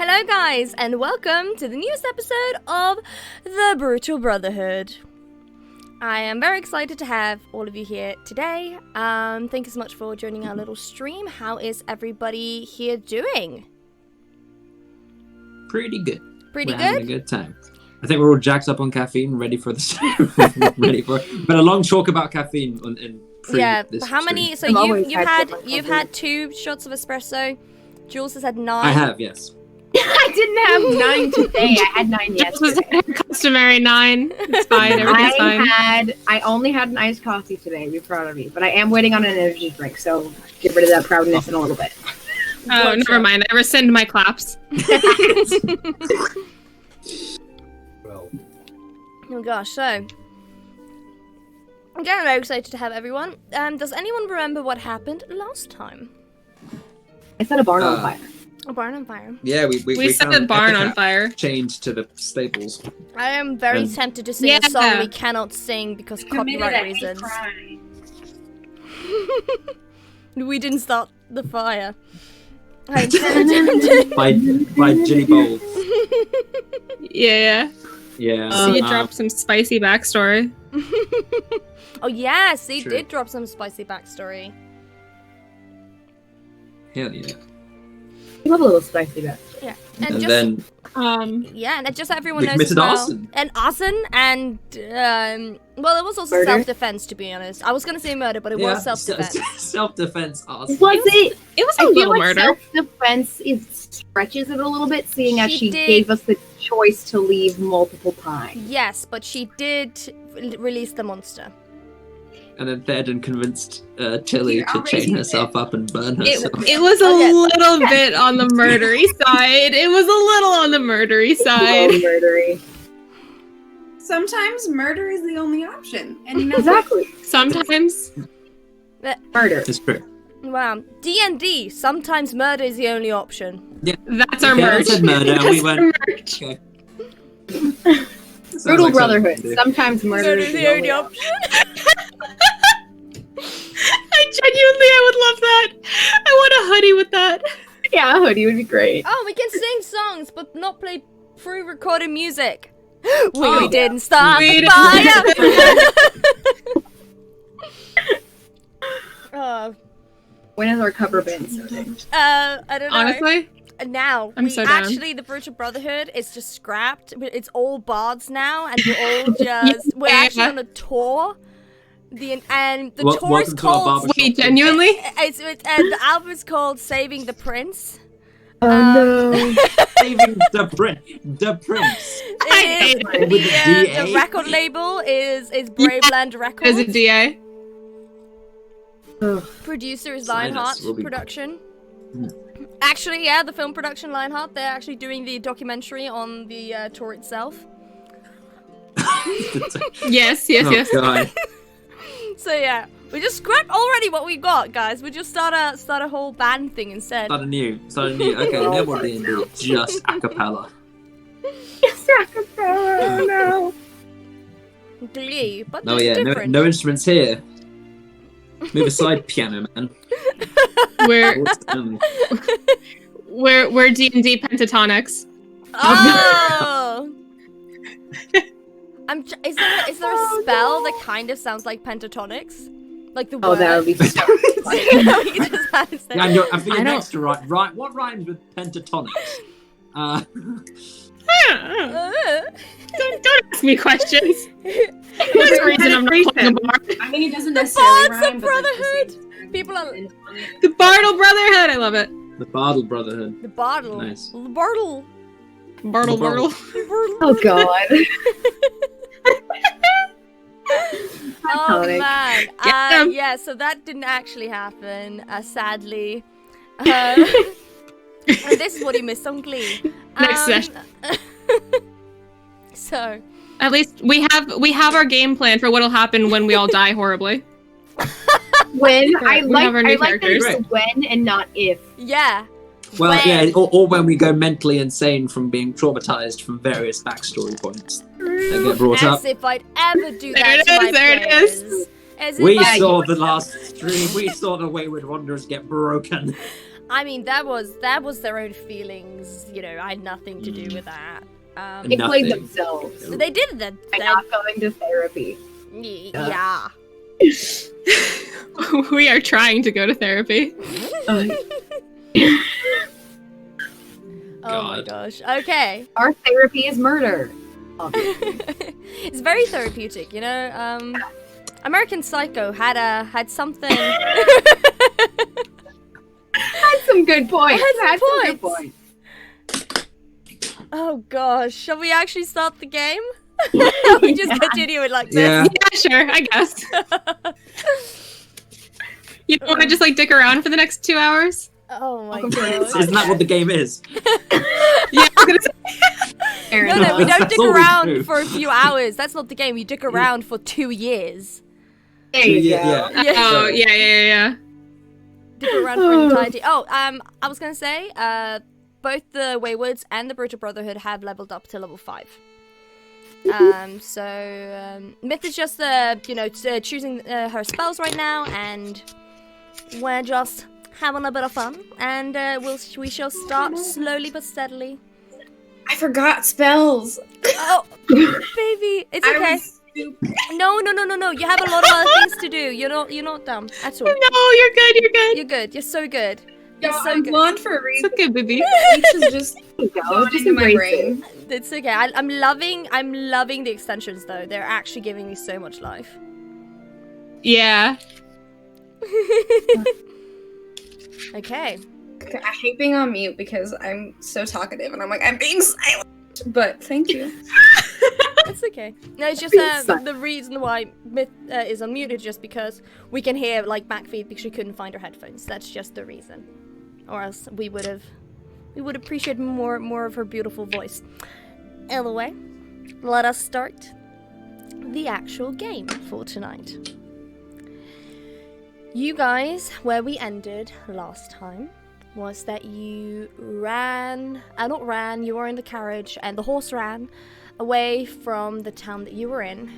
Hello guys, and welcome to the newest episode of the Brutal Brotherhood. I am very excited to have all of you here today. Thank you so much for joining our little stream. How is everybody here doing? Pretty good. Pretty We're good? having a good time. I think we're all jacked up on caffeine, ready for this. ready for it. But a long talk about caffeine in But how many? So you've had 2 shots of espresso. Jules has had 9. I have, yes. I didn't have 9 today. I had 9 yesterday. Customary 9. It's fine. Everything's fine. I only had an iced coffee today. Be proud of me. But I am waiting on an energy drink, so get rid of that proudness in a little bit. Oh, never mind. I rescind my claps. Oh gosh, so I'm getting very excited to have everyone. Does anyone remember what happened last time? I set a barn on fire. A barn on fire. Yeah, we set a barn on fire. Changed to the stables. I am very tempted to sing a song we cannot sing because copyright reasons. We didn't start the fire. I by Ginny Bowl. Yeah. So you dropped some spicy backstory. Oh yes, he did drop some spicy backstory. Hell yeah. I love a little spicy backstory. Yeah, And then and just so everyone we knows committed arson. And well, it was also Murder? self-defense, to be honest. I was gonna say murder, but it was self-defense. Self-defense arson. Was it? It was I a feel little like murder. self-defense stretches it a little bit, seeing as she gave us the choice to leave multiple times. Yes, but she did release the monster. And then Theoden convinced Tilly to chain herself up and burn herself. It was a little bit on the murdery side. It was a little on the murdery side. Murdery. Sometimes murder is the only option. And you know Exactly. Sometimes. Murder. It's true. Wow, D&D. Sometimes murder is the only option. Yeah. That's our Okay, I merch. said murder, and we went. Merch. Okay. Brutal like Brotherhood. something to do. Sometimes murder is the only option. I would love that. I want a hoodie with that. Yeah, a hoodie would be great. Oh, we can sing songs, but not play pre-recorded music. We didn't start the fire. When is our cover band starting? I don't know. Honestly, Now, I'm so down. the Brutal Brotherhood is just scrapped. It's all bards now, and we're all just we're actually on a tour. The tour is called. Wait, genuinely? And the album is called "Saving the Prince." Oh no! Saving the prince. I hate it. The record label is Braveland Records. As a DA. Producer is Sign us, Lionheart we'll be- Production. Actually, yeah, the film production Lionheart. They're actually doing the documentary on the tour itself. Yes. Oh, God. So yeah, we just scrapped already what we got, guys. We just start a whole band thing instead. Start anew. Okay, no more D&D. Just a cappella. Yes, oh no! Glee, but Oh it's yeah, different. no instruments here. Move aside, piano man. We're Um, we're D&D pentatonics. Oh! Is there a spell that kind of sounds like pentatonics? Like the word? Oh, that would be so You just had to say. Yeah, I'm thinking I don't- next to right. What rhymes with pentatonics? Don't ask me questions. There's a reason I'm not playing a bard. I mean, it doesn't necessarily Bards of rhyme, but Brotherhood! People are The Bartle Brotherhood. I love it. The Bartle Brotherhood. the bottle. Nice. The bottle. Bartle. Oh god! Oh Iconic. man. Yeah, so that didn't actually happen, sadly. And this is what you missed on Glee. Next session. So At least we have our game plan for what'll happen when we all die horribly. When Right, we have our new I like that characters. it's when and not if. yeah. Well, When- yeah, or when we go mentally insane from being traumatized from various backstory points that get brought up. As if I'd ever do There that it to my is, there it players. is. As if We I- saw the last stream. We saw the Wayward Wanderers get broken. I mean, that was their own feelings. You know, I had nothing to do with that. They played Nothing. themselves They did that. by not going to therapy. Yeah. We are trying to go to therapy. Oh my God. gosh. Okay. Our therapy is murder. It's very therapeutic, you know. American Psycho had something. Had some good points. Had some Had some good points. points. Oh gosh, shall we actually start the game? We just continue it like Yeah. this. Yeah, sure, I guess. You don't want to just like dick around for the next 2 hours? Oh my Welcome to our gosh. Isn't that what the game is? Yeah, I was gonna say. Fair No, enough. we don't That's dick all we around do. for a few hours. That's not the game. We dick around for 2 years. There you Yeah, go. yeah. Oh, yeah. Dick around for an entirety. Oh, I was gonna say, both the Waywards and the Brutal Brotherhood have leveled up to level 5. Myth is just, choosing her spells right now, and we're just having a bit of fun, and we shall start slowly but steadily. I forgot spells. Oh, baby, it's I okay. was stupid. No. You have a lot of other things to do. You're not dumb at all. No, you're good, you're good. You're good. You're so good. Yo, You're so I'm good. blonde for a It's reason. okay, baby. Bleach is just There you go. gone Just into my embrace it. brain. It's okay. I'm loving the extensions though. They're actually giving me so much life. Yeah. Okay. Okay, I hate being on mute because I'm so talkative and I'm like, I'm being silent. But thank you. It's okay. No, it's just Please. the reason why Myth is unmuted just because we can hear like back feed because she couldn't find her headphones. That's just the reason. Or else we would appreciate more of her beautiful voice. Anyway, let us start the actual game for tonight. You guys, where we ended last time was that you you were in the carriage and the horse ran away from the town that you were in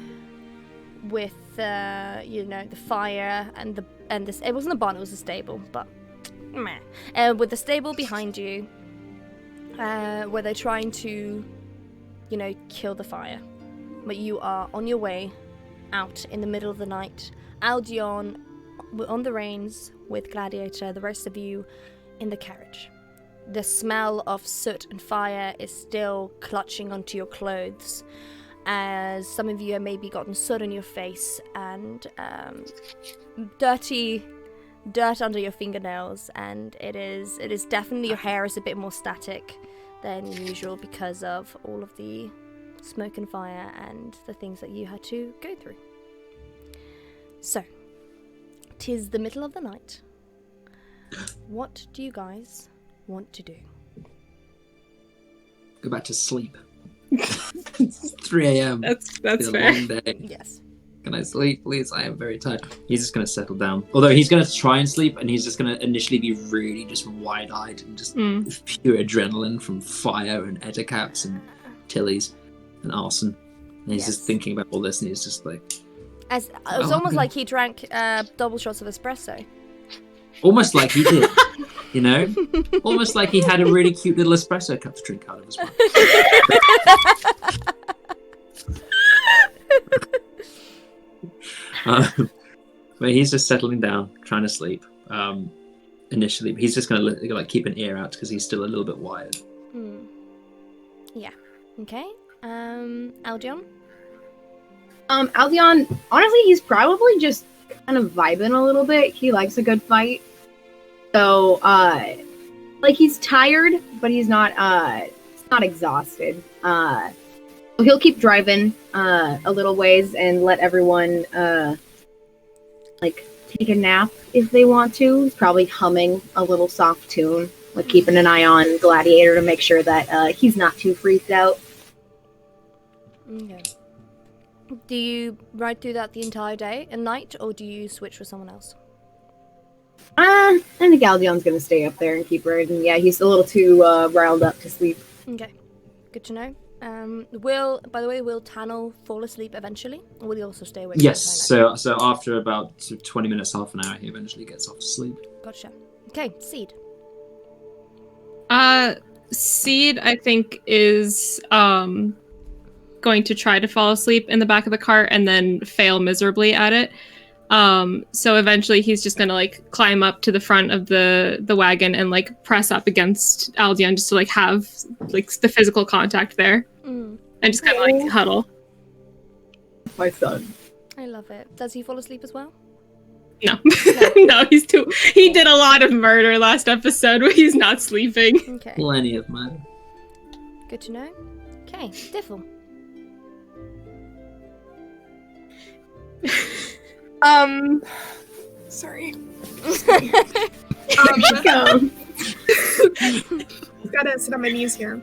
with the fire and this, it wasn't a barn, it was a stable, but meh. With the stable behind you, where they're trying to kill the fire, but you are on your way out in the middle of the night. Aldion on the reins with Gladiator, the rest of you in the carriage. The smell of soot and fire is still clutching onto your clothes, as some of you have maybe gotten soot on your face and dirt under your fingernails, and it is definitely, your hair is a bit more static than usual because of all of the smoke and fire and the things that you had to go through. So, 'tis the middle of the night. What do you guys want to do? Go back to sleep. It's 3 a.m. That's It's been fair. a long day. Yes. Can I sleep, please? I am very tired. He's just going to settle down. Although he's going to try and sleep, and he's just going to initially be really just wide-eyed and just pure adrenaline from fire and ettercaps and tillies and arson. And he's just Yes. thinking about all this, and he's just like... As it was Oh, almost okay. like he drank double shots of espresso. Almost like he did, you know? Almost like he had a really cute little espresso cup to drink out of as well. But he's just settling down, trying to sleep. Initially, but he's just going to like keep an ear out because he's still a little bit wired. Yeah. Okay. Aldion? Aldion, honestly, he's probably just kind of vibing a little bit. He likes a good fight. So, he's tired, but he's not exhausted. So he'll keep driving, a little ways and let everyone, take a nap if they want to. He's probably humming a little soft tune, keeping an eye on Gladiator to make sure that, he's not too freaked out. Okay. Do you ride through that the entire day and night, or do you switch with someone else? I think Aldion's gonna stay up there and keep riding. Yeah, he's a little too riled up to sleep. Okay. Good to know. By the way, will Tannel fall asleep eventually, or will he also stay awake? Yes, the entire night? so after about 20 minutes, half an hour, he eventually gets off to sleep. Gotcha. Okay, Seed. Seed, I think, is going to try to fall asleep in the back of the cart and then fail miserably at it. So eventually he's just gonna like climb up to the front of the wagon and like press up against Aldion just to like have like the physical contact there. And just kind of like huddle. My son. I love it. Does he fall asleep as well? No. No, he did a lot of murder last episode where he's not sleeping. Okay. Plenty of murder. Good to know. Okay, Diffle. Sorry. Go. Gotta sit on my knees here.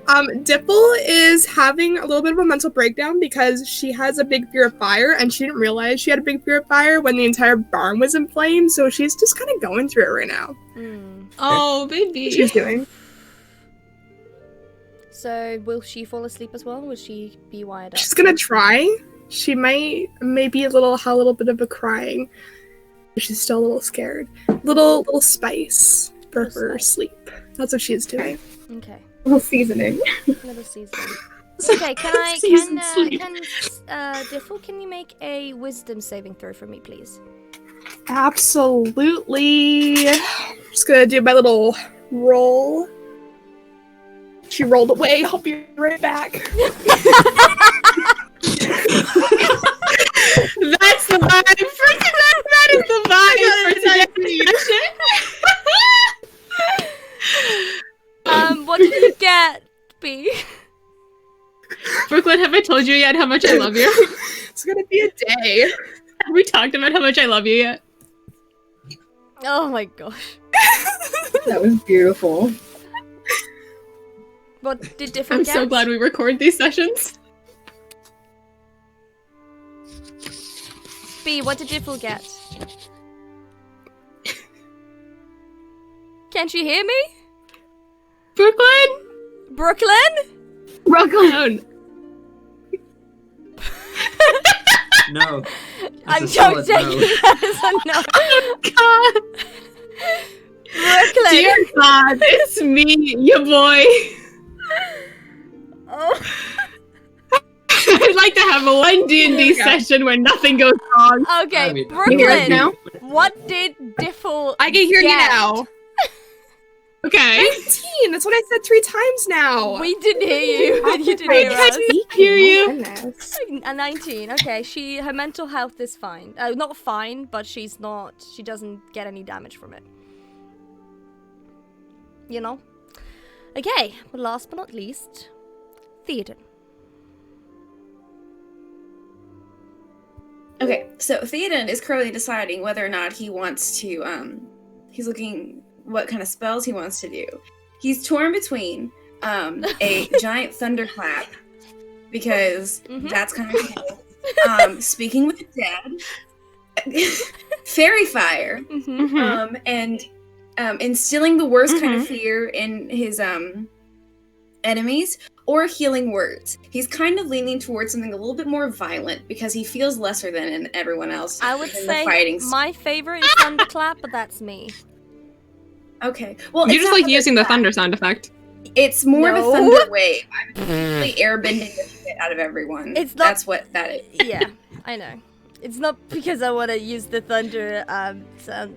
Dipple is having a little bit of a mental breakdown because she has a big fear of fire, and she didn't realize she had a big fear of fire when the entire barn was in flames, so she's just kind of going through it right now. Oh, baby. She's doing. So, will she fall asleep as well? Will she be wired up? She's gonna try. She might maybe a little bit of a crying. She's still a little scared. Little spice for her sleep. That's what she's doing. Okay. A little seasoning. Little seasoning. Okay, Diffle, can you make a wisdom saving throw for me, please? Absolutely. Just gonna do my little roll. She rolled away. I'll be right back. That's the vibe for today. That is the vibe for today. What did you get, B? Brooklyn, have I told you yet how much I love you? It's gonna be a day. Have we talked about how much I love you yet? Oh my gosh. That was beautiful. What did Diffle I'm get? so glad we record these sessions. B, what did Diffle get? Can't you hear me? Brooklyn? Brooklyn? Brooklyn! No. I'm That's a solid joking. no. That is a no. God. Brooklyn. Dear God, it's me, your boy. Oh. I'd like to have a one D&D session where nothing goes wrong. Okay, I mean, You hear us Brooklyn. now? What did Diffle I can hear you get? now. Okay. 19! That's what I said 3 times now! We didn't hear you, but you didn't I hear us. can't hear you. Goodness. A 19. Okay, her mental health is fine. Not fine, but she doesn't get any damage from it. You know? Okay, well, last but not least, Theoden. Okay, so Theoden is currently deciding whether or not he wants to, he's looking what kind of spells he wants to do. He's torn between a giant thunderclap, because that's kind of cool. Speaking with the dead, fairy fire, and instilling the worst kind of fear in his enemies, or healing words. He's kind of leaning towards something a little bit more violent because he feels lesser than everyone else. I would in say the fighting. my favorite is Thunderclap, but that's me. Okay, well, You it's just not like using the thunderclap. thunder sound effect. It's more of No. a thunder wave. I'm completely airbending the shit out of everyone. It's not- That's what that is. Yeah, I know. It's not because I want to use the thunder sound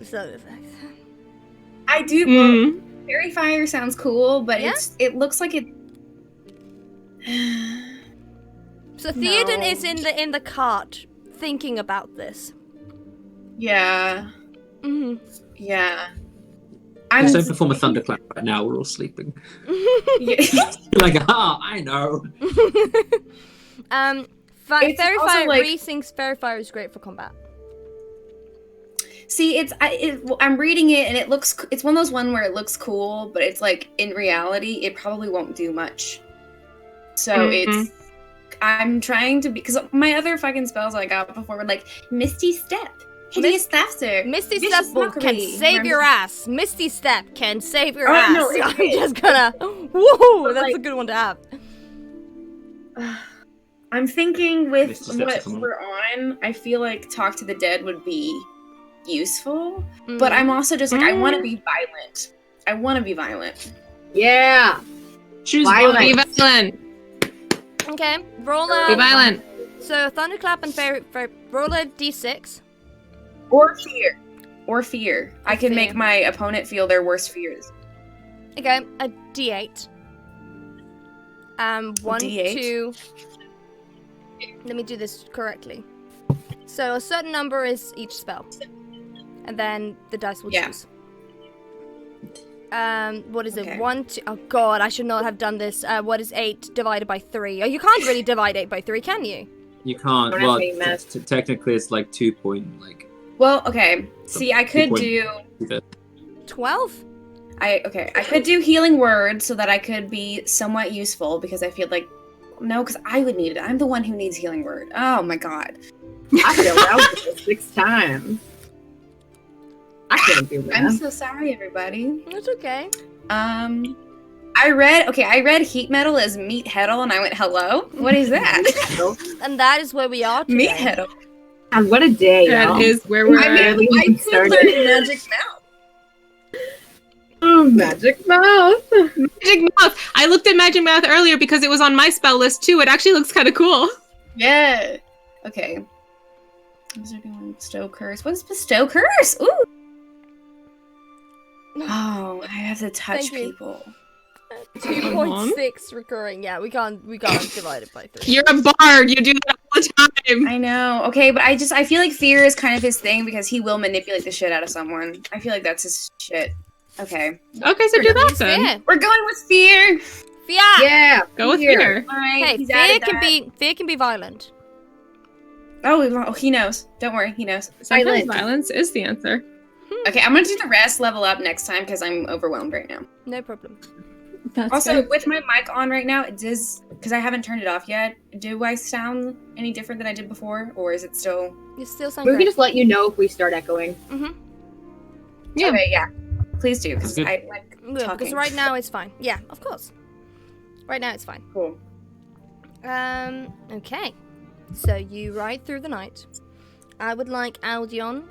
effects. I do. Well, fairy fire sounds cool, but Yeah? it looks like it. So Theoden No. is in the cart thinking about this. Yeah. Yeah. I'm Just don't perform a thunderclap right now. We're all sleeping. yeah. You're like, I know. It's Fairy also Fire. like- Ree thinks Fairy Fire is great for combat. See, I'm reading it and it's one of those where it looks cool, but it's like in reality it probably won't do much. So I'm trying to be, because my other fucking spells I got before were like Misty Step, Hideous Laughter, Misty Vicious Step Mockery, can save where your I'm ass. Misty Step can save your Oh, ass. no, it I'm is. just gonna. Whoa, But, that's like- a good one to have. I'm thinking with Misty Step's what coming. we're on, I feel like Talk to the Dead would be useful, Mm. but I'm also just like, I want to be violent. I want to be violent. Yeah. Choose Violent. Be violence. violent. Okay, roll Be a. violent. So thunderclap and roll a d6. Or fear. Or fear. I can fear. make my opponent feel their worst fears. Okay, a d8. One, D8? 2. Let me do this correctly. So a certain number is each spell, and then the dice will Yeah. choose. What is it? Okay. 1, 2. Oh God, I should not have done this. What is 8 divided by 3? Oh, you can't really divide 8 by 3, can you? You can't. Don't Well, have any math. technically, it's like 2 point. Like Well, okay. See, I could do 12. I could do healing words so that I could be somewhat useful because I feel like because I would need it. I'm the one who needs healing word. Oh my god. I failed out 6 times. I couldn't do that. I'm so sorry, everybody. That's okay. I read heat metal as meat heddle and I went, hello? What is that? And that is where we are today. Meat heddle. God, what a day, That y'all. is where we're I at. barely I even could started. learn magic mouth. Oh, magic mouth. Magic Mouth. I looked at Magic Mouth earlier because it was on my spell list too. It actually looks kind of cool. Yeah. Okay. Bestow curse. What is bestow curse? Ooh. Oh, I have to touch Thank you. people. 2.6 recurring. Yeah, we can't divide it by 3. You're a bard. You do that all the time. I know. Okay, but I feel like fear is kind of his thing because he will manipulate the shit out of someone. I feel like that's his shit. Okay. Okay, so do that Use then. fear. We're going with fear. Fear. Yeah. Go with here. fear. Alright, Hey, he's fear added can that. be violent. Oh, he knows. Don't worry, he knows. Sometimes Silent. violence is the answer. Okay, I'm gonna do the rest level up next time because I'm overwhelmed right now. No problem. That's Also, fair. with my mic on right now, it does because I haven't turned it off yet. Do I sound any different than I did before, or is it still? You still sound We can great. just let you know if we start echoing. Yeah. Okay, yeah. Please do because Good. I like Yeah, because talking. right now it's fine. Yeah, of course. Right now it's fine. Cool. Okay. So you ride through the night. I would like Aldion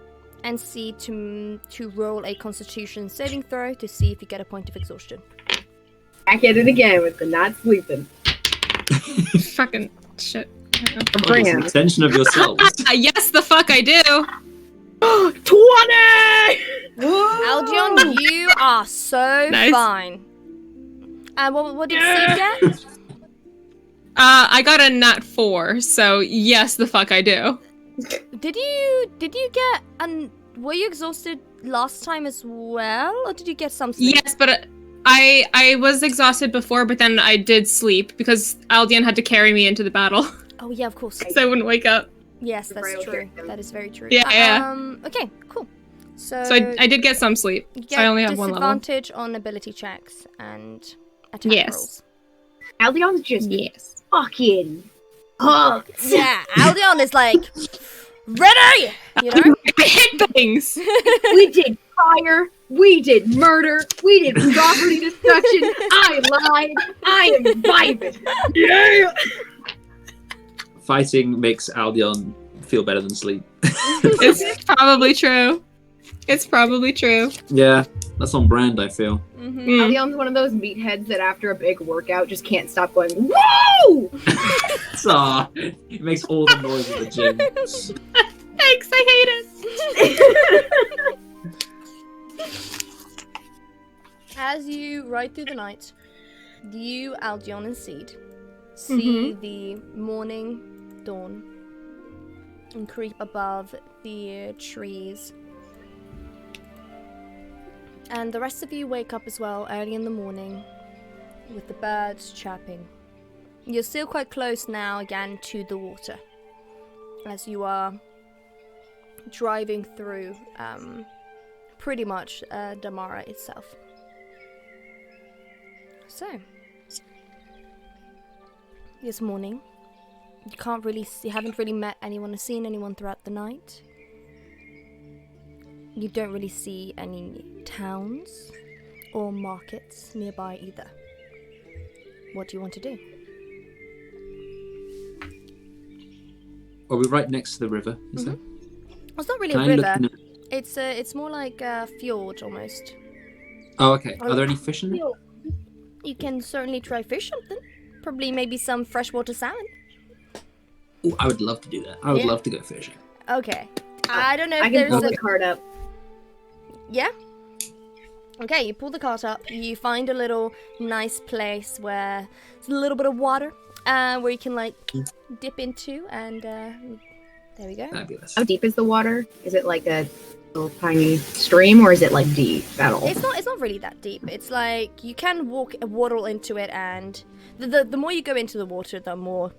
and C to roll a Constitution saving throw to see if you get a point of exhaustion. Back at it again with the not sleeping. Fucking shit. Oh, it's an extension of yourselves. Yes, the fuck I do. 20! Aldion, you are so Nice. fine. What did C get? I got a nat 4, so yes, the fuck I do. Did you get were you exhausted last time as well, or did you get some sleep? Yes, but I was exhausted before, but then I did sleep because Aldian had to carry me into the battle, Oh yeah, of course. so I wouldn't wake up. Yes, that's Right, true. okay. That is very true. Yeah. Okay, cool. So So I did get some sleep. you So get I only have one level. disadvantage on ability checks and attack Yes. rolls. Aldion's just Yes. fucking hooked. Yeah, Aldion is like ready. You know. I hit things. We did fire. We did murder. We did property destruction. I lied. I am vibing. Yeah. Fighting makes Aldion feel better than sleep. It's probably true. It's probably true. Yeah, that's on brand, I feel. Mm-hmm. Mm. Aldion's one of those meatheads that after a big workout just can't stop going, whoa! It makes all the noise at the gym. Thanks, I hate it. As you ride through the night, you, Aldion, and Seed see the morning dawn and creep above the trees. And the rest of you wake up as well early in the morning with the birds chirping. You're still quite close now again to the water as you are driving through pretty much Damara itself. So, this morning, you haven't really met anyone or seen anyone throughout the night. You don't really see any towns or markets nearby either. What do you want to do? Are we right next to the river? Is that? Well, it's not really Can a I look river. in It's more like a fjord almost. Oh, okay. Are there any fish in it? you can certainly try fish something. Probably maybe some freshwater salmon. Ooh, I would love to do that. I would Yeah. love to go fishing. Okay. I don't know if I can pull there's the cart up. Yeah? Okay, you pull the cart up. You find a little nice place where there's a little bit of water where you can, like, dip into, and there we go. Fabulous. How deep is the water? Is it like a little tiny stream, or is it like deep at all? It's not really that deep. It's like you can waddle into it, and the more you go into the water, the more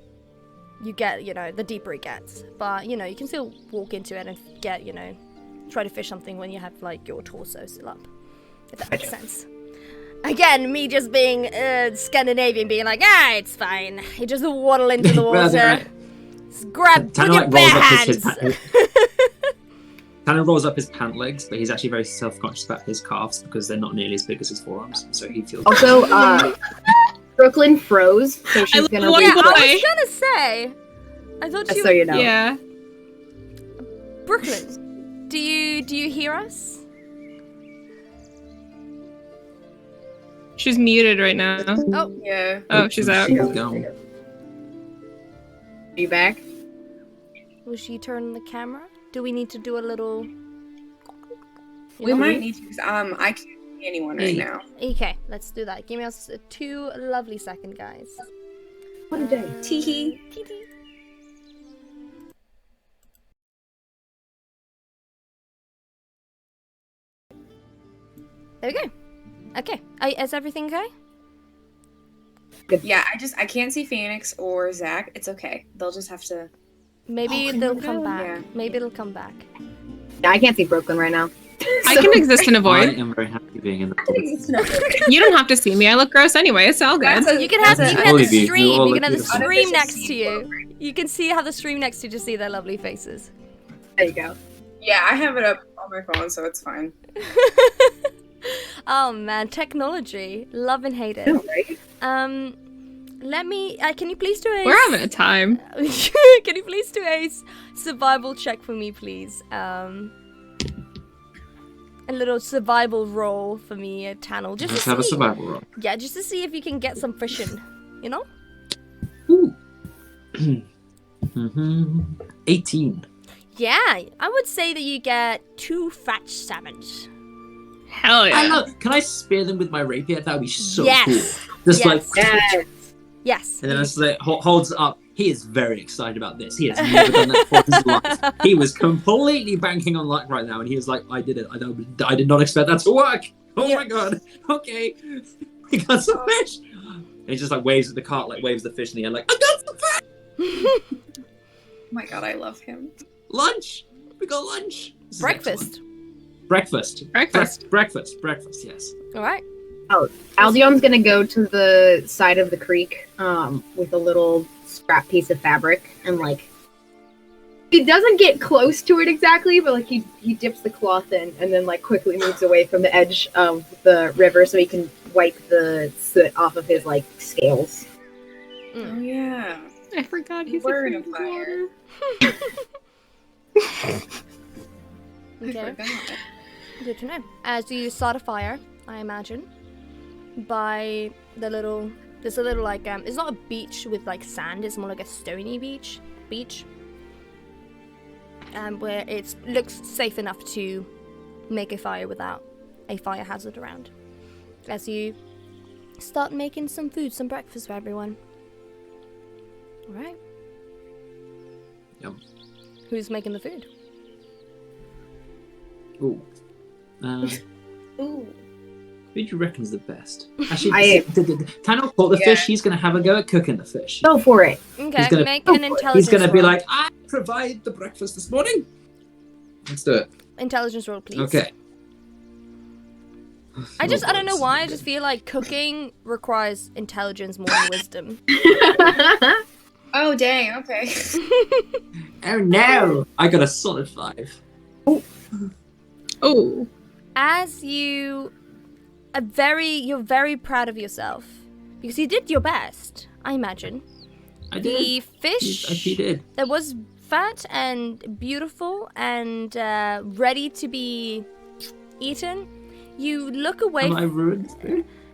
you get, the deeper it gets. But, you can still walk into it and get, try to fish something when you have, like, your torso still up. If that makes sense. Again, me just being Scandinavian, being like, it's fine. You just waddle into the water. Right. Just grab with Tanner, your like, bare rolls up hands. Tanner rolls up his pant legs, but he's actually very self-conscious about his calves because they're not nearly as big as his forearms, so he feels... Also, Brooklyn froze, so she's love gonna what wait. you I Why? was gonna say, I thought Just you... so you know. Yeah. Brooklyn, do you hear us? She's muted right now. Oh, Yeah. Oh, she's out. She's gone. Are you back? will she turn the camera? Do we need to do a little... We might need to, because I can't see anyone right now. Okay, let's do that. Give me us 2 lovely seconds, guys. What a day. Teehee. Tee-tee. There we go. Okay, is everything okay? Yeah, I can't see Phoenix or Zach. It's okay. They'll just have to. Maybe Okay, they'll we're come good. back. Yeah. Maybe it'll come back. Yeah, I can't see Brooklyn right now. I can exist in a I void. am very happy being in the You don't have to see me. I look gross anyway. It's all good. You can have, That's you a- can have all the of you. You stream. all You look can have the beautiful. stream next to you. You can have the stream next to you to see their lovely faces. There you go. Yeah, I have it up on my phone, so it's fine. Oh man, technology. Love and hate it. No, right? Let me. Can you please do a? We're having a time. Can you please do a survival check for me, please? A little survival roll for me, Tannel. Just Let's to have a see. survival roll. Yeah, just to see if you can get some fishing. You know? Ooh. 18. Yeah, I would say that you get 2 fat salmons. Hell yeah. I love. Can I spear them with my rapier? That would be so Yes. cool. Just Yes. like. Yes. Yes. And then I say, holds it up. He is very excited about this. He has never done that before in his life. He was completely banking on luck right now, and he was like, "I did it. I did not expect that to work. Oh Yeah. my god. Okay, we got some fish." And he just like waves at the cart, like waves the fish in the air, like, "I got some fish. Oh my god, I love him. Lunch. We got lunch. This is Breakfast. excellent. Breakfast. Breakfast. Breakfast. Yes. All right. Aldion's gonna go to the side of the creek with a little scrap piece of fabric and like he doesn't get close to it exactly, but like he dips the cloth in and then like quickly moves away from the edge of the river so he can wipe the soot off of his like scales. Oh yeah. I forgot he's We're in afraid a of fire. water. I Okay. forgot. Good to know. As you start a fire, I imagine, by the little, there's a little like it's not a beach with like sand. It's more like a stony beach, where it looks safe enough to make a fire without a fire hazard around. As you start making some food, some breakfast for everyone. All right. Yum. Who's making the food? Ooh. Ooh. Who do you reckon's the best? Actually, I- Tanner caught the Yeah. fish. He's gonna have a go at cooking the fish. Go for it. Okay, gonna- make an intelligence. He's gonna be roll. like, "I provide the breakfast this morning." Let's do it. Intelligence roll, please. Okay. I don't know why. I just feel like cooking requires intelligence more than wisdom. Oh dang. Okay. Oh no! I got a solid 5. Oh. As you're very proud of yourself because you did your best. I imagine I did. the fish He did. that was fat and beautiful and ready to be eaten. You look away. Am I ruined?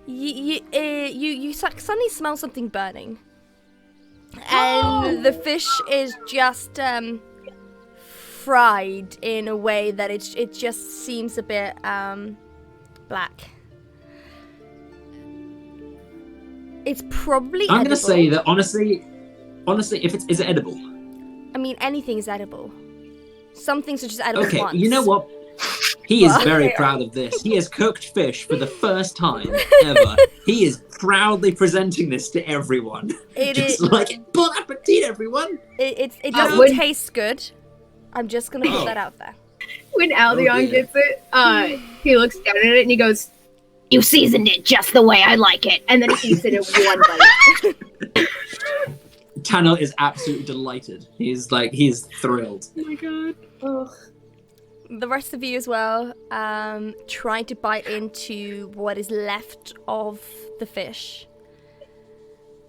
you suddenly smell something burning, and the fish is just fried in a way that it just seems a bit black. It's probably I'm edible. gonna say that honestly, if is it edible? I mean, anything is edible. Some things are just edible Okay, once. you know what? He is very proud of this. He has cooked fish for the first time ever. He is proudly presenting this to everyone. It Just is. like, bon appetit, everyone! It doesn't would- taste good. I'm just gonna put that out there. When Aldeon dear. gets it, he looks down at it and he goes, "You seasoned it just the way I like it," and then he eats it in one bite. Tano is absolutely delighted. He's thrilled. Oh my god. Ugh. The rest of you as well, trying to bite into what is left of the fish.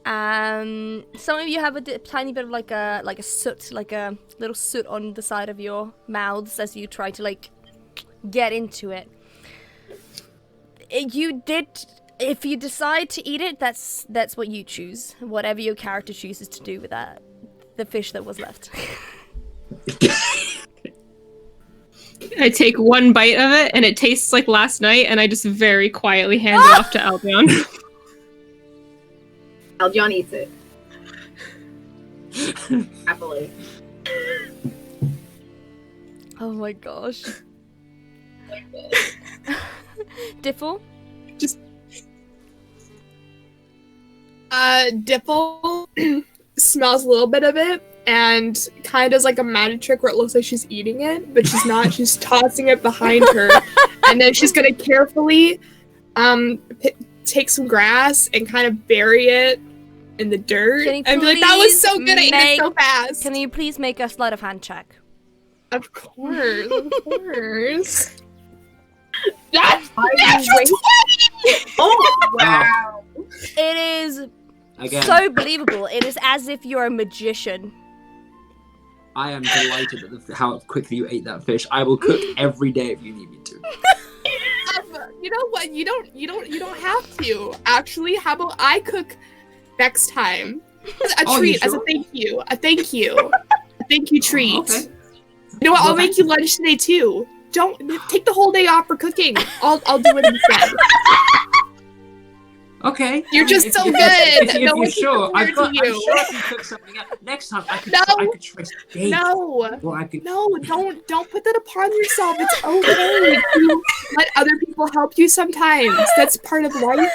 Some of you have a tiny bit of like a soot, like a little soot on the side of your mouths as you try to like get into it. If you decide to eat it, that's what you choose. Whatever your character chooses to do with that, the fish that was left. I take one bite of it, and it tastes like last night, and I just very quietly hand it off to Albion. Aldeon eats it. Happily. Oh my gosh. Diffle? Dipple smells a little bit of it and kind of does like a magic trick where it looks like she's eating it, but she's not. She's tossing it behind her, and then she's gonna carefully take some grass and kind of bury it in the dirt Can you and be like, "That was so please good! I ate it so fast." Can you please make a sleight of hand check? Of course, of course. That's I natural wait. 20! Oh wow! It is Again, so believable. It is as if you're a magician. I am delighted at how quickly you ate that fish. I will cook every day if you need me to. You know what? You don't have to. Actually, how about I cook next time? As a Oh, you treat, as a sure? thank you. A thank you. A thank you treat. Okay. You know what? Well, I'll make you lunch today too. Don't take the whole day off for cooking. I'll do it instead. Okay. You're just so good. If No you're one can sure, compare to I'm you. sure I can cook something else. Next time I could try steak. No. Or I could. No, don't put that upon yourself. It's okay to let other people help you sometimes. That's part of life.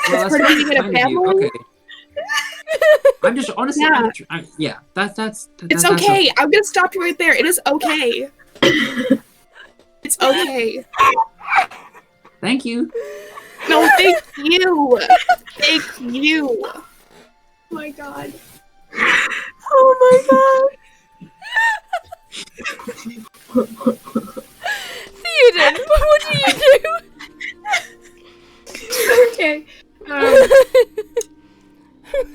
Well, part of that's being in a kind of you. family. Okay. I'm just honestly. Yeah. That's. It's okay. I'm gonna stop you right there. It is okay. It's okay. Thank you. No, thank you. Thank you. Oh my god. Oh my god. Theoden, what do you do? Okay.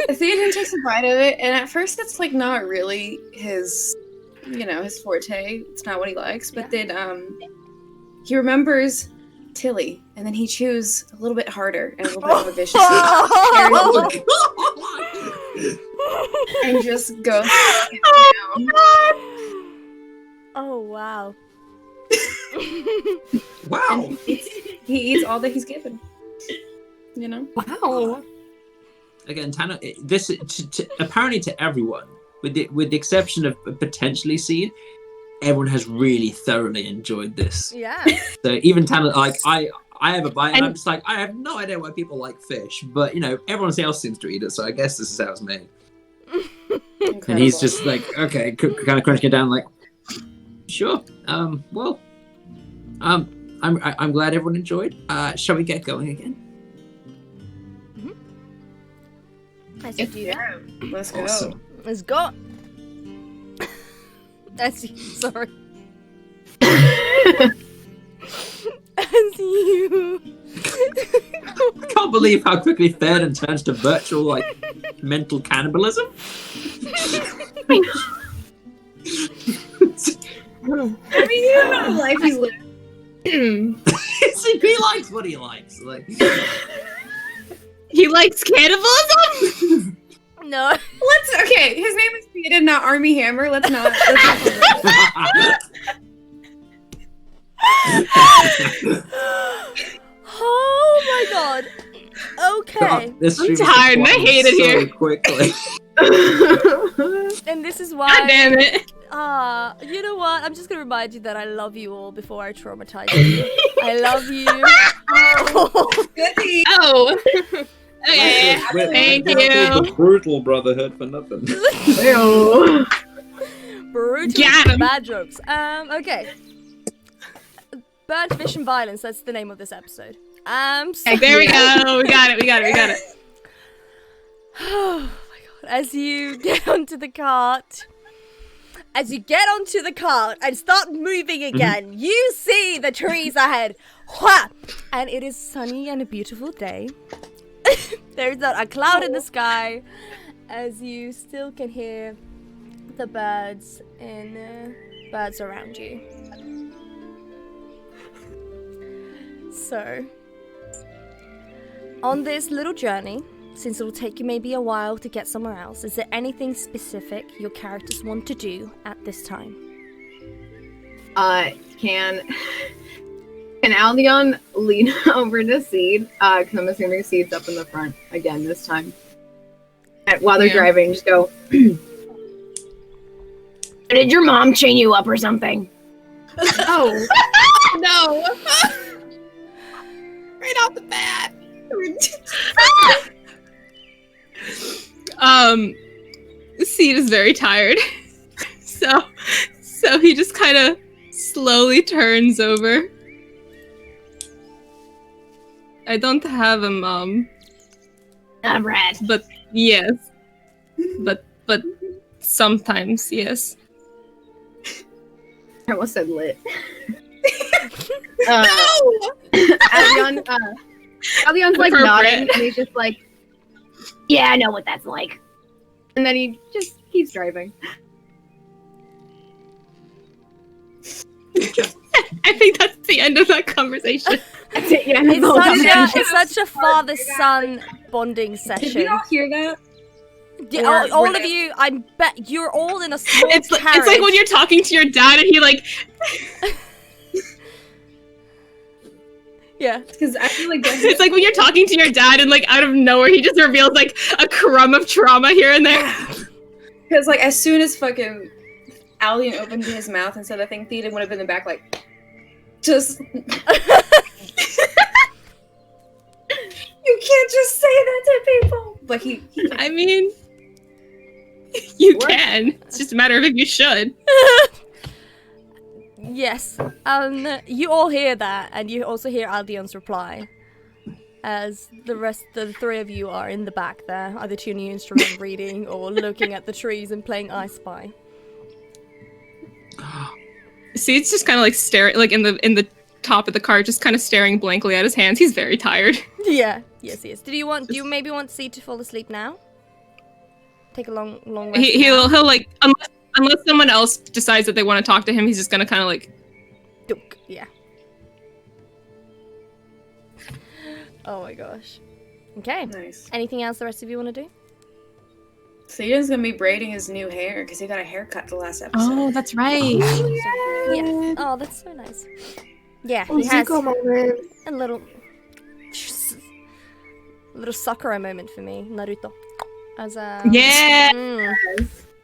Theoden takes a bite of it, and at first it's like not really his forte. It's not what he likes, but then he remembers Tilly, and then he chews a little bit harder and a little bit more viciously, Oh, and just goes down. Oh wow. wow. He eats all that he's given. You know. Wow. Again, Tana, this apparently to everyone, with the exception of potentially Seed, everyone has really thoroughly enjoyed this. Yeah. So even Tana, like I have a bite, and I'm just like, I have no idea why people like fish, but everyone else seems to eat it, so I guess this is how it's made. Incredible. And he's just like, okay, kind of crunching it down, like, sure. Well, I'm glad everyone enjoyed. Shall we get going again? As you do that. Let's go. Awesome. Let's go. Sorry. As you. I can't believe how quickly Theoden turns to virtual, like, mental cannibalism. I mean, you don't know the life he's living. He likes what he likes. Like, He likes cannibalism? No. Okay, his name is Theoden, not Army Hammer. Let's not Oh my god. Okay. This I'm stream is tired and I declining hate it so here. quickly. And this is God why. damn it. You know what? I'm just gonna remind you that I love you all before I traumatize you. I love you. Goody. Oh. Okay. We're Thank not called you. the Brutal Brotherhood for nothing. Ew. Brutal Got 'em. bad jokes. Okay. Burnt Fish and Violence, that's the name of this episode. So There we go. We got it. oh my god. As you get onto the cart and start moving again, you see the trees ahead. Wha! And it is sunny and a beautiful day. There's not a cloud in the sky, as you still can hear the birds around you. So, on this little journey, since it will take you maybe a while to get somewhere else, is there anything specific your characters want to do at this time? Can Aldion lean over to Seed? Because I'm assuming Seed's up in the front again this time. And while they're driving, just go. Did your mom chain you up or something? Oh. No. Right off the bat. Seed is very tired. So he just kind of slowly turns over. I don't have a mom. I'm red. But yes. But sometimes, yes. I almost said lit. No! Aldion's like Appropriate. nodding, and he's just like, "Yeah, I know what that's like." And then he just keeps driving. I think that's the end of that conversation. That's it. Yeah, It's such a father-son bonding Did session. we all hear that? Yeah, all of you, I bet you're all in a small It's carriage. like when you're talking to your dad and he like Yeah. Because I feel like that's it's like when you're talking to your dad and like out of nowhere he just reveals like a crumb of trauma here and there. Because like as soon as fucking Alien opened his mouth and said, I think Theoden would have been in the back like, just. You can't just say that to people. But he I mean, you can. It's just a matter of if you should. Yes. You all hear that, and you also hear Aldion's reply. As the three of you are in the back there, either tuning your instrument, reading, or looking at the trees and playing I Spy. See, it's just kind of like staring, like in the top of the car, just kind of staring blankly at his hands. He's very tired. Yeah. Yes, he is. Do you maybe want C to fall asleep now? Take a long rest. He'll like unless someone else decides that they want to talk to him, he's just gonna kind of like. Dunk. Yeah. Oh my gosh. Okay. nice. Anything else the rest of you want to do? Theoden's gonna be braiding his new hair because he got a haircut the last episode. That's right. Yeah. Oh, that's so nice. Yeah, he has Zuko moment. a little Sakura moment for me, Naruto. As Yeah.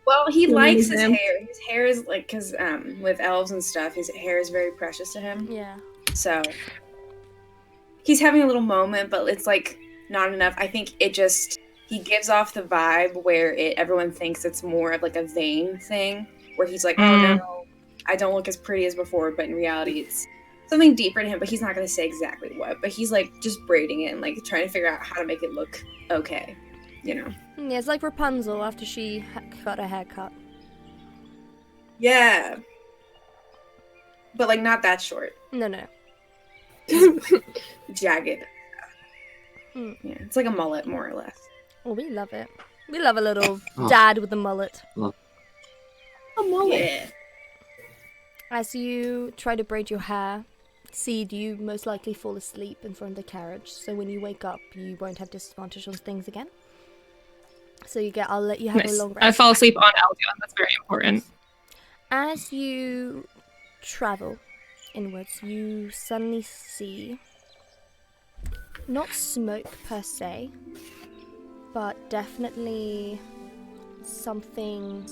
Well, he likes his him. hair. His hair is like, because with elves and stuff, his hair is very precious to him. Yeah. So he's having a little moment, but it's like not enough. I think he gives off the vibe where everyone thinks it's more of like a vain thing, where he's like, oh no, I don't look as pretty as before, but in reality it's something deeper to him, but he's not going to say exactly what. But he's like just braiding it and like trying to figure out how to make it look okay, you know? Yeah, it's like Rapunzel after she got her hair cut. Yeah. But like not that short. No. Jagged. Mm. Yeah, it's like a mullet more or less. Oh, we love it. We love a little Oh. dad with a mullet. A mullet. Yeah. As you try to braid your hair, Seed, you most likely fall asleep in front of the carriage, so when you wake up, you won't have disadvantage on things again. So I'll let you have a Nice. long rest. I fall asleep on Aldion. That's very important. As you travel inwards, you suddenly see not smoke per se, but definitely something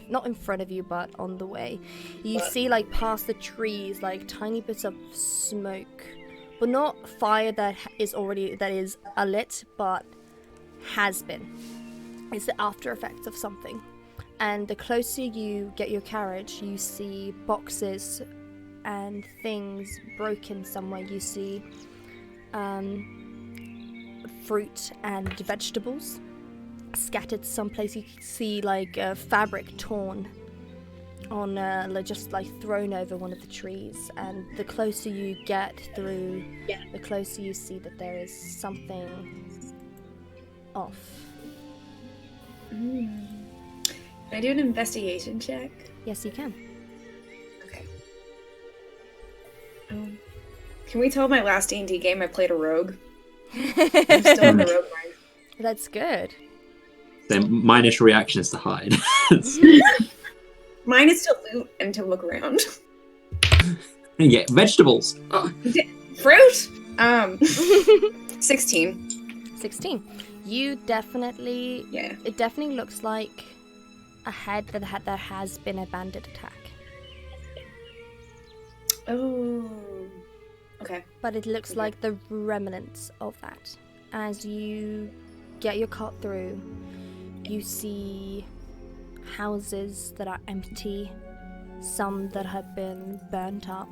not in front of you, but on the way. You see, like, past the trees, like tiny bits of smoke, but not fire that is lit, but has been. It's the after effects of something. And the closer you get your carriage, you see boxes and things broken somewhere. You see fruit and vegetables scattered someplace. You see like fabric torn on just like thrown over one of the trees. And the closer you get through, the closer you see that there is something off. Can I do an investigation check? Yes, you can. Okay. Can we tell my last D&D game I played a rogue? I'm still in the rogue mind. That's good. Then my initial reaction is to hide. Mine is to loot and to look around. And get vegetables. Fruit? 16. 16. You definitely... Yeah. It definitely looks like a head that has been a bandit attack. Oh. Okay. But it looks like the remnants of that. As you get your cart through, you see houses that are empty, some that have been burnt up.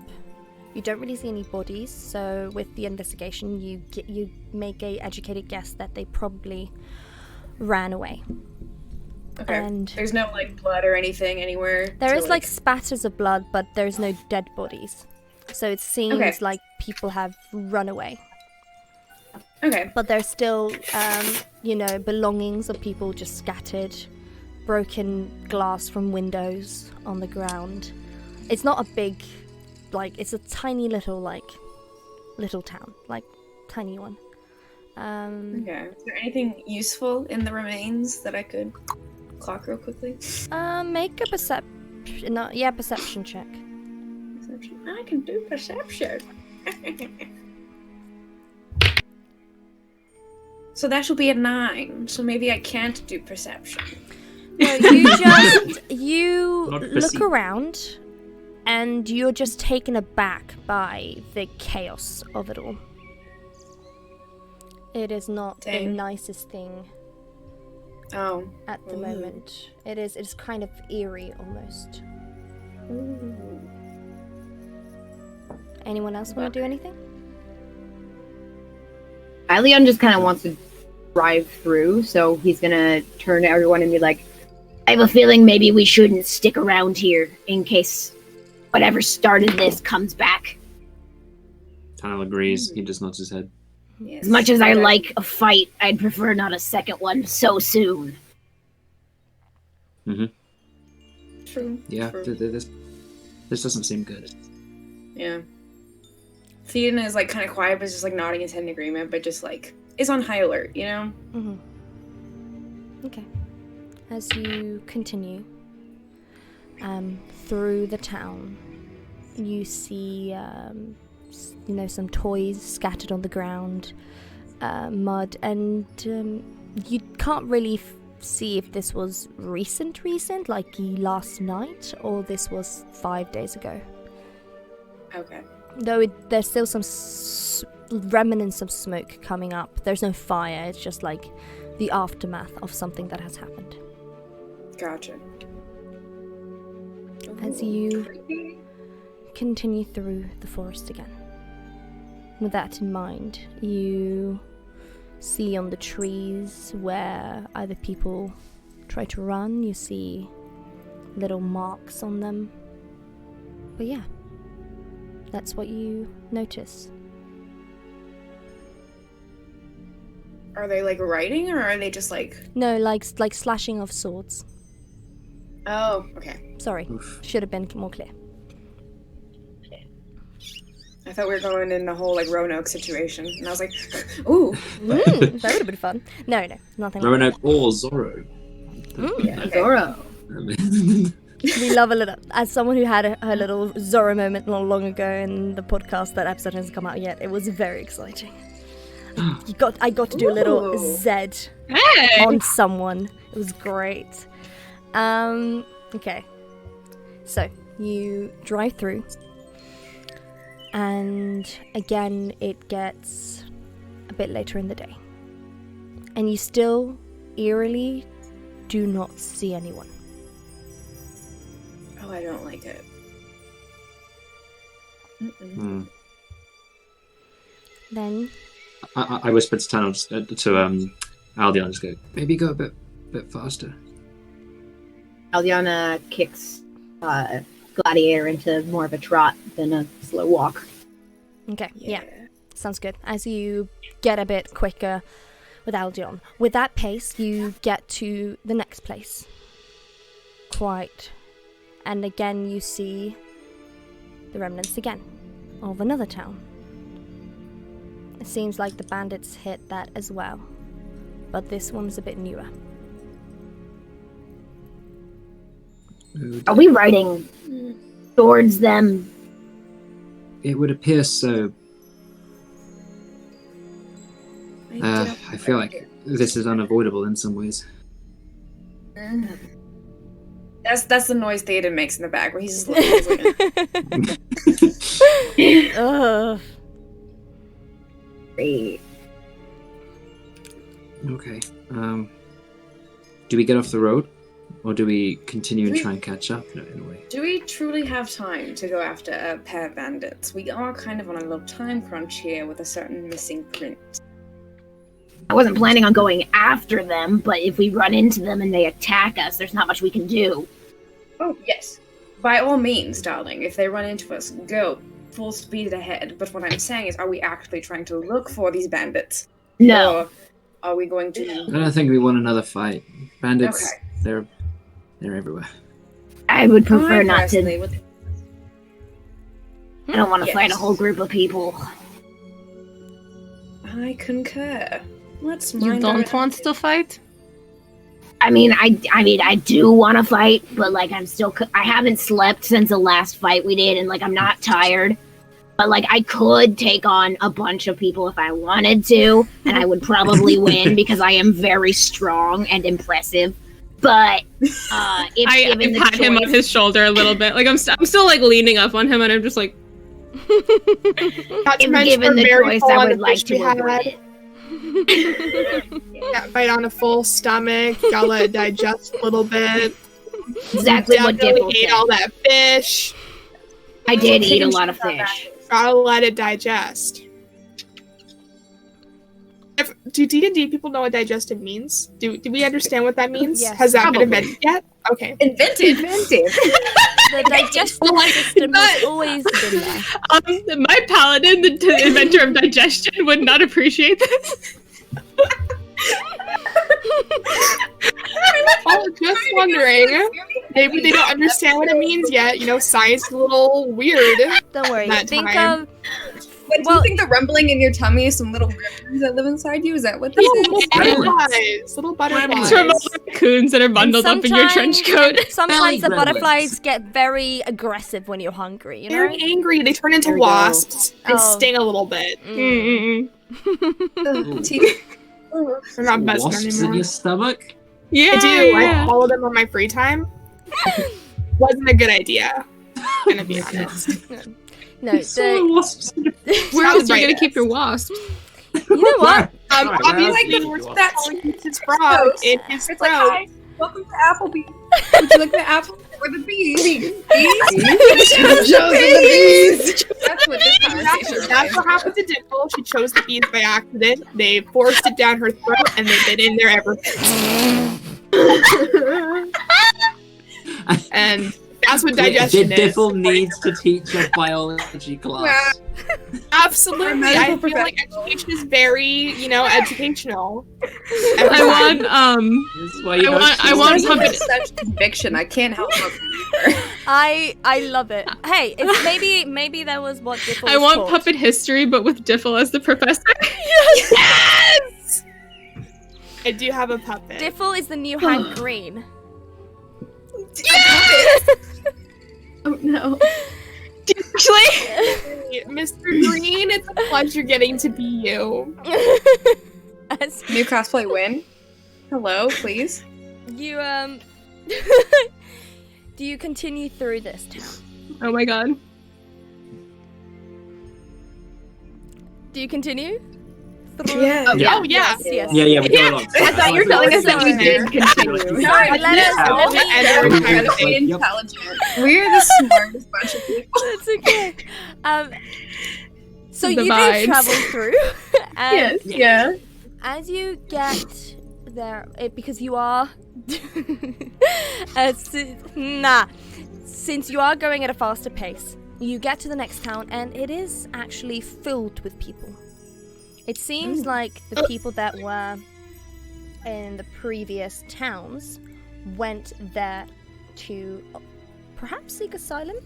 You don't really see any bodies, so with the investigation, you make a educated guess that they probably ran away. Okay. And there's no like blood or anything anywhere. There is like spatters of blood, but there's no dead bodies. So it seems like people have run away. Okay. But there's still, belongings of people just scattered, broken glass from windows on the ground. It's not a big, it's a tiny little town, tiny one. Okay. Is there anything useful in the remains that I could clock real quickly? Make a perception check. Perception. I can do perception. So that should be a 9. So maybe I can't do perception. No, you look around, and you're just taken aback by the chaos of it all. It is not the nicest thing. At the moment, it's kind of eerie almost. Ooh. Anyone else want to do anything? Leon just kind of wants to drive through, so he's gonna turn to everyone and be like, I have a feeling maybe we shouldn't stick around here in case whatever started this comes back. Tanel agrees. He just nods his head. Yes. As much as I like a fight, I'd prefer not a second one so soon. Mm-hmm. True. Yeah, True. this doesn't seem good. Yeah. Theoden is kind of quiet, but just nodding his head in agreement, but just is on high alert, you know? Mm-hmm. Okay. As you continue through the town, you see, some toys scattered on the ground, mud, and you can't really see if this was recent, like last night, or this was 5 days ago. Okay. Though there's still some remnants of smoke coming up. There's no fire, it's just the aftermath of something that has happened. Gotcha. As you continue through the forest again. With that in mind, you see on the trees where either people try to run, you see little marks on them. But yeah, that's what you notice. Are they writing, or are they just No, like slashing of swords. Oh, okay. Sorry, Oof. should have been more clear. I thought we were going in the whole like Roanoke situation, and I was like, "Ooh, That would have been fun. No, nothing. Like Roanoke or Zorro. Yeah, Okay. Zorro. we love a little. As someone who had her little Zorro moment not long ago in the podcast, that episode hasn't come out yet. It was very exciting. I got to do a little Ooh. Z Hey! on someone. It was great. Okay. So you drive through, and again it gets a bit later in the day, and you still eerily do not see anyone. oh, I don't like it." Mm-mm. Hmm. Then I whispered to Thanos, to Aldion, just go, maybe go a bit faster. Aldiana kicks Gladiator into more of a trot than a slow walk. okay, yeah. Sounds good. As you get a bit quicker with Aldion, with that pace, you get to the next place. Quite. And again, you see the remnants again of another town. It seems like the bandits hit that as well, but this one's a bit newer. Are we riding towards them? It would appear so. I feel like this is unavoidable in some ways. That's the noise Theoden makes in the back, where he's just looking. Ugh. Great. Okay. Do we get off the road? Or do we continue and try and catch up in a way? Do we truly have time to go after a pair of bandits? We are kind of on a little time crunch here with a certain missing print. I wasn't planning on going after them, but if we run into them and they attack us, there's not much we can do. Oh, yes. By all means, darling, if they run into us, go full speed ahead. But what I'm saying is, are we actually trying to look for these bandits? No. Or are we going to... I don't think we want another fight. Bandits, Okay. they're everywhere. I would prefer I not personally to. would- I don't want to Yes. fight a whole group of people. I concur. Let's You mind our- don't want to fight? I mean, I do want to fight, but like I haven't slept since the last fight we did, and like I'm not tired. But like I could take on a bunch of people if I wanted to, and I would probably win because I am very strong and impressive. But if I given the pat him on choice, his shoulder a little bit. Like I'm still like leaning up on him, and I'm just like, Not to if mention given the we're very choice, full I on would the like fish to we had. avoid it. Yeah, fight on a full stomach. Gotta let it digest a little bit. Exactly what Definitely Dibble ate said. all that fish. I did eat a Chicken lot of shit about fish. Gotta let it digest. Do D&D people know what digestive means? Do we understand what that means? Yes. Has that Probably. been invented yet? Okay. Invented! The digestive system has always been there. my paladin, the inventor of digestion, would not appreciate this. Oh, just wondering. Maybe they don't understand what it means yet. You know, science is a little weird. Don't worry. That Think time. of But do Well- you think the rumbling in your tummy is some little rivers that live inside you? Is that what this Little is? butterflies. Little butterflies. It's from all the raccoons that are bundled up in your trench coat. Sometimes the Belly butterflies get very aggressive when you're hungry, you know? They're angry. They turn into There we go. wasps and Oh. sting a little bit. Mm. Ugh, teeth. They're not best Wasps in anymore. your stomach? Yeah, I do. yeah. I follow them on my free time. Wasn't a good idea. Gonna be honest. No, the, wasps in your Where else are you Right. gonna keep your wasps? you know what? Sorry, Obviously, well, we're you that- calling it his frog. It's his It's like, throat. hi, welcome to Applebee. Would you like the apple or the bees? Bees? That's what this conversation is. That's what happened to Dimple. She chose the bees by accident. They forced it down her throat, and they've been in there ever since. And That's what digestion is. Diffle needs to teach a biology class. Absolutely. I feel like education is very, educational. I want puppet. Such conviction. I can't help but believe her. I love it. Hey, it's maybe that was what Diffle was I want taught. puppet history, but with Diffle as the professor. Yes! I do have a puppet. Diffle is the new Hank Green. Yes! Oh no. Actually, Mr. Green, it's a pleasure getting to be you. As New cosplay win. Hello, please. you do you continue through this town? oh my god. Do you continue? Yeah. Oh, yeah. Yes. Yeah, we go along. I thought you were telling us that we did continue. Sorry, let us Very intelligent. We're the smartest bunch of people. It's okay. So The you do vibes. travel through, and Yeah. as you get there, because you are, since you are going at a faster pace, you get to the next town, and it is actually filled with people. It seems like the people that were in the previous towns went there to perhaps seek asylum.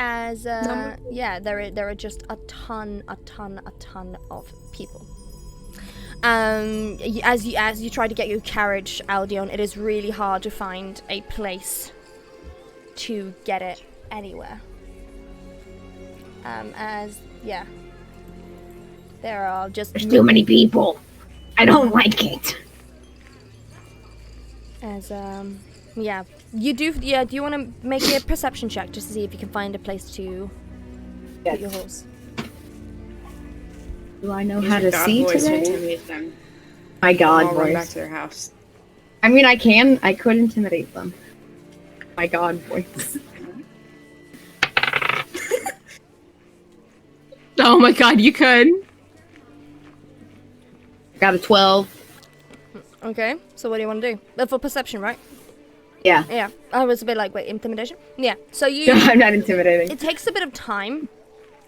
As there are just a ton of people. As you try to get your carriage, Aldion, it is really hard to find a place to get it anywhere. There are just There's too many people. I don't like it. As you do. Yeah, do you want to make a perception check just to see if you can find a place to put your horse? Do I know how to see today? My God, I'll run back voice. to their house. I mean, I could intimidate them. My God, voice. Oh my god, you could. Got a 12. Okay. So what do you want to do? For perception, right? Yeah. Yeah. I was a bit like, wait, intimidation? Yeah. So you. I'm not intimidating. It takes a bit of time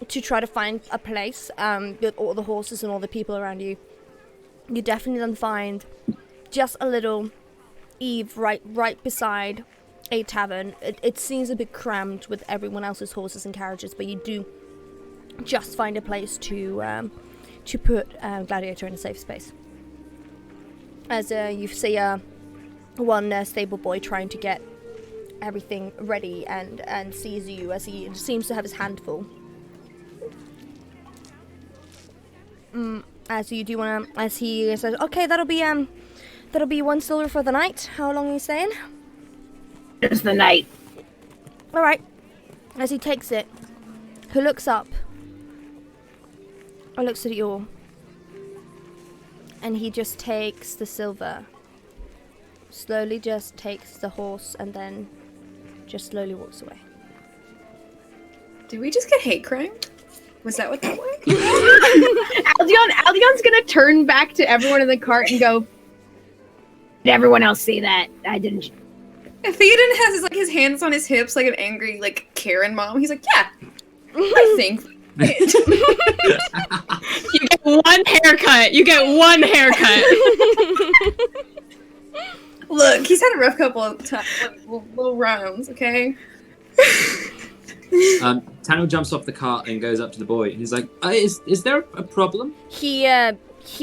to try to find a place with all the horses and all the people around you. You definitely then find just a little eave right beside a tavern. It seems a bit crammed with everyone else's horses and carriages, but you do just find a place to put Gladiator in a safe space. As you see one stable boy trying to get everything ready and sees you as he seems to have his hand full. As you do wanna, as he says, okay, that'll be 1 silver for the night. How long are you staying? Just the night. All right. As he takes it, he looks up. Or looks at you all. And he just takes the silver. Slowly just takes the horse and then just slowly walks away. Did we just get hate crime? Was that what that was? Aldion's gonna turn back to everyone in the cart and go, did everyone else see that? I didn't. Theoden has his hands on his hips like an angry Karen mom. He's like, yeah, I think. You get one haircut. You get one haircut. Look, he's had a rough couple of little rounds, okay? Tano jumps off the cart and goes up to the boy. And he's like, is there a problem? He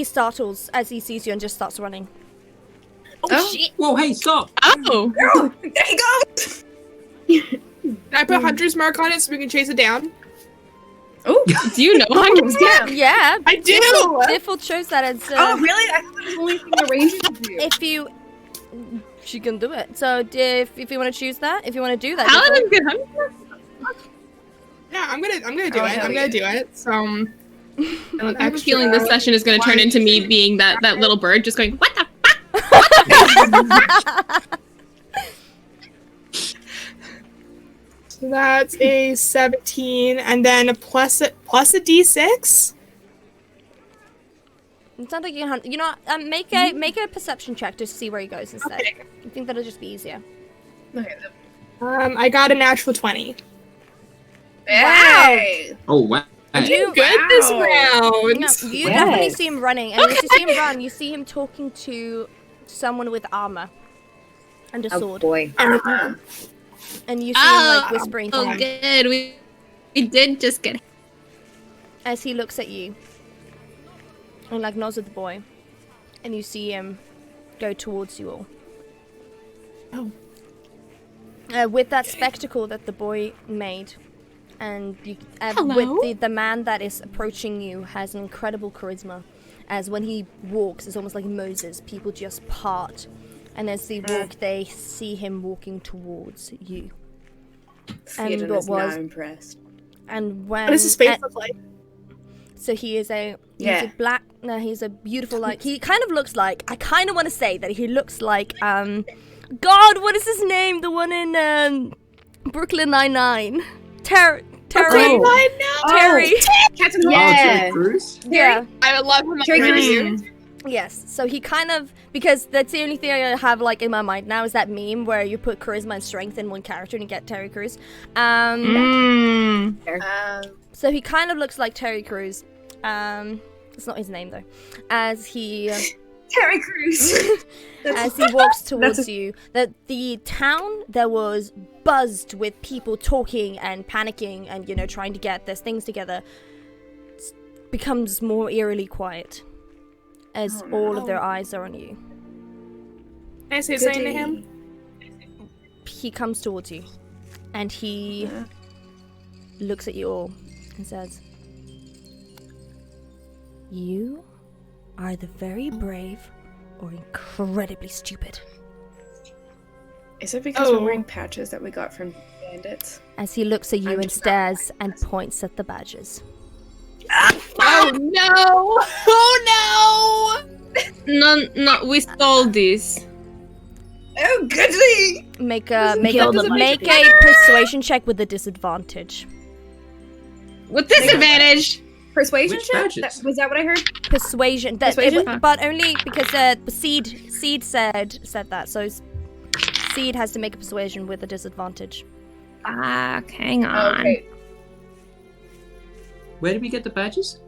startles as he sees you and just starts running. Oh, shit. Whoa, hey, stop! Oh. Oh, there he goes! Can I put Hunter's Mark on it so we can chase it down? Oh, Do you know Hunter's Mark? Yeah. I do! Diffle shows that as oh, really? I thought that was the only thing the Rangers could do. if you. She can do it. So if you want to choose that, if you want to do that. Paladin's good Hunter's Mark. Yeah, I'm gonna do Oh, it. hell I'm yeah. gonna do it. So I have a feeling this session is going to turn into me being that little bird just going, what the fuck? So that's a 17, and then a plus a d6. It sounds like you can hunt. You know, make a perception check just to see where he goes instead. Okay. I think that'll just be easier. Okay. I got a natural 20. Hey! Oh wow. You- Good this Wow. round. No, you Yes. definitely see him running, and as you see him run, you see him talking to someone with armor and a Oh sword, boy. and you see him like whispering to Oh, him good. We did just get. as he looks at you and like nods at the boy, and you see him go towards you all. Oh. With that spectacle that the boy made, and you, Hello? with the man that is approaching you has an incredible charisma, as when he walks, it's almost like Moses. People just part, and as they walk, they see him walking towards you. Theoden what is was- not impressed. And when What does his face look like? so he is a Yeah. he's a beautiful, like, he kind of looks like, I kind of want to say that he looks like God, what is his name, the one in Brooklyn Nine-Nine, Terry. Captain Yeah. Terry Crews? Yeah. I would love him. Terry Crews. Yes, so he kind of, because that's the only thing I have like in my mind now is that meme where you put charisma and strength in one character and you get Terry Crews. So he kind of looks like Terry Crews. It's not his name though. As he Terry Crews. as he walks towards you, that the town there was buzzed with people talking and panicking and, you know, trying to get their things together, becomes more eerily quiet as all of their eyes are on you. Can I say something to him? He comes towards you and he looks at you all and says, "You are either very brave or incredibly stupid." Is it because Oh. we're wearing patches that we got from bandits? As he looks at you I'm and just stares and points at the badges. Oh no! Oh No, we stole this. Oh, goody! Make kill the a persuasion check with a disadvantage. With disadvantage. Persuasion Which check? badges? Was that what I heard? Persuasion, Persuasion? but only because Seed said that. So Seed has to make a persuasion with a disadvantage. Fuck, hang on. Okay. Where did we get the badges?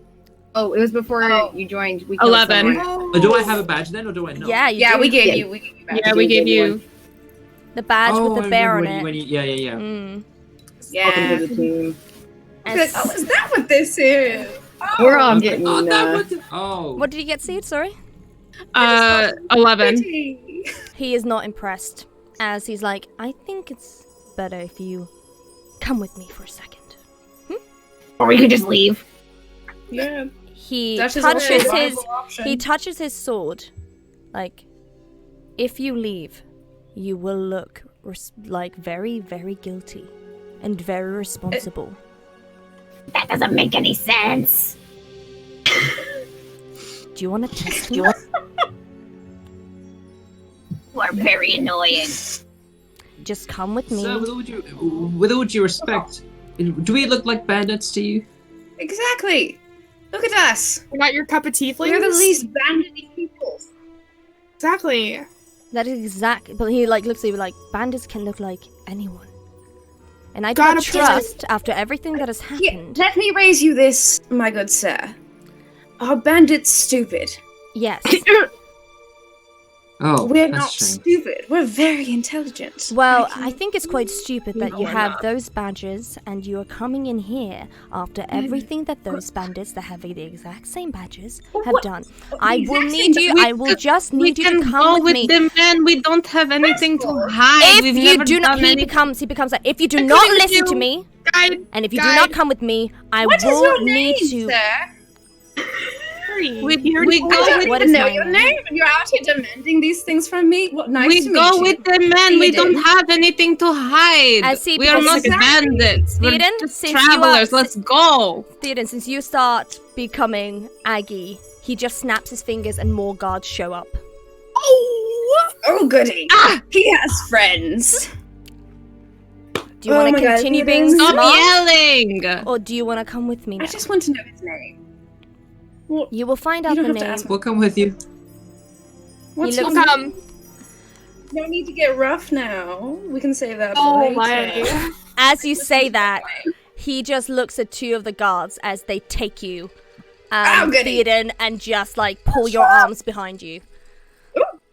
Oh, it was before Oh. you joined. We killed 11. someone. Oh, do I have a badge then, or do I not? Yeah, you Yeah, do. we gave Yeah. you. We gave you back. Yeah, we gave gave you you. The badge Oh, with I the bear on remember it. when you, yeah. Mm. Yeah. Welcome to the team. And Oh, is that what this is? Oh. We're all getting. Oh, that was what did you get, Seed? Sorry. 11. Pretty. He is not impressed, as he's like, "I think it's better if you come with me for a second." Or we could just leave. Yeah. He That's his touches only his viable option. he touches his sword, like, if you leave, you will look like very, very guilty and very responsible. That doesn't make any sense. Do you want to test me? You are very annoying. Just come with me. So, with all due respect, do we look like bandits to you? Exactly. Look at us. We're not your cup of tea, We're the please? least bandity people. Exactly. That is exactly. But he like looks at you like, bandits can look like anyone, and I do Gotta not trust after everything that has Yeah, happened. let me raise you this, my good sir. Are bandits stupid? Yes. Oh, We're that's not a shame. stupid. We're very intelligent. Well, I think it's quite stupid that you No, have no. those badges and you are coming in here after everything that those bandits that have the exact same badges have done. I will need you. I will just We need you can to go come with with me. the man. We don't have anything to hide. If We've you never do not, done he anything. becomes like, if you do not Including listen to you. me, Guide. and if you do Guide. not come with me, I What is will your need name, to. sir? We I go don't What even is know my your name? name. And you're out here demanding these things from me. Well, nice we to go meet you. with the man. We don't Theoden. have anything to hide. I see, We are because- not bandits. We're Theoden, just since you are- travelers. Let's go. Theoden, since you start becoming Aggie, he just snaps his fingers and more guards show up. Oh, goody. Ah! He has friends. Do you Oh want my to God, continue Theoden. being Stop smart, yelling. or do you want to come with me now? I just want to know his name. Well, You will find You out don't the have to name. ask We'll come with you. what's He his looks- name? No need to get rough now. We can save that for Oh later. my. As you say that, he just looks at two of the guards as they take you, goody. Theoden, and just like pull your arms behind you.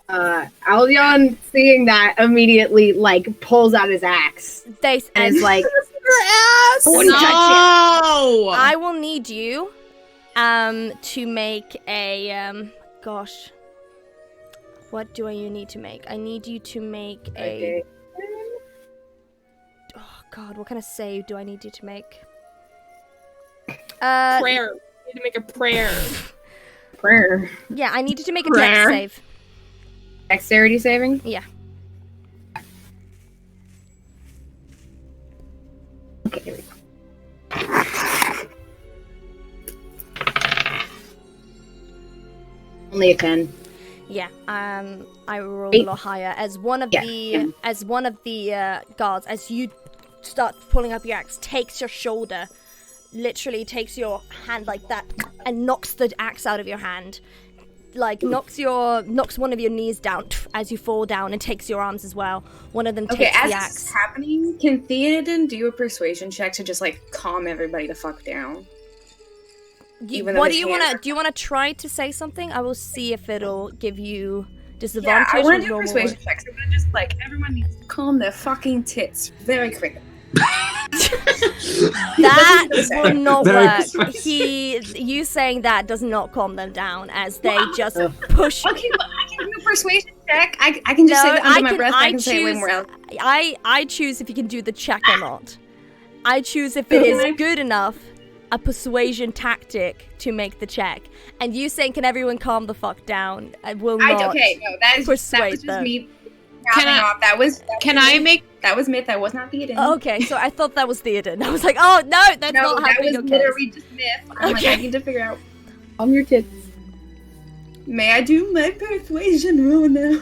Aldion, seeing that, immediately like pulls out his axe They and is like, Your ass! "Don't touch No! I will need you to make a gosh. What do I need to make? I need you to make it." a Okay. oh god, what kind of save do I need you to make? Prayer. You need to make a prayer. Prayer. Yeah, I need you to make a Rare. dex save. Dexterity saving? Yeah. Okay, here we go. Only a 10. Yeah, I rolled a lot higher as one of the guards, as you start pulling up your axe, takes your shoulder, literally takes your hand like that, and knocks the axe out of your hand, like knocks one of your knees down as you fall down, and takes your arms as well. One of them Okay, takes as the this axe. is happening, can Theoden do a persuasion check to just like calm everybody the fuck down? even though What do his you hands want to are- do? You want to try to say something? I will see if it'll give you Yeah, disadvantage I or want to do normal. persuasion checks. I'm gonna just like everyone needs to calm their fucking tits very quick. That Very will not Very work. persuasive. You saying that does not calm them down as they Well, just Ugh. push. Okay, but I can do a persuasion check. I can just say that under my breath. I can say it way choose- more else. I choose if you can do the check or not. I choose if it is good enough a persuasion tactic to make the check. And you saying, "Can everyone calm the fuck down?" I will not. Okay, no, that was persuade just them. me. Can I- Off. That was Can I make that was myth. That was not Theoden. Okay, so I thought that was Theoden. I was like, "Oh no, that's no, not that happening." was Okay. literally just myth. I'm like, Okay. I need to figure out. On your tits. May I do my persuasion roll now?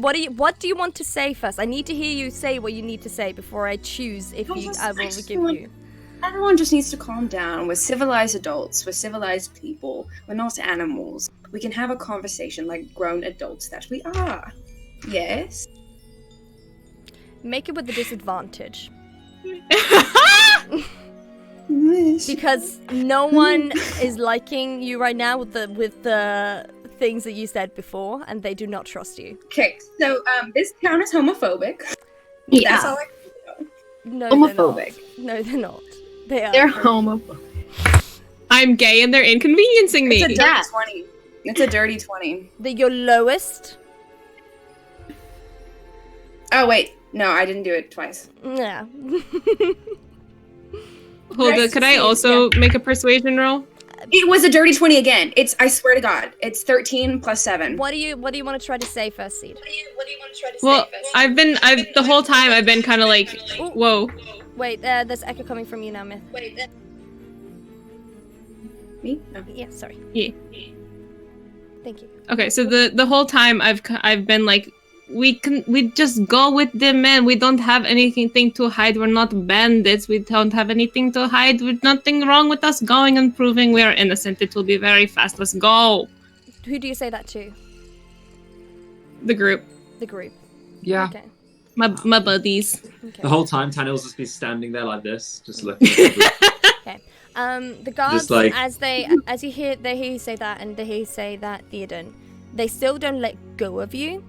What do you want to say first? I need to hear you say what you need to say before I choose if I I just will give want- you. Everyone just needs to calm down. We're civilized adults. We're civilized people. We're not animals. We can have a conversation like grown adults that we are. Yes. Make it with the disadvantage. Yes. Because no one is liking you right now with the things that you said before, and they do not trust you. Okay, so this town is homophobic. Yeah. That's all I No, Homophobic. They're not. No, they're not. They are. They're homophobic. I'm gay and they're inconveniencing me? It's a dirty Yeah. 20. It's a dirty 20. Your lowest. Oh, wait. No, I didn't do it twice. Yeah. Hulda, could I also make a persuasion roll? It was a dirty 20 again. I swear to God. It's 13 plus 7. What do you want to try to say first, Seed? Well, the whole time I've been kind of like, whoa. Wait, there's echo coming from you now, Myth. Me? No. Yeah, sorry. Yeah. Thank you. Okay, so the whole time I've been like, we just go with the men. We don't have anything to hide. We're not bandits. We don't have anything to hide. With nothing wrong with us going and proving we are innocent. It will be very fast. Let's go. Who do you say that to? The group, The group. Yeah. Okay. my buddies. Okay. The whole time, Tanil's just be standing there like this, just looking at The guards, Just like- as you hear you say that, and they hear you say that, Theoden, they still don't let go of you,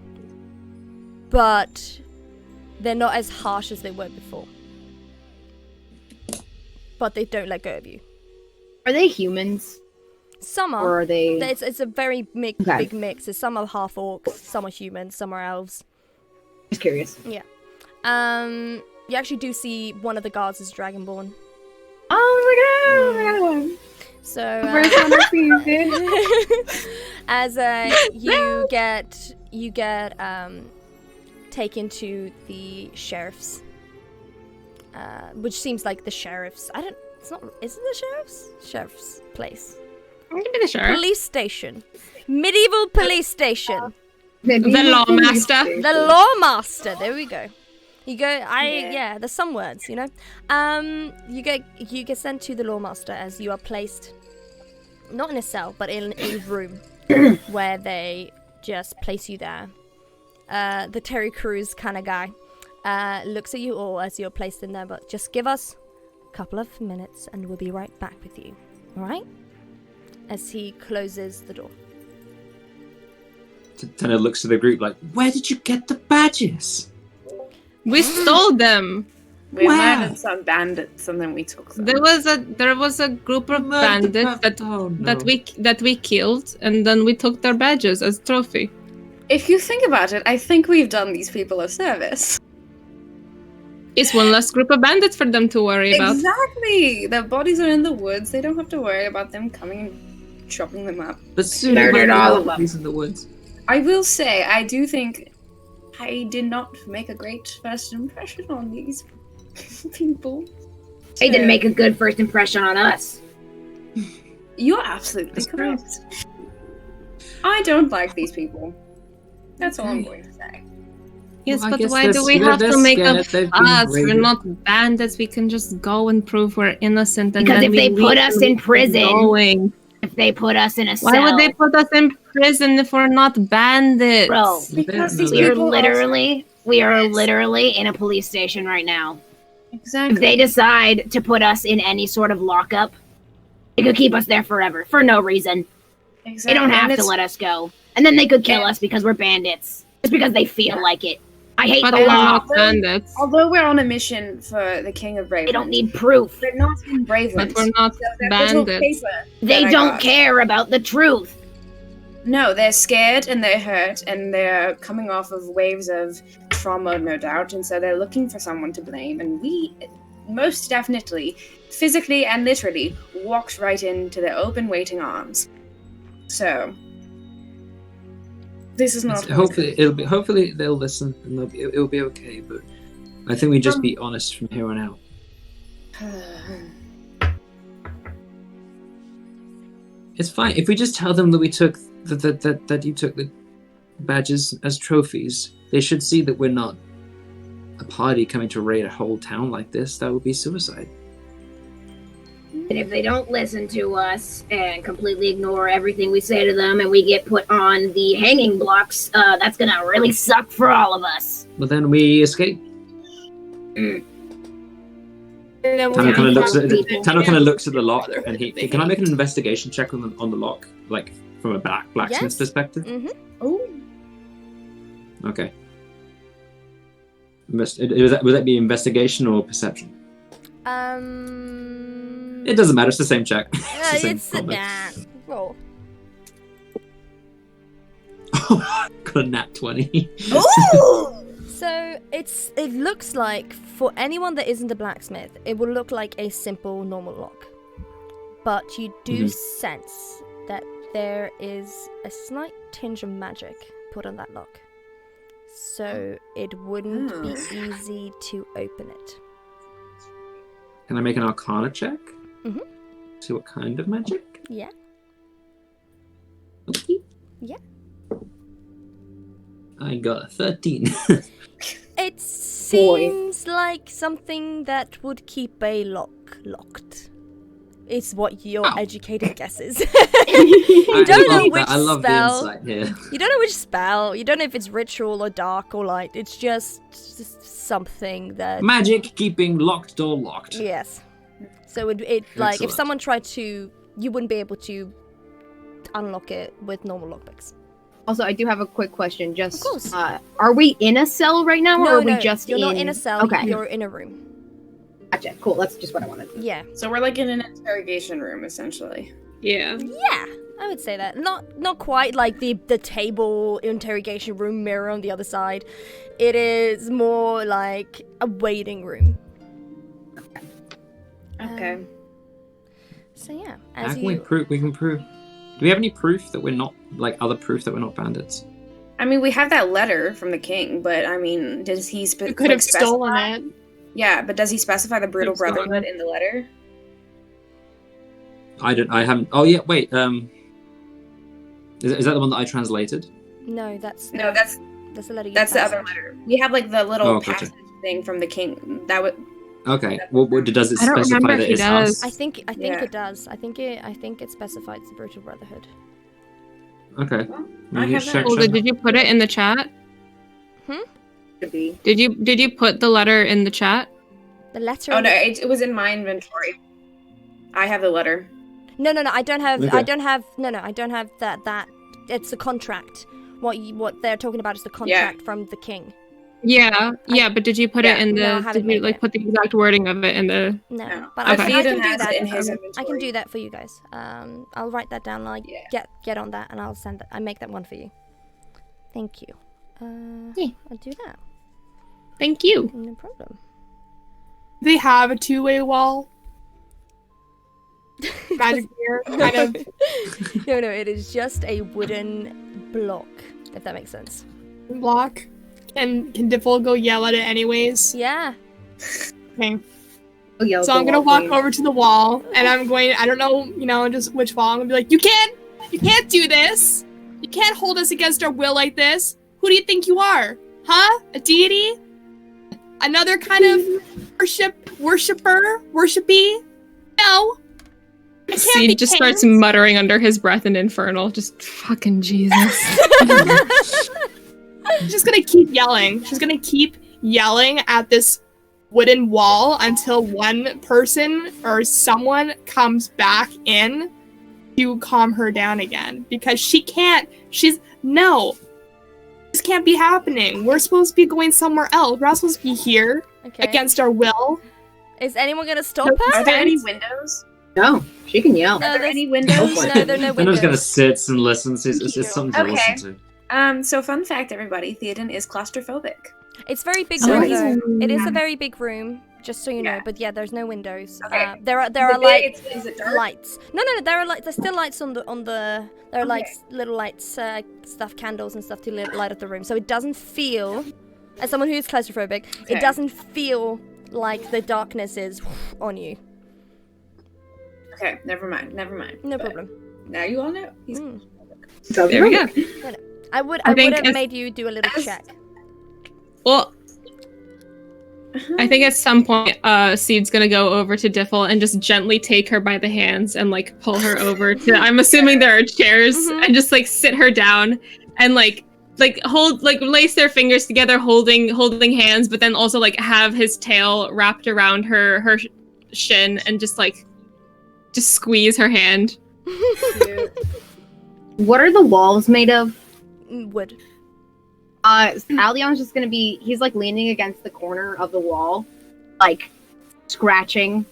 but they're not as harsh as they were before. But they don't let go of you. Are they humans? Some Or are. are they It's a very Okay. big mix. Some are half orcs, some are humans, some are elves. just curious? You actually do see one of the guards is Dragonborn. Oh my god! So First one I see you, dude. as you get taken to the sheriff's, which seems like the sheriff's. It's not. Is it the sheriff's place? I'm gonna be the sheriff. Police station, medieval police station. The lawmaster. The lawmaster. There we go. You go. There's some words, you know. You get sent to the lawmaster as you are placed, not in a cell, but in a room where they just place you there, the Terry Crews kind of guy, looks at you all as you're placed in there, but just give us a couple of minutes and we'll be right back with you. Alright? As he closes the door. Tenna looks at the group like, where did you get the badges? We stole them. We Wow. murdered some bandits and then we took them. There was a group of bandits that we killed, and then we took their badges as trophy. If you think about it, I think we've done these people a service. It's one less group of bandits for them to worry about. Exactly! Their bodies are in the woods. They don't have to worry about them coming and chopping them up. But soon Murdered all of them. He's in the woods. I will say, I do think I did not make a great first impression on these people. They didn't make a good first impression on us. You're absolutely That's correct. I don't like these people. That's all I'm going to say. Yes, Well, I but guess why do we they're have to make scared. a They've been fuss? We're raided. not bandits. We can just go and prove we're innocent. And Because then if we they put leave us and in we keep prison, going. if they put us in a Why cell, would they put us in prison if we're not bandits? Bro, Because these we are people literally in a police station right now. Exactly. If they decide to put us in any sort of lockup, they could keep us there forever for no reason. Exactly. They don't have And to let us go. And then they could kill us because we're bandits. Just because they feel like it. I hate But the we're law. not bandits. Although we're on a mission for the King of Braveland, They don't need proof. We're not in Braveland. But we're not So that little bandits. paper They that I don't got- care about the truth. No, they're scared and they're hurt and they're coming off of waves of trauma, no doubt, and so they're looking for someone to blame. And we, most definitely, physically and literally, walked right into their open, waiting arms. So, this is not. Hopefully they'll listen and it'll be okay. But I think we just be honest from here on out. It's fine if we just tell them that we took that you took the badges as trophies. They should see that we're not a party coming to raid a whole town like this. That would be suicide. And if they don't listen to us and completely ignore everything we say to them and we get put on the hanging blocks, that's gonna really suck for all of us. But then we escape. Tano kind of looks at the lock, and he can I make an investigation check on the lock, like from a blacksmith's Yes. perspective? Mm-hmm. Oh, Okay. Would that be investigation or perception? It doesn't matter. It's the same check. It's the same combat. Roll. Got a nat 20. So it looks like for anyone that isn't a blacksmith, it will look like a simple normal lock, but you do sense that there is a slight tinge of magic put on that lock, so it wouldn't be easy to open it. Can I make an Arcana check? Mhm. See what kind of magic? Yeah. Okay. Yeah. I got a 13. It seems like something that would keep a lock locked. It's what your educated guess is. You don't know which I love spell. the insight here. You don't know which spell. You don't know if it's ritual or dark or light. It's just something that. Magic keeping locked door locked. Yes. So it like if Excellent. someone tried to, you wouldn't be able to unlock it with normal lockpicks. Also, I do have a quick question. Just, Of course. Are we in a cell right now, or are we just you're not in a cell. Okay, You're in a room. gotcha. Cool. That's just what I wanted. Yeah. so we're like in an interrogation room, essentially. Yeah. Yeah, I would say that. Not quite like the table interrogation room mirror on the other side. It is more like a waiting room. Okay. So yeah, How as can we you prove? We can prove. Do we have any proof that we're not, like, other proof that we're not bandits? I mean, we have that letter from the king, but I mean, does he You could have stolen it. Yeah, but does he specify the Brutal Could've stolen Brotherhood in the letter? I haven't. Oh yeah, wait. Is that the one that I translated? no, that's No, that's the letter. You the passed. other letter. We have like the little Oh, gotcha. passage thing from the king. That would. Okay. Well, does it I don't specify remember that if he it's does. us? I think Yeah. it does. I think it specifies the Brutal Brotherhood. Okay. I have that. Olga, did you put it in the chat? Should be. Did you put the letter in the chat? The letter. Oh no, it was in my inventory. I have the letter. No, I don't have. Okay. I don't have. No, I don't have that. It's the contract. What they're talking about is the contract from the king. Yeah, but did you put it in the? No, I haven't did you made it. put the exact wording of it in the? No, but Okay. I can Theoden do has that. it in his I inventory. can do that for you guys. I'll write that down. Like get on that, and I'll send that. I make that one for you. Thank you. Yeah. I'll do that. Thank you. No problem. They have a two-way wall. Magic mirror, kind of. No, it is just a wooden block, if that makes sense. Block. Can Diffle go yell at it anyways? Yeah. Okay. Oh, yeah, So I'm gonna walk over to the wall, and I'm going. I don't know, just which wall. I'm gonna be like, you can't do this. You can't hold us against our will like this. Who do you think you are? Huh? A deity? Another kind of worshipy? No. I can't be Seed just starts kings. muttering under his breath in Infernal. Just fucking Jesus. She's just gonna keep yelling. She's gonna keep yelling at this wooden wall until one person or someone comes back in to calm her down again. Because no. This can't be happening. We're supposed to be going somewhere else. We're not supposed to be here Okay. against our will. Is anyone gonna stop her? Are there any windows? No, she can yell. No, Are there there's- any windows? No, there are no I'm just gonna windows. sit and listen. It's something to Okay. listen to. So fun fact, everybody, Theoden is claustrophobic. It's very big So room he's- though. It is a very big room, just so you know. Yeah. But yeah, there's no windows. Okay. There are Is it dark? lights. No, there are there's still lights on the there are like Okay. little lights, stuff, candles and stuff to light up the room. So it doesn't feel, as someone who's claustrophobic, Okay. it doesn't feel like the darkness is on you. Okay, never mind. No But problem. Now you all know. He's Mm. There we go. I would I think have as- made you do a little as- check. Well, I think at some point, Seed's gonna go over to Diffle and just gently take her by the hands and like pull her over to. I'm assuming there are chairs, Mhm. and just like sit her down and like hold lace their fingers together, holding hands, but then also like have his tail wrapped around her shin and just squeeze her hand. What are the walls made of? Wood. Alion's just gonna be. He's like leaning against the corner of the wall, like scratching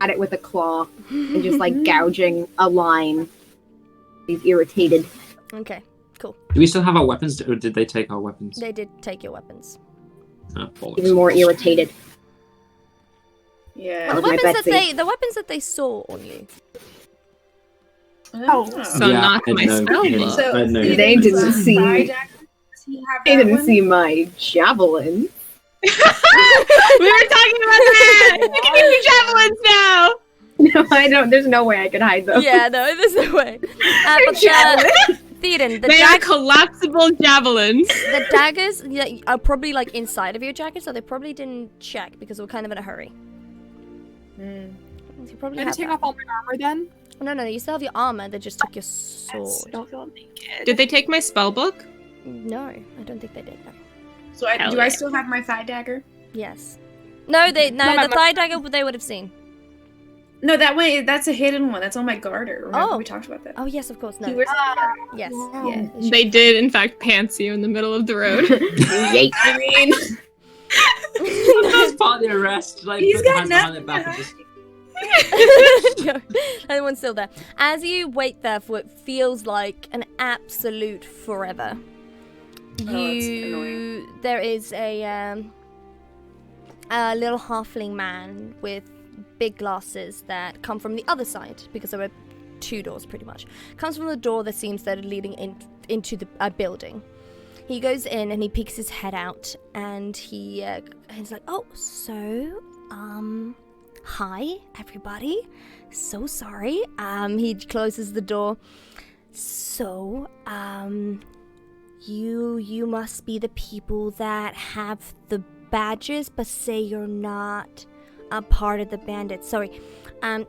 at it with a claw and just like gouging a line. He's irritated. Okay, Do we still have our weapons, or did they take our weapons? they did take your weapons. Oh, bollocks. Even more irritated. Yeah. Well, the was my weapons that they saw on you. Oh. So Yeah, not I my know. spell Yeah. book. So I know. They didn't see. Does he have They that didn't one? see my javelin. We were talking about that. You can give me javelins now. No, I don't. There's no way I could hide them. Yeah, no, there's no way. But Theoden, They are collapsible javelins. the daggers are probably like inside of your jacket, so they probably didn't check because we were kind of in a hurry. Mm. So you probably I'm have gonna take that. off all my armor then. No, you still have your armor. They just took your sword. Don't feel naked. Did they take my spell book? No, I don't think they did. No. So Hell do yeah. I still have my thigh dagger? Yes. No, the my- thigh dagger they would have seen. No, that's a hidden one. That's on my garder. Remember Oh. we talked about that. Oh yes, of course. He No. wears Yes. Wow. Yeah. They did, in fact, pants you in the middle of the road. Yikes. I mean, That's part of the arrest. Like, he's put got hands behind nothing. their back and just- No, everyone's still there. As you wait there for what feels like an absolute forever, that's annoying. there is a little halfling man with big glasses that come from the other side because there were two doors pretty much. Comes from the door that seems that are leading into the building. He goes in and he peeks his head out and he's like, "Oh, so hi everybody. So sorry." He closes the door. So, you must be the people that have the badges but say you're not a part of the bandits. Sorry, I'm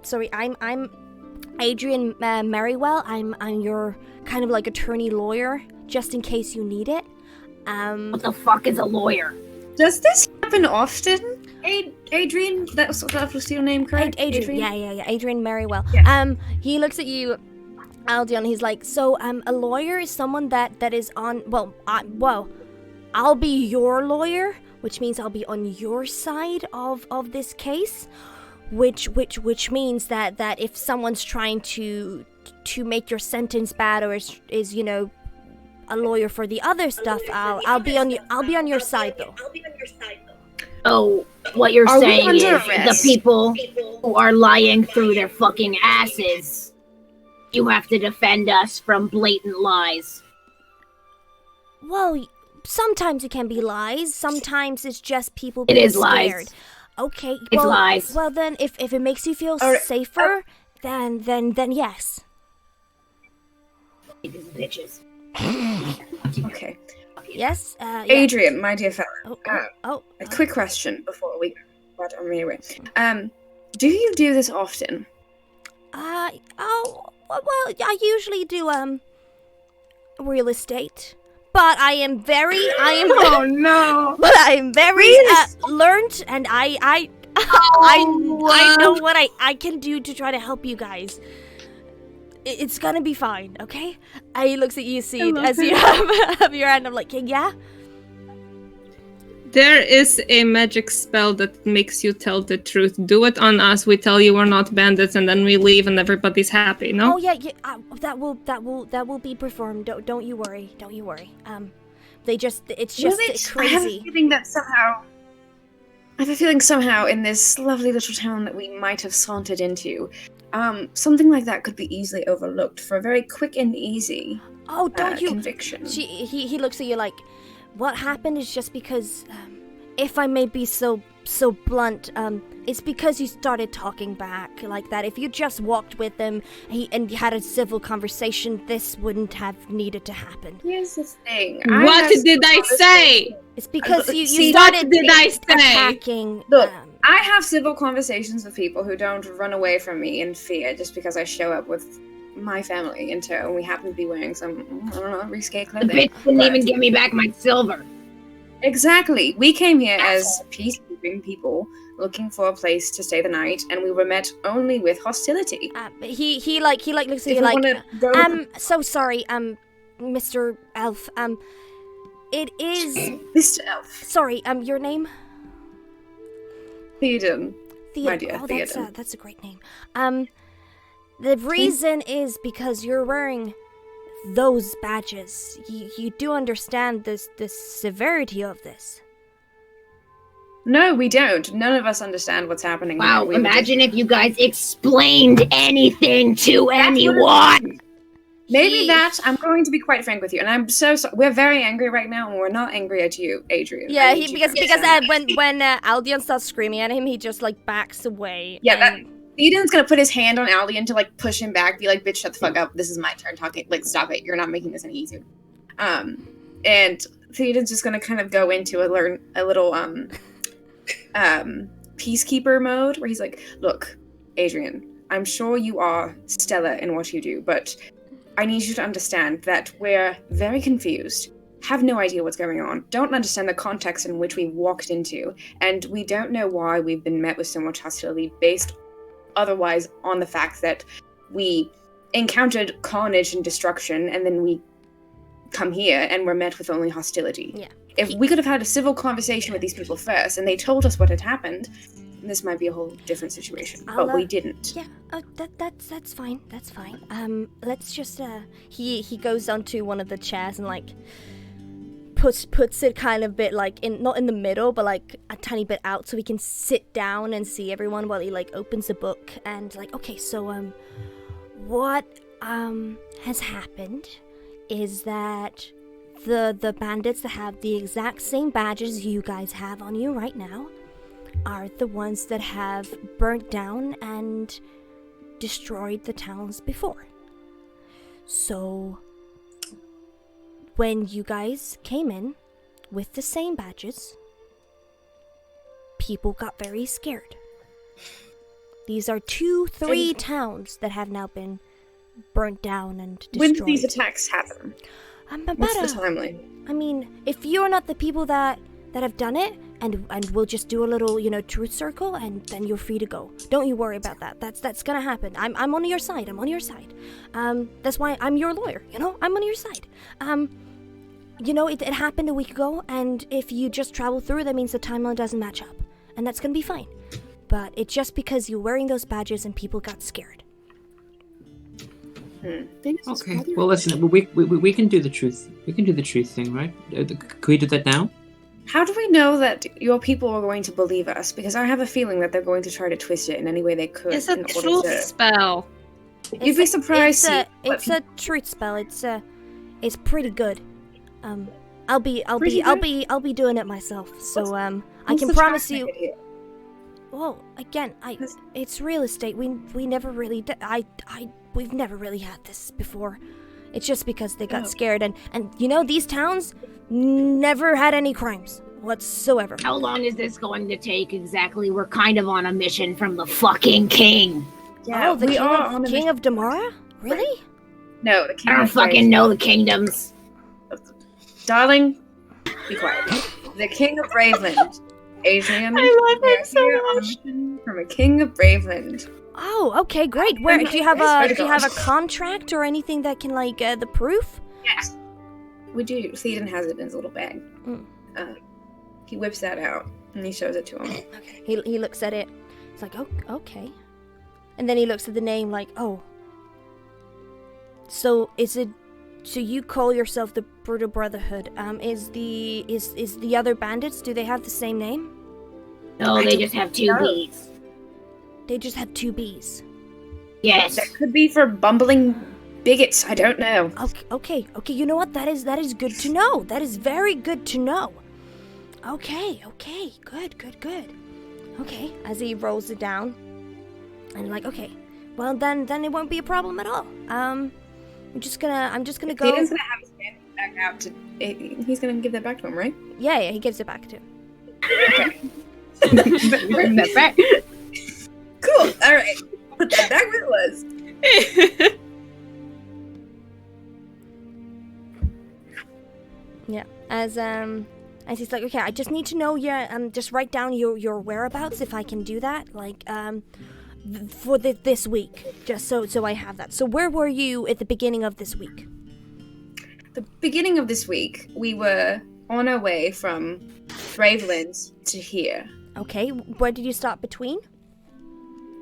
Adrian Merrywell. I'm your kind of like attorney lawyer, just in case you need it. What the fuck is a lawyer? Does this happen often? Adrian, that was your name, correct? Adrian. Yeah. Adrian Merriwell. Yeah. He looks at you, Aldion. He's like, so a lawyer is someone that is on. I'll be your lawyer, which means I'll be on your side of this case, which means that if someone's trying to make your sentence bad or is a lawyer for the other stuff, I'll be on your side though. Oh, what you're Are we saying is under the arrest? people who are lying through their fucking asses, you have to defend us from blatant lies. Well, sometimes it can be lies. Sometimes it's just people It being is lies. scared. Okay, It's lies. Well, then, if it makes you feel Alright, safer, then yes. These bitches. Okay. Yes. Yeah. Adrian, my dear fellow. A quick Oh. question before we go. But anyway, do you do this often? Well, I usually do real estate, but I am very Oh no. but I am very learned, and I know what I can do to try to help you guys. It's gonna be fine, okay? He looks at you, Seed, as you have your hand. I'm like, yeah? There is a magic spell that makes you tell the truth. Do it on us. We tell you we're not bandits, and then we leave, and everybody's happy. No? Oh yeah. That will be performed. Don't you worry. Don't you worry. It's just I have a crazy. feeling that somehow. I have a feeling somehow in this lovely little town that we might have sauntered into, something like that could be easily overlooked for a very quick and easy Oh, don't you? conviction. He looks at you like, what happened is just because, if I may be so blunt, it's because you started talking back like that. If you just walked with him and had a civil conversation, this wouldn't have needed to happen. Here's the thing. What did I say? It's because you See, started what did I say? attacking. Look, I have civil conversations with people who don't run away from me in fear just because I show up with my family in tow and we happen to be wearing some, I don't know, risque The clothing. bitch didn't even give me back my silver. Exactly. We came here as peacekeeping people looking for a place to stay the night, and we were met only with hostility. He looks at If you you like, wanna go, so sorry, Mr. Elf, it is, Mr. Elf, sorry, your name? Theoden. Theodore. My dear Oh, Theoden. that's a great name. The reason is because you're wearing those badges. You do understand the severity of this. No, we don't. None of us understand what's happening. Wow, here. We were imagine if you guys explained anything to anyone. Maybe that. I'm going to be quite frank with you, and I'm so sorry. We're very angry right now, and we're not angry at you, Adrian. Yeah, I need you to understand that. when Aldion starts screaming at him, he just like backs away. Yeah, and- Theoden's gonna put his hand on Aldian to like push him back, be like, "Bitch, shut the fuck up. This is my turn talking. Like, stop it. You're not making this any easier." And Theoden's just gonna kind of go into a little peacekeeper mode where he's like, "Look, Adrian, I'm sure you are stellar in what you do, but I need you to understand that we're very confused, have no idea what's going on, don't understand the context in which we walked into, and we don't know why we've been met with so much hostility based otherwise on the fact that we encountered carnage and destruction, and then we come here and we're met with only hostility. Yeah. If we could have had a civil conversation with these people first, and they told us what had happened, this might be a whole different situation. But we didn't. Yeah, that's fine. That's fine. Let's just he goes onto one of the chairs and like puts it kind of bit like not in the middle, but like a tiny bit out so he can sit down and see everyone while he like opens a book and like, okay, so what has happened is that the bandits that have the exact same badges you guys have on you right now are the ones that have burnt down and destroyed the towns before. So when you guys came in with the same badges, people got very scared. These are 3 towns that have now been burnt down and destroyed. When did these attacks happen? About What's the timeline? I mean, if you're not the people that have done it, and we'll just do a little, truth circle, and then you're free to go. Don't you worry about that. That's gonna happen. I'm on your side. I'm on your side. That's why I'm your lawyer. I'm on your side. It happened a week ago, and if you just travel through, that means the timeline doesn't match up, and that's gonna be fine. But it's just because you're wearing those badges and people got scared. Okay. Well, listen. We can do the truth. We can do the truth thing, right? Can we do that now? How do we know that your people are going to believe us? Because I have a feeling that they're going to try to twist it in any way they could. It's a truth spell. You'd be surprised. It's a truth spell. It's pretty good. I'll be doing it myself. So I can promise you. Well, again, it's real estate. We never really we've never really had this before. It's just because they got scared, and these towns never had any crimes whatsoever. How long is this going to take exactly? We're kind of on a mission from the fucking king. Yeah, the king of Damara? Really? No, the king. I don't fucking know the kingdoms. Darling, be quiet. The king of Braveland. Adrian, I love it so much. From a king of Braveland. Oh, okay, great. Where do you have a contract or anything that can the proof? Yes, we do. Theoden has it in his little bag. He whips that out and he shows it to him. Okay. He looks at it. He's like, oh, okay. And then he looks at the name like, oh. So you call yourself the Brutal Brotherhood? Is the other bandits? Do they have the same name? No, they just have two B's. They just have two B's. Yes. That could be for bumbling bigots. I don't know. Okay. You know what? That is good to know. That is very good to know. Okay. Good. Okay. As he rolls it down, and okay. Well, then it won't be a problem at all. I'm just gonna go. Theoden's gonna have his hand back out to. He's gonna give that back to him, right? Yeah. He gives it back to him. Okay. Bring that back. Cool. All right. Put that back where it was. Yeah. As he's like, okay, I just need to know just write down your whereabouts if I can do that, for this week, just so I have that. So where were you at the beginning of this week? The beginning of this week, we were on our way from Braveland to here. Okay. Where did you stop between?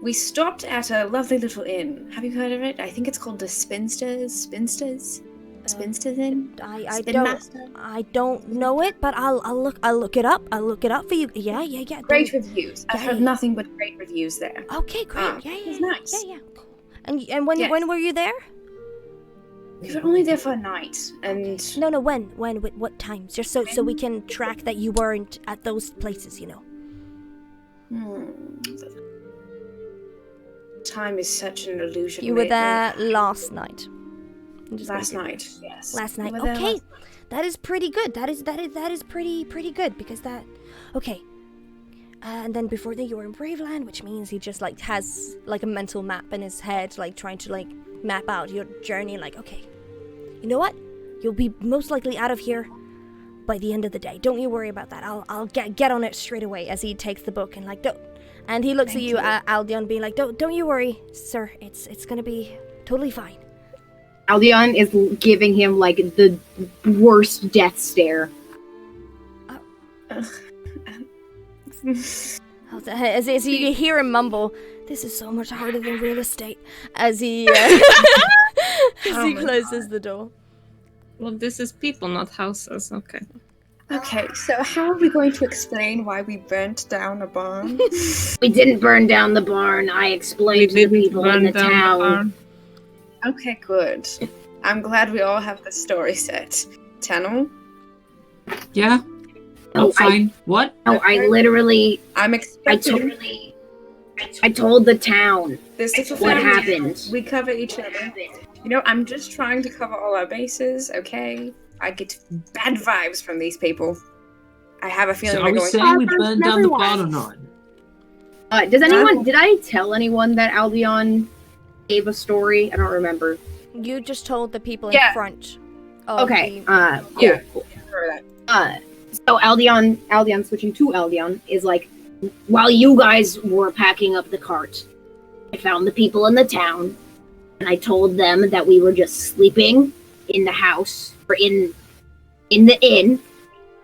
We stopped at a lovely little inn. Have you heard of it? I think it's called the Spinsters Inn. I don't know it, but I'll look it up. I'll look it up for you. Yeah. Great reviews. I've heard nothing but great reviews there. Okay, great. It's nice. Yeah. Cool. And when were you there? We were only there for a night, and No. When? What times? Just so we can track that you weren't at those places. Time is such an illusion. You were there last night. Last night, yes. Last night. Okay, that is pretty good. That is pretty good because that. Okay. And then before that, you were in Braveland, which means he just has a mental map in his head, trying to map out your journey. Okay, you know what? You'll be most likely out of here by the end of the day. Don't you worry about that. I'll get on it straight away. As he takes the book and don't. And he looks at you, Aldion, being like, "Don't you worry, sir. It's gonna be totally fine." Aldion is giving him the worst death stare. As you hear him mumble, "This is so much harder than real estate," as he closes the door. Well, this is people, not houses. Okay. Okay, so how are we going to explain why we burnt down a barn? We didn't burn down the barn. I explained to the people in the town. Okay, good. I'm glad we all have the story set. Tennel? Yeah? I'm fine. What? No, I literally... I'm expecting... I told the town what happened. We cover each other. I'm just trying to cover all our bases, okay? I get bad vibes from these people. I have a feeling so are we saying we burned down the barn or not? Did I tell anyone that Albion gave a story? I don't remember. You just told the people in front of Okay. the- Cool. Yeah. Cool. Remember that. So Aldion switching to Aldion is like, while you guys were packing up the cart, I found the people in the town, and I told them that we were just sleeping in the house or in the inn.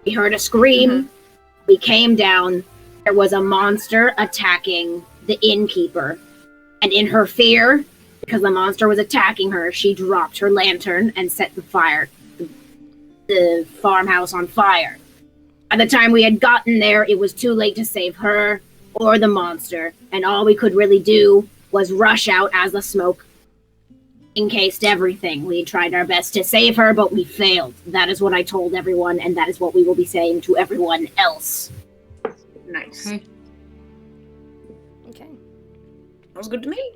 We heard a scream. We came down. There was a monster attacking the innkeeper, and in her fear, because the monster was attacking her, she dropped her lantern and set the farmhouse on fire. By the time we had gotten there, it was too late to save her or the monster, and all we could really do was rush out as the smoke encased everything. We tried our best to save her, but we failed. That is what I told everyone, and that is what we will be saying to everyone else. Nice. Okay. Okay. That was good to me.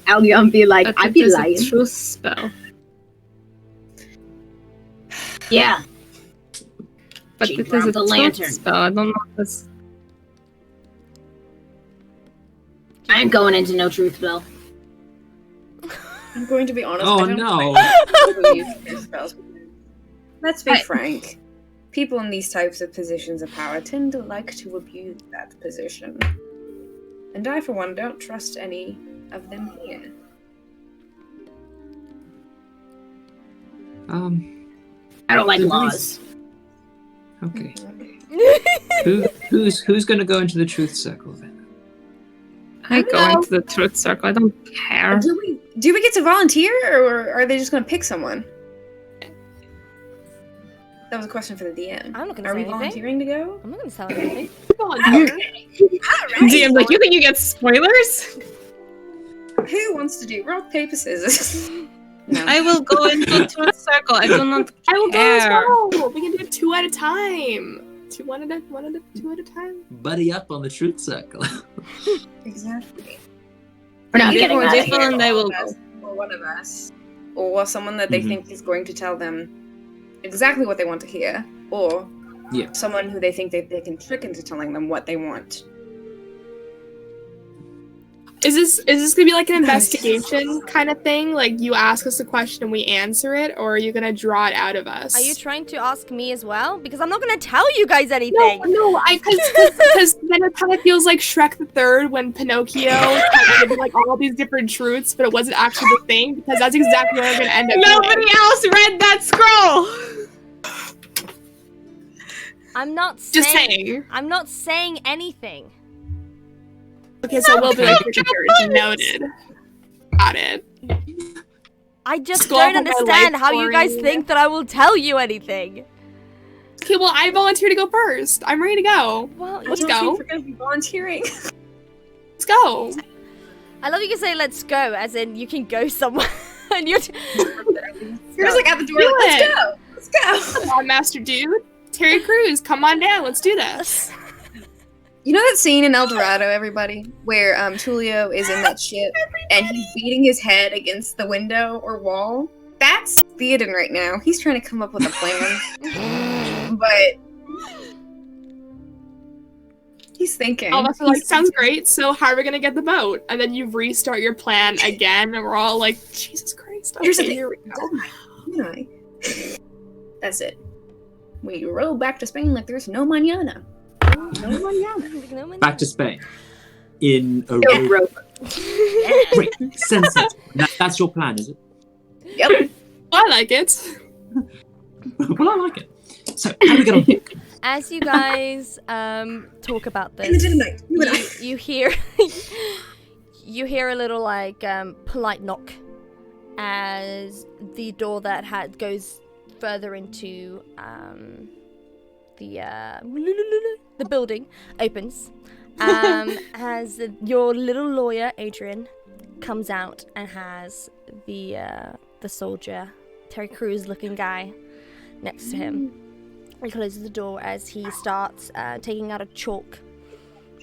Aldion be like, I'd be There's lying. a truth spell. Yeah. But She there's a grabbed the truth lantern. spell. I don't know if this. I ain't going into no truth spell. I'm going to be honest. Oh, I don't no. really use these spells. Let's be frank. People in these types of positions of power tend to like to abuse that position. And I, for one, don't trust any of them here. I don't like The laws. Okay. Who's gonna go into the truth circle then? I go into the truth circle. I don't care. Do we get to volunteer, or are they just going to pick someone? That was a question for the DM. I'm not gonna Are say we anything. volunteering to go? I'm not gonna tell anything. DM's like, you think you get spoilers? Who wants to do rock, paper, scissors? No. I will go into the truth circle. I do not I will go as care. well. We can do it 2 at a time. Two at a time. Buddy up on the truth circle. Exactly. We're not Either getting one out of of here. and they will us, or one of us, or someone that they Mhm. think is going to tell them exactly what they want to hear, or Yeah. someone who they think they can trick into telling them what they want. Is this gonna be like an investigation kind of thing? Like you ask us a question and we answer it, or are you gonna draw it out of us? Are you trying to ask me as well? Because I'm not gonna tell you guys anything. No, because then it kind of feels like Shrek the Third when Pinocchio kind of did like all these different truths, but it wasn't actually the thing. Because that's exactly what we're gonna end up Nobody doing. else read that scroll. I'm not Just saying. saying. I'm not saying anything. Okay, so we'll be like noted. Got it. I just Go off don't of my understand life how you guys story. think that I will tell you anything. Okay, well I volunteer to go first. I'm ready to go. Well, Let's you- go. We're going to be volunteering. Let's go. I love you can say "let's go" as in you can go somewhere. And you're You're just like at the door. Do Like, it. Let's go. Come on, Master Dude. Terry Crews, come on down. Let's do this. You know that scene in El Dorado, everybody, where Tulio is in that ship and he's beating his head against the window or wall? That's Theoden right now. He's trying to come up with a plan, but he's thinking. All of us are like, sounds great. So how are we gonna get the boat? And then you restart your plan again, and we're all like, Jesus Christ. Okay, Here's the thing. here we go. Right. That's it. We roll back to Spain like there's no mañana. No mañana. Back to Spain. In a Yo, rope. Great. Sensible. That's your plan, is it? Yep. I like it. Well, I like it. So, how do we get on here? As you guys talk about In the this, dead of night. You and I. you hear you hear a little like polite knock as the door that goes further into the building opens. As your little lawyer Adrian comes out and has the soldier Terry Crews looking guy next to him. He closes the door as he starts taking out a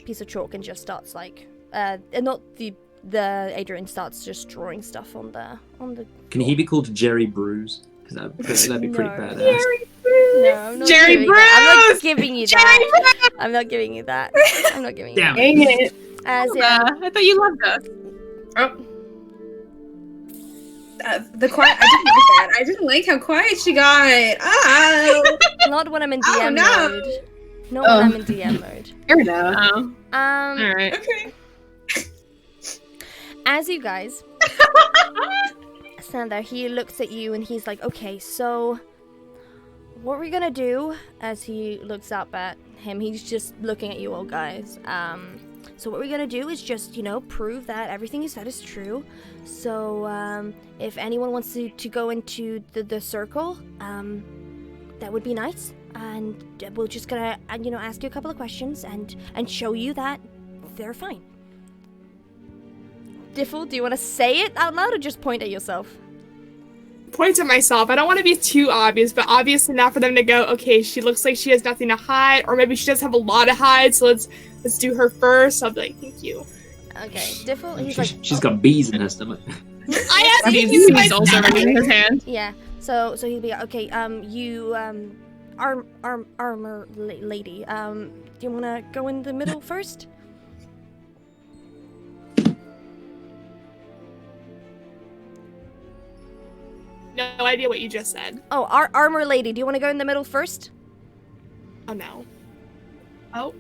piece of chalk and just starts like not the Adrian starts just drawing stuff on the. Can he be called Jerry Bruce? Because that'd be pretty No. badass. No, I'm not Jerry doing that. I'm not Bruce! giving you Jerry that. I'm not giving you that. I'm not giving you Damn that. it. Dang it. As yeah, I thought you loved us. the quiet. I didn't like that. I didn't like how quiet she got. Oh. Not when I'm in DM no. mode. Not when I'm in DM mode. Fair enough. Oh, all right. Okay. As you guys stand there, he looks at you and he's like, okay, so what we're gonna do, as he looks up at him, he's just looking at you all guys. So what we're gonna do is just, prove that everything you said is true. So if anyone wants to go into the circle, that would be nice. And we're just gonna, ask you a couple of questions and show you that they're fine. Diffel, do you want to say it out loud or just point at yourself? Point at myself. I don't want to be too obvious, but obvious enough for them to go, okay, she looks like she has nothing to hide, or maybe she does have a lot to hide, so let's do her first. I'll be like, thank you. Okay, Diffel, he's like... She's got bees in her stomach. I have He's also in his hand. Yeah, so he'll be, okay, you, armor lady, do you want to go in the middle first? no idea what you just said. Oh, armor lady, do you want to go in the middle first? Oh no. Oh?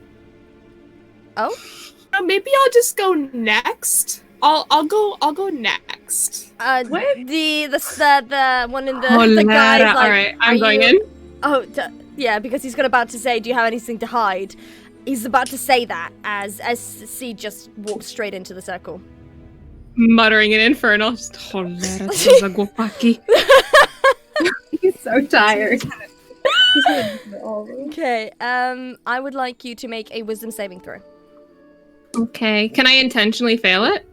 No, maybe I'll just go next. I'll go next. What? The one in the guy's like, all right, I'm going in. Oh, yeah, because he's about to say, do you have anything to hide? He's about to say that as C just walks straight into the circle. Muttering in Infernal. Just, He's so tired. Okay, I would like you to make a wisdom saving throw. okay, can I intentionally fail it?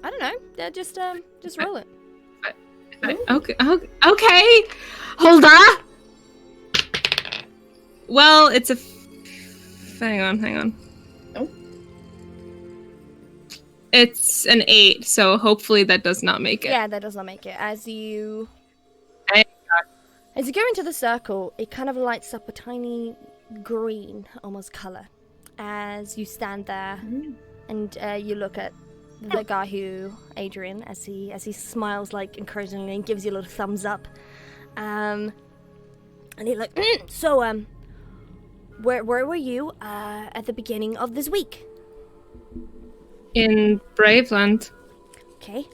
I don't know. Yeah, just roll it. Okay. Hold on. Well, it's a. Hang on. Nope. It's an 8, so hopefully that does not make it. Yeah, that does not make it. As you go into the circle, it kind of lights up a tiny green, almost color, as you stand there and you look at the guy Adrian, as he smiles like encouragingly and gives you a little thumbs up, and he's like, so where were you at the beginning of this week? In Braveland. Okay,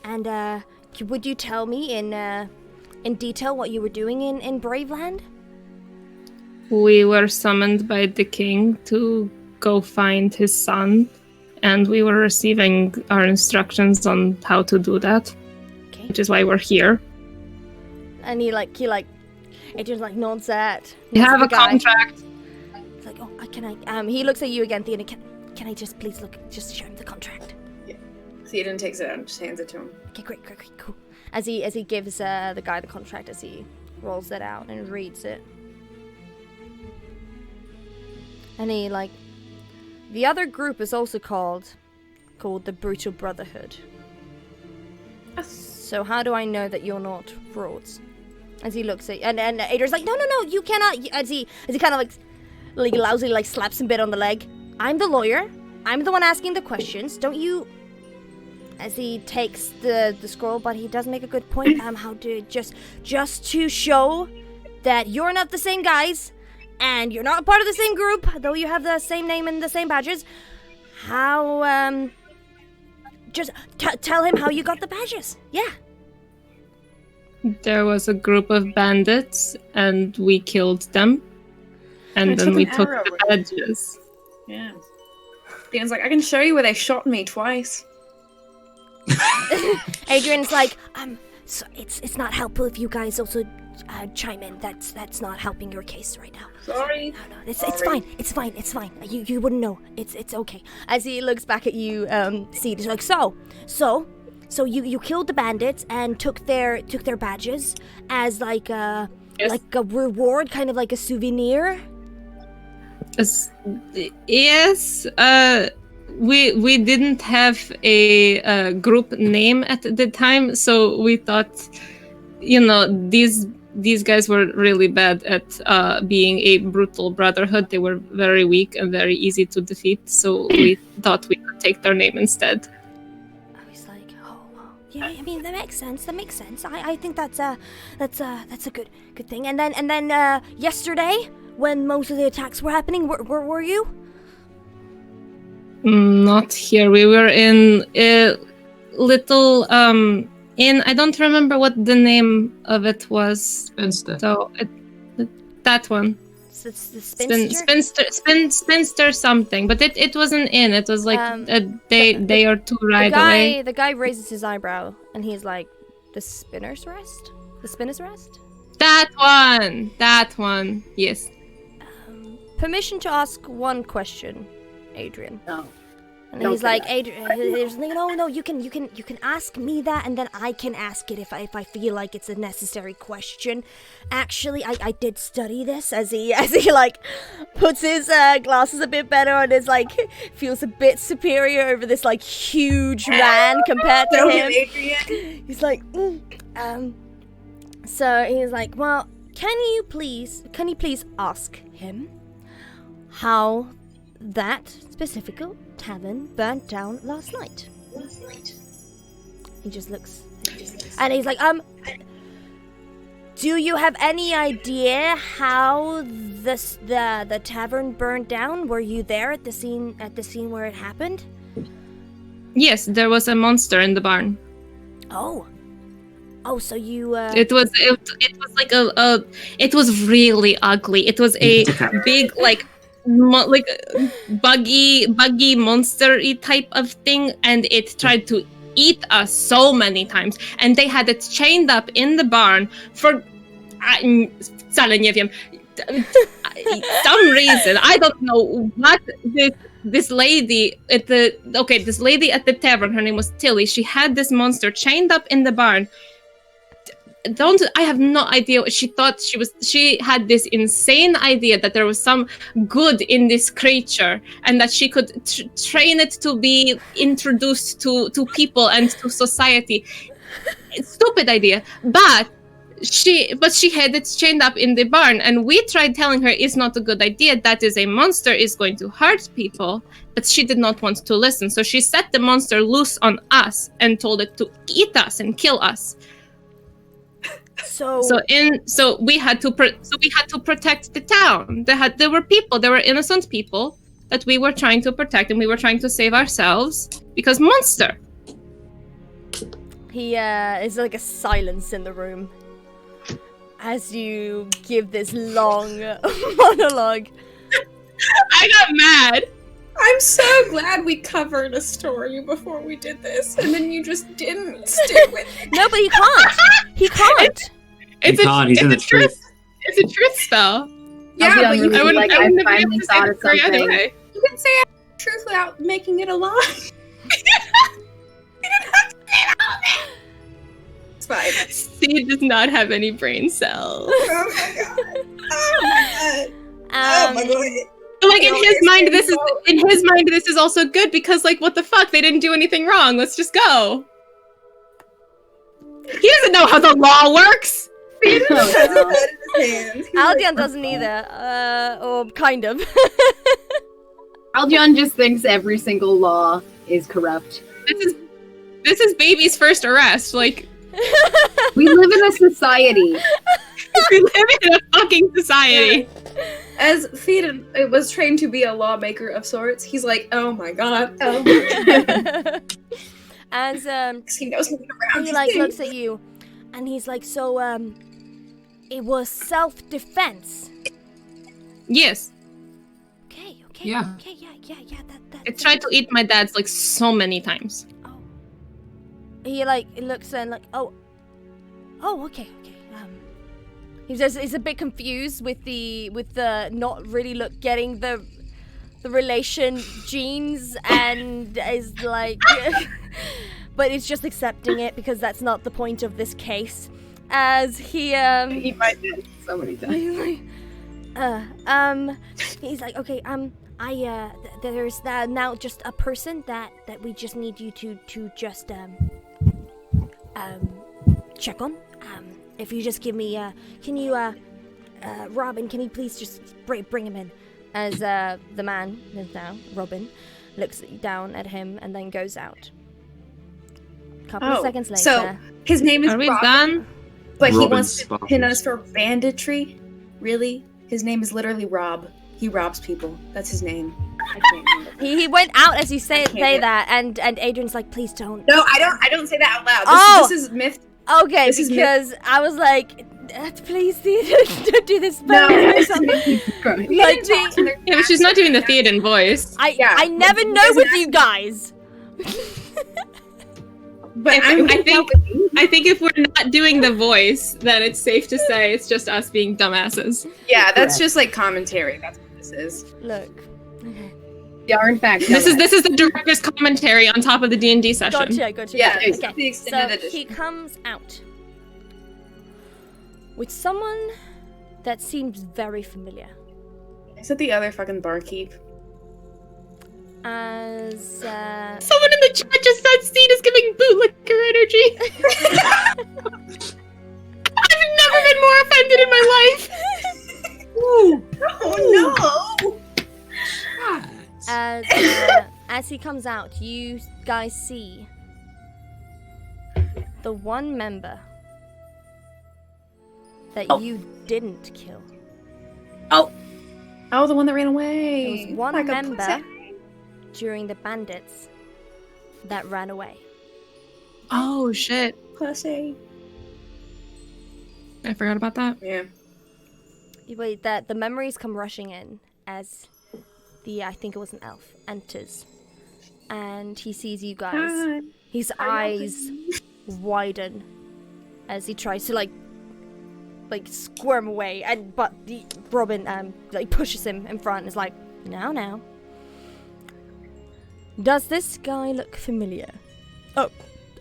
and would you tell me in detail what you were doing in Braveland? We were summoned by the king to go find his son, and we were receiving our instructions on how to do that. Okay. Which is why we're here. And he just nods at. We have a guy. contract. He's like, oh, can I? He looks at you again, Theodore. Can I just please just show him the contract? Yeah. Theodore takes it out and just hands it to him. Okay, great, cool. As he gives the guy the contract, as he rolls it out and reads it, and he the other group is also called the Brutal Brotherhood. So how do I know that you're not frauds? As he looks at and Adrian's like, no, you cannot. As he kind of lousily slaps him a bit on the leg. I'm the lawyer. I'm the one asking the questions. Don't you? As he takes the scroll, but he does make a good point. How to just to show that you're not the same guys, and you're not part of the same group, though you have the same name and the same badges. How just tell him how you got the badges. Yeah. There was a group of bandits, and we killed them, and then we took the badges. Yeah. Dan's like, I can show you where they shot me twice. Adrian's like, so it's not helpful if you guys also chime in. That's not helping your case right now. Sorry. No, it's fine. You wouldn't know. It's okay. As he looks back at you, Seed is like, so you killed the bandits and took their badges as like a reward, kind of like a souvenir. Yes. We didn't have a group name at the time, so we thought, these guys were really bad at being a brutal brotherhood. They were very weak and very easy to defeat, so we thought we could take their name instead. I was like, oh, Yeah, I mean that makes sense. I think that's a good thing. And then yesterday, when most of the attacks were happening, were you? Not here. We were in a little inn. I don't remember what the name of it was. Spinster. So that one. It's the spinster. Spinster something. But it was an inn. It was like a day or two ride away. The guy raises his eyebrow and he's like, the Spinner's Rest? The Spinner's Rest? That one. Yes. Permission to ask one question, Adrian. No. And Don't he's say like, that. Adrian, no, you can ask me that, and then I can ask it if I feel like it's a necessary question. Actually, I did study this as he like puts his glasses a bit better and is like feels a bit superior over this like huge man compared to him. He's like, So he's like, well, can you please ask him how that specific tavern burnt down last night? He just looks and he's like, do you have any idea how the tavern burned down? Were you there at the scene where it happened? Yes, there was a monster in the barn. Oh, so you It was like it was really ugly. It was a big like buggy monster-y type of thing, and it tried to eat us so many times, and they had it chained up in the barn for wcale nie wiem, some reason. I don't know what this lady at the tavern, her name was Tilly, she had this monster chained up in the barn. I have no idea what she thought. She had this insane idea that there was some good in this creature and that she could train it to be introduced to people and to society. Stupid idea, but she had it chained up in the barn, and we tried telling her it's not a good idea. That is a monster is going to hurt people, but she did not want to listen. So she set the monster loose on us and told it to eat us and kill us. So we had to protect the town. There were innocent people that we were trying to protect, and we were trying to save ourselves because monster. He is like a silence in the room as you give this long monologue. I got mad. I'm so glad we covered a story before we did this, and then you just didn't stick with it. No, but he can't. He can't. He's in the truth. It's a truth spell. Yeah, but you I can, like, I finally thought of something. Anyway. you can say truth without making it a lie. You didn't have to say it all day. It's fine. C does not have any brain cells. Oh my god. Oh my god. Like in his mind, this is also good because, like, what the fuck? They didn't do anything wrong. Let's just go. He doesn't know how the law works. Aldion doesn't either, or kind of. Aldion just thinks every single law is corrupt. This is baby's first arrest. Like, We live in a society. we live in a fucking society. As Theoden was trained to be a lawmaker of sorts, he's like, oh my god. Oh my god. As He knows nothing around he like looks at you, and he's like, so it was self-defense. Yes. Okay. Yeah. Okay, yeah. That. It tried to eat my dad's like so many times. Oh. He like looks and like, oh, okay. He's a bit confused with the not really getting the relation genes, and is like, but he's just accepting it because that's not the point of this case. As he might have so many times. He's like, okay, there's now just a person that we just need you to just check on. If you just give me can you Robin, can you please just bring him in? As the man is now Robin looks down at him and then goes out. couple of seconds later. So his name is Are we Robin, done? but he Robin wants to Sparkles. pin us for banditry. Really? His name is literally Rob. He robs people. That's his name. I can't remember. he went out as you say can't. that, and Adrian's like, please don't. No, I don't say that out loud. Oh! This is myth. Okay, This is because I was like, please, don't do this. No. Please, don't. Like, Yeah, but she's not doing the Theoden voice. I never know with you guys. But I think if we're not doing the voice, then it's safe to say it's just us being dumbasses. yeah, that's just like commentary. That's what this is. Look. Okay. You are in fact. This is the director's commentary on top of the D&D session. Gotcha. Yeah, Okay. it's the extended So edition. he comes out with someone that seems very familiar. Is it the other fucking barkeep? As Someone in the chat just said Steed is giving bootlicker energy. I've never been more offended in my life. Oh no! as he comes out, you guys see the one member that you didn't kill. Oh, the one that ran There away. was one Like a member pussy. during the bandits that ran away. Oh shit! Pussy. I forgot about that. Yeah. Wait, that the memories come rushing in as I think it was an elf, enters. And he sees you guys. Hi. His eyes widen as he tries to like squirm away, but Robin pushes him in front and is like, now. Does this guy look familiar? Oh,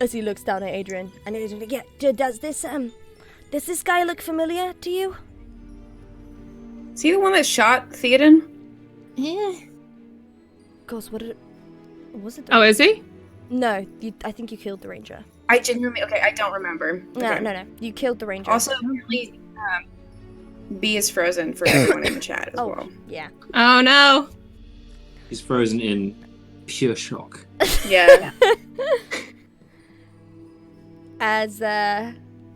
as he looks down at Adrian, and Adrian's like, yeah, does this guy look familiar to you? Is he the one that shot Theoden? Yeah. Gosh, was it? Oh, is he? No, I think you killed the ranger. I genuinely I don't remember. Okay. No, you killed the ranger. Also, apparently, B is frozen for everyone in the chat as oh, well. yeah. Oh no. He's frozen in pure shock. Yeah. As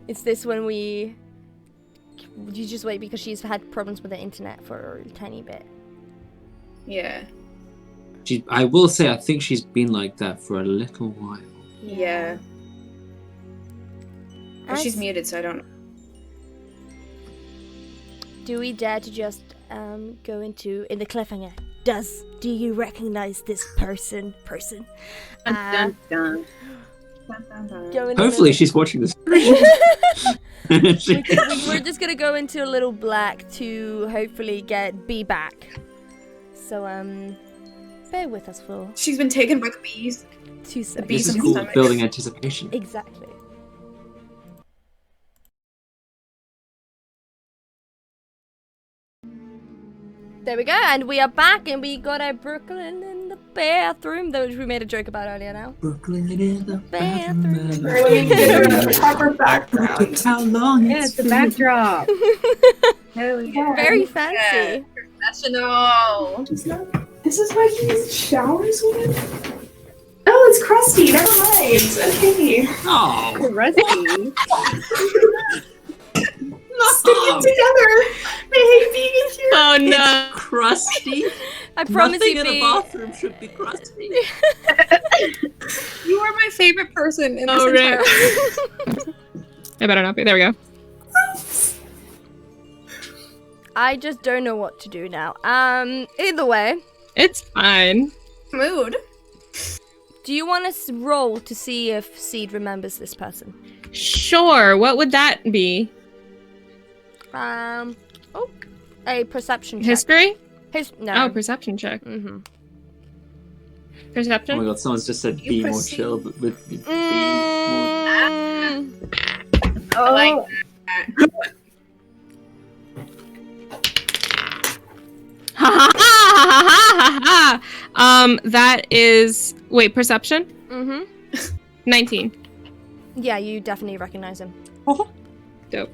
it's this when you just wait because she's had problems with the internet for a tiny bit. Yeah. I will say, I think she's been like that for a little while. Yeah. But As- she's muted, so I don't know. Do we dare to just go into in the cliffhanger? Do you recognize this person? Dun, dun. Go into Hopefully, she's watching this. we're just gonna go into a little black to hopefully get B back. So bear with us for She's been taken by the bees. 2 seconds. bees This is in called stomach. building anticipation. Exactly. There we go, and we are back, and we got a Brooklyn in the bathroom, which we made a joke about earlier now. Brooklyn in the Bathroom. Proper background. How long Yeah, it's the backdrop. Hell yeah. Very fancy. Professional. This is what he showers with? Oh, it's crusty. Never mind. Okay. Oh, Rusty. Stick it together. I hate being in here. Oh no. crusty. I promise Nothing you, in a B. bathroom should be crusty. You are my favorite person in this Oh, entire right. I better not be. There we go. I just don't know what to do now. Either way, It's fine. mood. do you want to roll to see if Seed remembers this person? Sure. What would that be? A perception check. History? No. Oh, perception check. Mm-hmm. Oh Perception? my god, someone's just said You be more proceed. chill, but with be more. Oh, like Ha ha ha ha ha ha. That is perception? Mm-hmm. 19. Yeah, you definitely recognize him. Dope.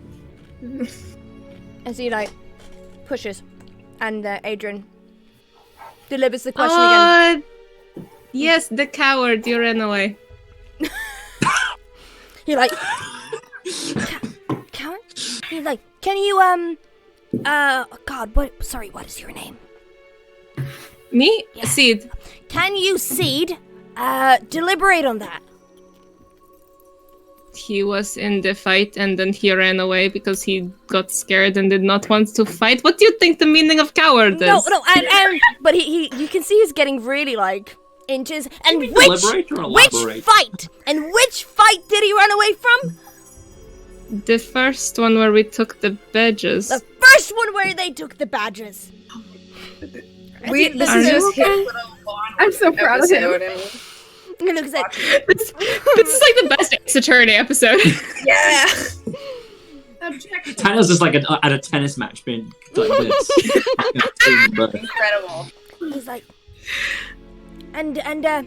As he pushes, and Adrian delivers the question again. Yes, the coward, you ran away. He like, Karen? He's like, can you, God, what is your name? Me? Yeah. Seed. Can you, Seed, deliberate on that? He was in the fight and then he ran away because he got scared and did not want to fight. What do you think the meaning of coward is? No, but he you can see he's getting really, like, inches. And which Deliberate or elaborate? fight? And which fight did he run away from? The first one where we took the badges. The first one where they took the badges. This is just his little bond I'm so proud of him. episode. And He looks at This is like the best Ace Attorney episode. yeah. Tanner's just like at a tennis match being like this. Incredible. he's like, and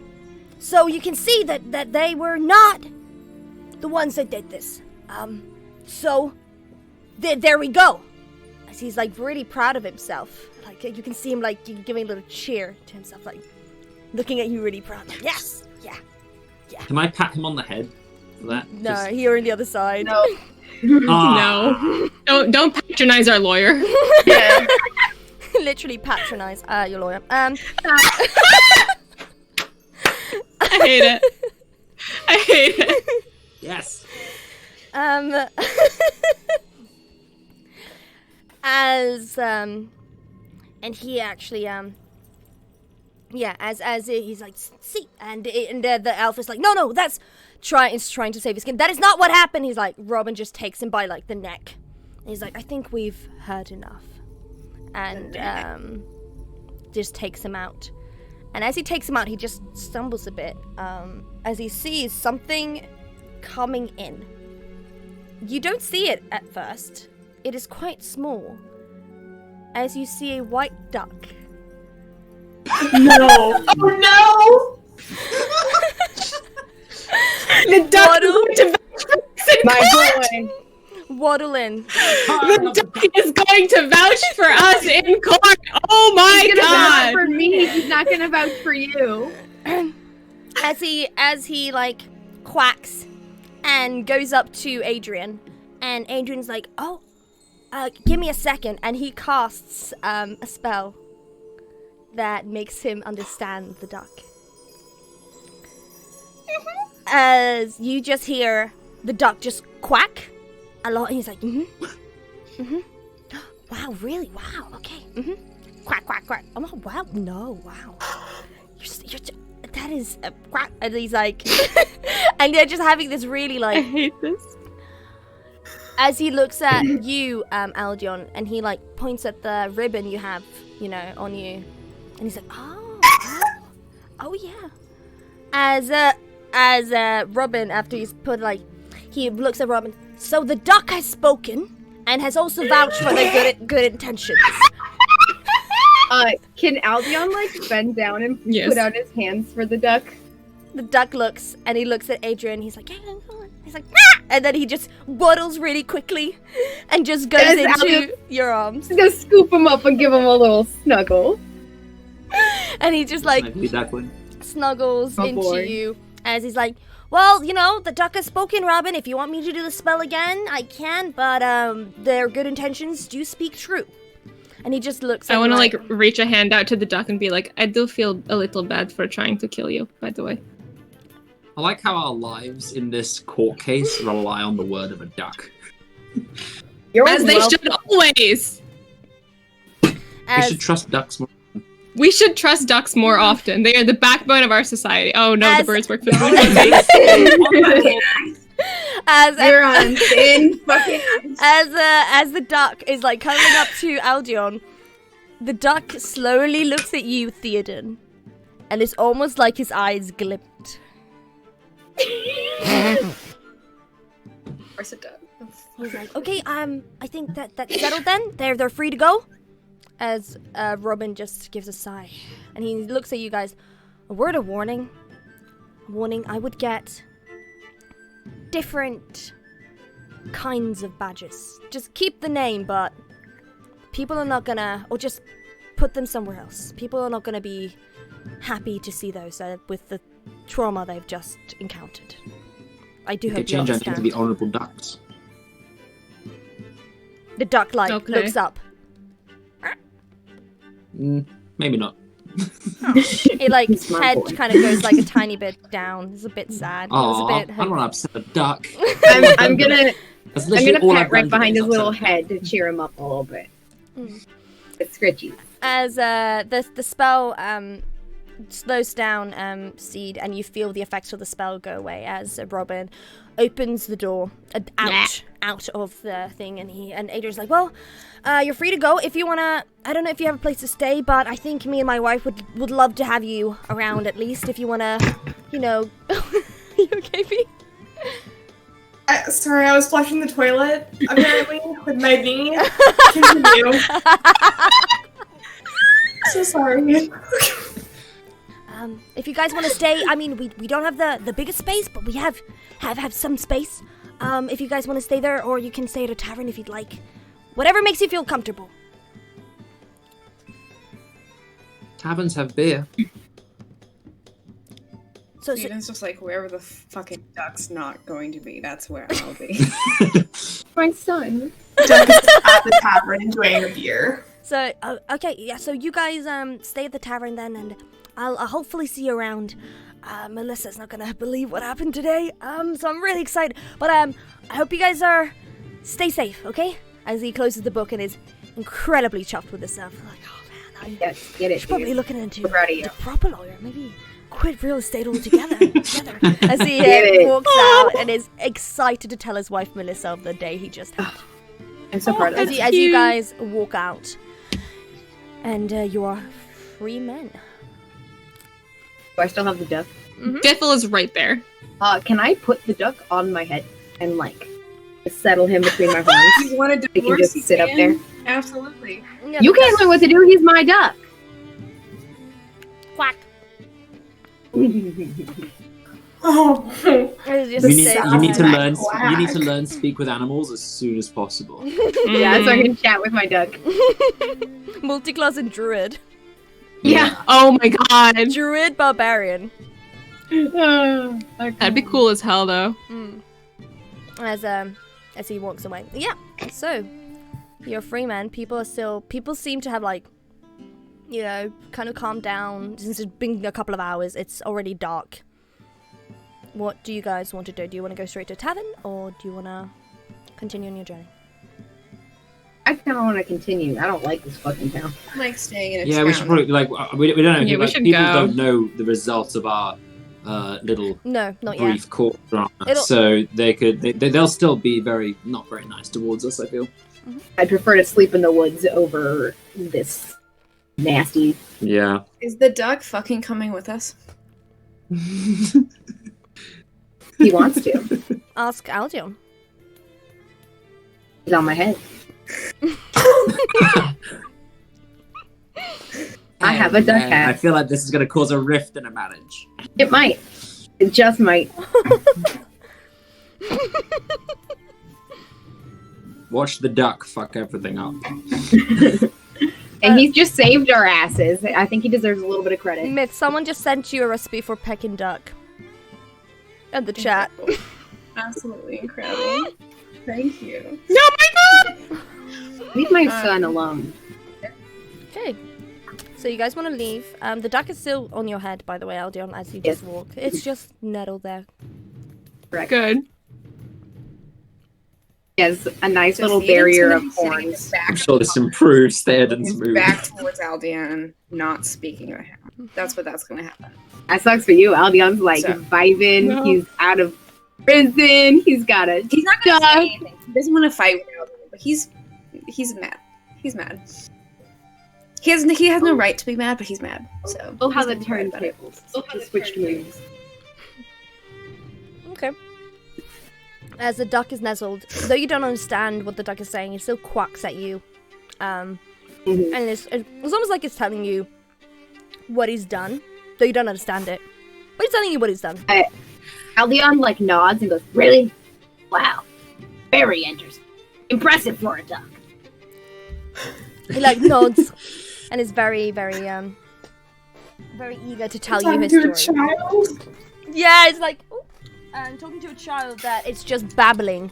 so you can see that they were not the ones that did this. So there we go. As he's like really proud of himself. Like you can see him like giving a little cheer to himself, like looking at you really proud. Like, yes, yeah. Can I pat him on the head for that? No, Just- you're on the other side. No. Ah. No. Don't patronize our lawyer. Yeah. Literally patronize your lawyer. I hate it. I hate it. Yes. And he actually as he's like, see, and the elf is like, no, that's trying to save his skin. That is not what happened. He's like, Robin just takes him by like the neck. And he's like, I think we've heard enough, and just takes him out. And as he takes him out, he just stumbles a bit as he sees something coming in. You don't see it at first. It is quite small. As you see a white duck. No. Oh no! The duck Waddle. my boy. Waddle in. The duck is going to vouch for us in court. Oh my He's gonna vouch god! for me. He's not gonna vouch for you. As he like quacks and goes up to Adrian, and Adrian's like, oh, give me a second, and he casts a spell that makes him understand the duck. As you just hear the duck just quack a lot, and he's like, wow, really, wow, okay, quack, quack, quack. Oh, wow, no, wow. That is a quack. And he's like, and they're just having this really I like, hate this. as he looks at you, Aldion, and he like points at the ribbon you have, on you, and he's like, oh yeah. As Robin, after he's put like, he looks at Robin. So the duck has spoken and has also vouched for their good intentions. Can Albion like bend down and Yes. put out his hands for the duck? The duck looks, and he looks at Adrian. He's like, yeah, go on. He's like, ah! And then he just waddles really quickly and just goes Yes, into your arms. He's gonna scoop him up and give him a little snuggle. And he just like Snuggly duckling. snuggles Oh, into boy. you as he's like, well, the duck has spoken, Robin. If you want me to do the spell again, I can, but their good intentions do speak true. And he just looks at I want to like, reach a hand out to the duck and be like, I do feel a little bad for trying to kill you, by the way. I like how our lives in this court case rely on the word of a duck. You're As they welcome. should always. We as, should trust ducks more. We should trust ducks more often. They are the backbone of our society. Oh no, As- the birds work for the as You're on thin fucking. as the duck is like coming up to Aldion, the duck slowly looks at you, Theoden, and it's almost like his eyes glint. Of course it does. He's like, okay, I think that's settled then. They're free to go. As Robin just gives a sigh, and he looks at you guys. A word of warning. I would get different kinds of badges. Just keep the name, but people are not gonna, or just put them somewhere else. People are not gonna be happy to see those with the trauma they've just encountered. I do We hope could you change our name to understand. the Honourable Ducks. The duck like Okay. looks up. Maybe not. It like He's my head boy. kind of goes like a tiny bit down. It's a bit sad. Oh, It was a I bit. don't want to upset a duck. I'm gonna That's I'm literally gonna all pat I've right done behind today his is little upset a duck. head to cheer him up a little bit. Mm. It's scritchy. As the spell slows down, Seed, and you feel the effects of the spell go away as Robin opens the door out of the thing, and Adrian's like, well, you're free to go if you wanna. I don't know if you have a place to stay, but I think me and my wife would love to have you around at least if you wanna, you know. You okay, Pete? Sorry, I was flushing the toilet, apparently, with my knee. Continue. So sorry. If you guys want to stay, I mean, we don't have the biggest space, but we have some space. If you guys want to stay there, or you can stay at a tavern if you'd like. Whatever makes you feel comfortable. Taverns have beer. So Steven's just like, wherever the fucking duck's not going to be, that's where I'll be. My son. Duck is at the tavern enjoying a beer. So, okay, yeah, so you guys stay at the tavern then, and I'll hopefully see you around. Melissa's not gonna believe what happened today, so I'm really excited. But, I hope you guys stay safe, okay? As he closes the book and is incredibly chuffed with himself. Like, oh man, Yes, get it. should probably dude. looking into We're proud of you. the proper lawyer, maybe quit real estate altogether. As he Get it. walks out and is excited to tell his wife Melissa of the day he just had. I'm so proud of As you. you guys walk out, and you are free men. Do I still have the duck? Diffle is right there. Can I put the duck on my head and like settle him between my horns? You want to He can divorce? just sit up there. Absolutely. Yeah, You can't tell me what to do. He's my duck. quack. Oh. It's just You a need, sad- you need to Like learn. quack. You need to learn speak with animals as soon as possible. Yeah, so I can chat with my duck. Multiclass and druid. Yeah. Oh my god. Druid barbarian. That'd be cool as hell though. As he walks away. Yeah. So you're a free man. People seem to have like, you know, kind of calmed down since it's been a couple of hours. It's already dark. What do you guys want to do? Do you want to go straight to a tavern, or do you want to continue on your journey? I kind of want to continue. I don't like this fucking town. I'm like staying in a Yeah, town. we should probably we don't know. Yeah, we like, should people go. don't know the results of our little No, not yet. brief court drama, It'll- so they'll still be not very nice towards us. I feel. I'd prefer to sleep in the woods over this nasty. Yeah. Is the duck fucking coming with us? He wants to. Ask Aldion. He's on my head. I have a duck I hat. feel like this is going to cause a rift in a marriage. It might. It just might. Watch the duck fuck everything up. And he's just saved our asses. I think he deserves a little bit of credit. Myth, someone just sent you a recipe for Peking duck. And the chat. Incredible. Absolutely incredible. Thank you. Leave my son alone. Okay. So you guys want to leave. The duck is still on your head, by the way, Aldion, as you Yes. just walk. It's just nettled there. Good. He has a nice So little Steven's barrier gonna of be sitting horns. back I'm sure this improves the his smooth. back towards Aldian, not speaking to him. That's that's gonna happen. That sucks for you. Aldion's like So- vibing. No. He's out of prison. He's got a He's not gonna duck. say anything. He doesn't want to fight with Aldian, but he's mad. He's mad. He has no right to be mad, but he's mad. So Oh, how he's the gonna be mad about it. turntables. He switched moves. Okay. As the duck is nuzzled, though you don't understand what the duck is saying, it still quacks at you. Mhm. And it's almost like it's telling you what he's done, though you don't understand it. But he's telling you what he's done. Aldion like nods and goes, "Really? Wow, very interesting, impressive for a duck." He like nods and is very, very, very eager to tell you Talking his to a story. child. Yeah, it's like, "Ooh." and talking to a child that it's just babbling.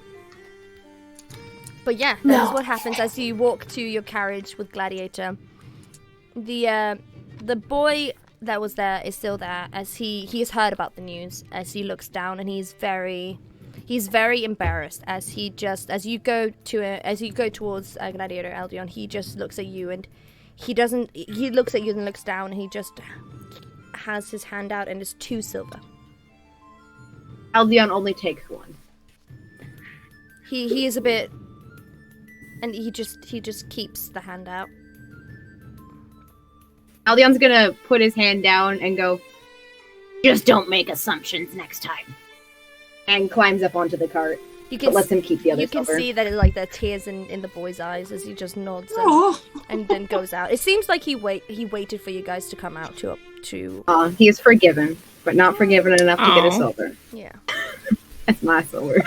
But yeah, that's what happens as you walk to your carriage with Gladiator. The boy that was there is still there, as he has heard about the news, as he looks down, and he's very embarrassed as you go towards Gladiator Aldion. He just looks at you, and he looks at you and looks down, and he just has his hand out, and it's 2 silver. Aldion only takes 1. He is a bit, and he just keeps the hand out. Aldion's gonna put his hand down and go, Just don't make assumptions next time. and climbs up onto the cart. You can But lets him keep the other You can silver. see that there are tears in the boy's eyes as he just nods and then goes out. It seems like he waited for you guys to come out to He is forgiven, but not forgiven enough to get a silver. yeah. That's my silver.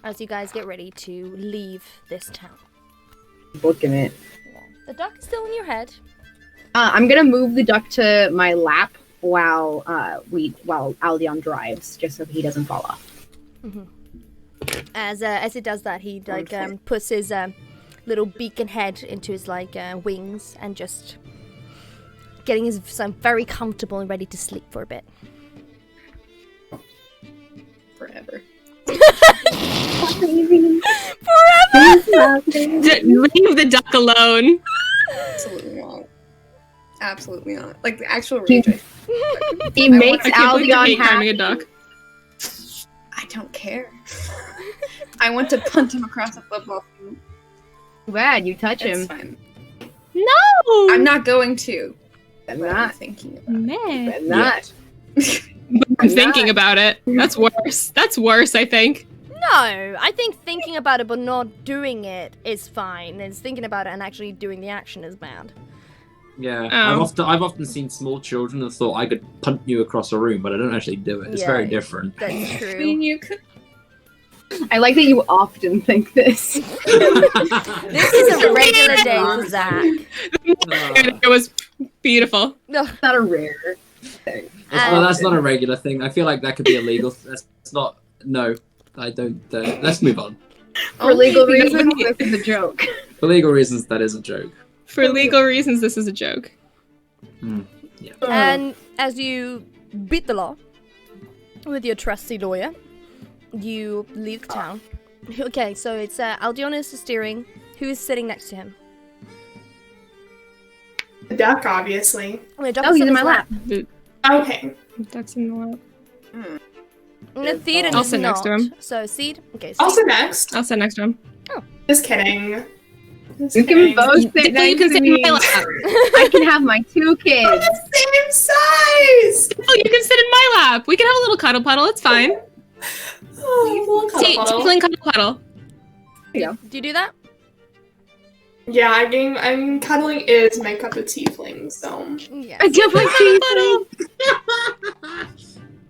As you guys get ready to leave this town. Booking it. Yeah. The duck is still in your head. I'm gonna move the duck to my lap while Aldion drives, just so he doesn't fall off. Mm-hmm. As it does that, he puts his little beak and head into his wings and just getting himself very comfortable and ready to sleep for a bit. Forever. Leave the duck alone. Absolutely not. Absolutely not. Like the actual rage. He makes I can't believe you Aldion hate harming a happy. duck. I don't care. I want to punt him across a football field. Too bad you touch It's him. fine. No! I'm not going to. I'm But I'm not. thinking about Man. I'm not. I'm thinking about it. That's worse. That's worse, I think. No, I think thinking about it but not doing it is fine. It's thinking about it and actually doing the action is bad. Yeah, Oh. I've often seen small children and thought I could punt you across a room, but I don't actually do it. It's Yeah. very different. That's I true. mean, you could. I like that you often think this. This is a regular day for Zach. It was beautiful. No. It's not a rare thing. That's not a regular thing. I feel like that could be illegal. That's not. No, I don't. Let's move on. For legal Okay, reasons, this is a joke. For legal reasons, that is a joke. For legal reasons, this is a joke. Yeah. And as you beat the law with your trusty lawyer, you leave the town. Okay, so it's Aldion is steering. Who is sitting next to him? The duck, obviously. The duck Oh, is he's on in his my lap. Okay. Duck's in the lap. No, Theoden I'll is sit not. next to him. So Seed. Okay, Seed. Also next. I'll sit next to him. Just kidding. Just You can kidding. both sit You next can to sit me. in my lap. I can have my 2 kids. Same size. Oh, you can sit in my lap. We can have a little cuddle puddle. It's fine. Oh, Tiefling cuddle puddle. Do you do that? yeah, I mean, cuddling is my cup of tiefling, so. Yeah. I do my Cuddle puddle.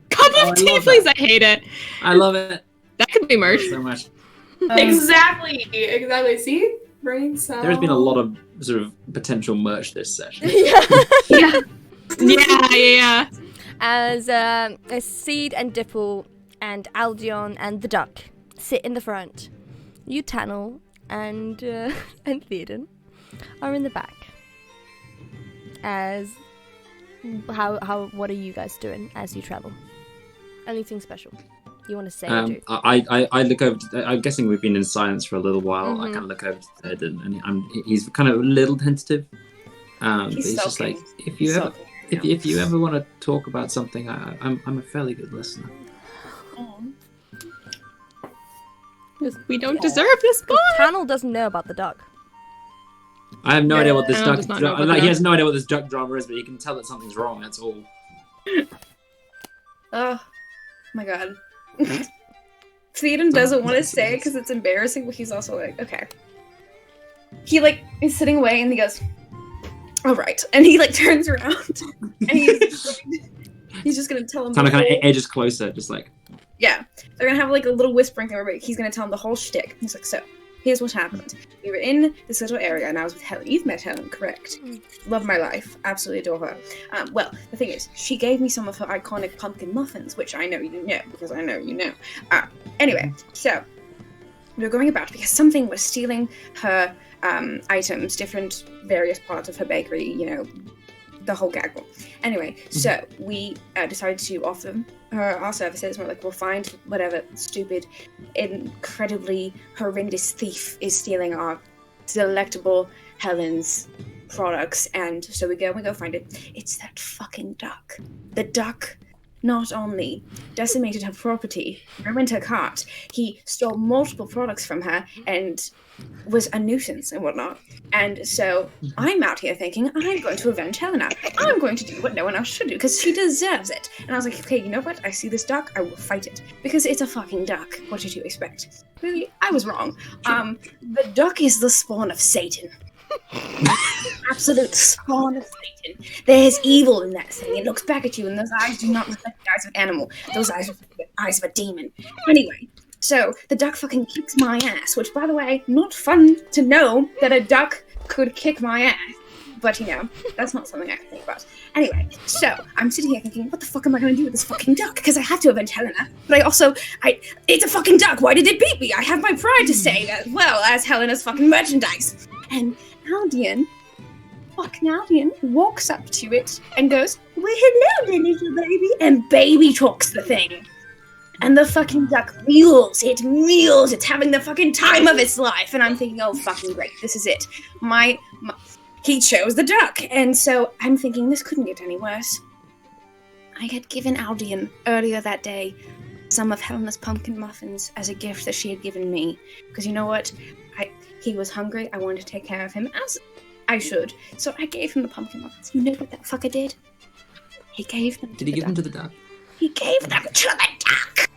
Cup Oh, I of love tieflings. that. I hate it. I love it That could be merch. so much. Exactly. See? Bringing some. There has been a lot of sort of potential merch this session. Yeah. Yeah. Yeah. As Seed and Dipple and Aldion and the duck sit in the front, you Tannel and Theoden are in the back. As what are you guys doing as you travel? Anything special you want to say or do? I look over. I'm guessing we've been in silence for a little while. I Mhm. kind of look over to Ted, and he's kind of a little tentative. But he's just sulking. like, if you ever want to talk about something, I'm a fairly good listener. We don't deserve this boy. Tannel doesn't know about the duck. I have no idea what this Alan duck. does not know about Like, he that. has no idea what this duck drama is, but he can tell that something's wrong. That's all. Oh my god. Theoden doesn't want to say it because it's embarrassing, but he's also like, okay. He is sitting away and he goes, all right, and he turns around and he's just gonna tell him. Kind the of whole- edges closer, just like. Yeah, they're gonna have a little whispering thing where he's gonna tell him the whole shtick. He's like, so, here's what happened. We were in this little area, and I was with Helen. You've met Helen, correct? Love my life. Absolutely adore her. Well, the thing is, she gave me some of her iconic pumpkin muffins, which I know you know, because I know you know. Anyway, so we were going about because something was stealing her items, different various parts of her bakery, you know, the whole gaggle. Anyway, so we decided to offer her our services. We're like, we'll find whatever stupid, incredibly horrendous thief is stealing our delectable Helen's products. And so we go find it. It's that fucking duck. The duck not only decimated her property, ruined her cart, he stole multiple products from her and was a nuisance and whatnot. And so I'm out here thinking, I'm going to avenge Helena. I'm going to do what no one else should do, because she deserves it. And I was like, okay, you know what? I see this duck, I will fight it. Because it's a fucking duck. What did you expect? Really? I was wrong. The duck is the spawn of Satan. Absolute spawn of Satan. There's evil in that thing. It looks back at you, and those eyes do not reflect the eyes of an animal. Those eyes reflect the eyes of a demon. Anyway, so the duck fucking kicks my ass, which, by the way, not fun to know that a duck could kick my ass. But, you know, that's not something I can think about. Anyway, so I'm sitting here thinking, what the fuck am I going to do with this fucking duck? Because I have to avenge Helena. But it's a fucking duck. Why did it beat me? I have my pride to save as well as Helena's fucking merchandise. And Aldian walks up to it and goes, well, hello, little baby. And baby talks the thing. And the fucking duck mews. It's having the fucking time of its life. And I'm thinking, oh, fucking great. This is it. He chose the duck. And so I'm thinking, this couldn't get any worse. I had given Aldian earlier that day some of Helena's pumpkin muffins as a gift that she had given me. Because you know what? He was hungry. I wanted to take care of him as I should. So I gave him the pumpkin muffins. You know what that fucker did? He gave them to Did he give them to the duck? He gave them to the duck!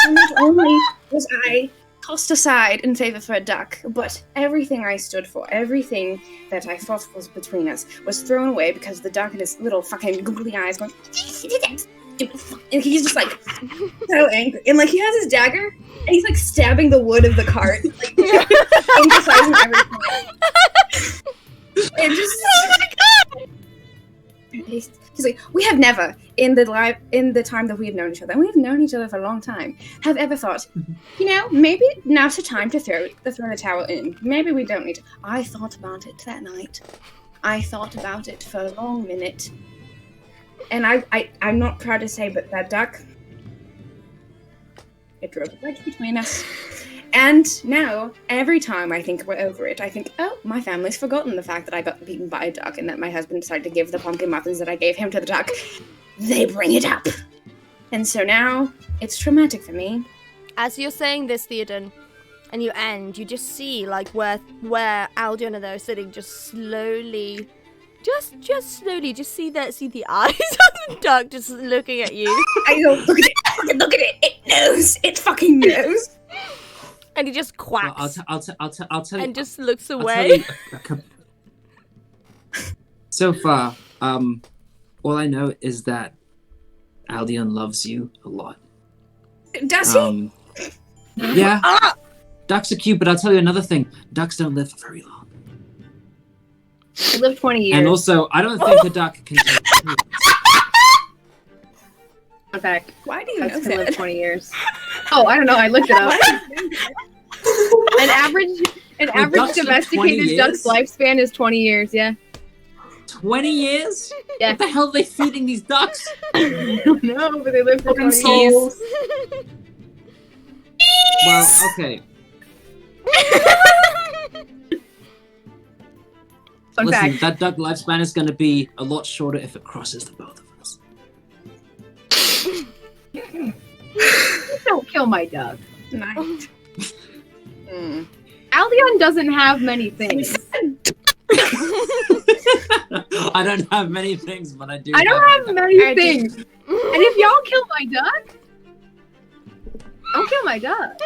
So not only was I tossed aside in favor for a duck, but everything I stood for, everything that I thought was between us, was thrown away because the duck and his little fucking googly eyes going, and he's just like so angry, and like he has his dagger and he's like stabbing the wood of the cart, like emphasizing everything. And just oh my god, he's like, we have never in the time that we've known each other, and we've known each other for a long time, have ever thought, you know, maybe now's the time to throw the towel in. Maybe we don't need to. I thought about it that night. I thought about it for a long minute. And I'm not proud to say, but that duck, it drove a wedge between us. And now, every time I think we're over it, I think, oh, my family's forgotten the fact that I got beaten by a duck and that my husband decided to give the pumpkin muffins that I gave him to the duck. They bring it up. And so now, it's traumatic for me. As you're saying this, Theoden, and you just see, like, where Aldion and they're sitting just slowly... Just slowly, just see the eyes of the duck just looking at you. I go, look at it, it knows, it fucking knows. And he just quacks. Well, I'll tell you. And just looks away. So far, all I know is that Aldion loves you a lot. Does he? Yeah. Ducks are cute, but I'll tell you another thing. Ducks don't live for very long. I lived 20 years. And also, I don't think a duck can take two. In fact, why do you ducks know can that? live 20 years. Oh, I don't know. I looked it up. An average domesticated duck's lifespan is 20 years. Yeah. 20 years? Yeah. What the hell are they feeding these ducks? I don't know, but they live for 20 souls. years. Well, okay. Fun Listen, fact. that duck lifespan is going to be a lot shorter if it crosses the both of us. Don't kill my duck. Nice. Aldion doesn't have many things. I don't have many things, but I do. I don't have many things. And if y'all kill my duck, don't kill my duck.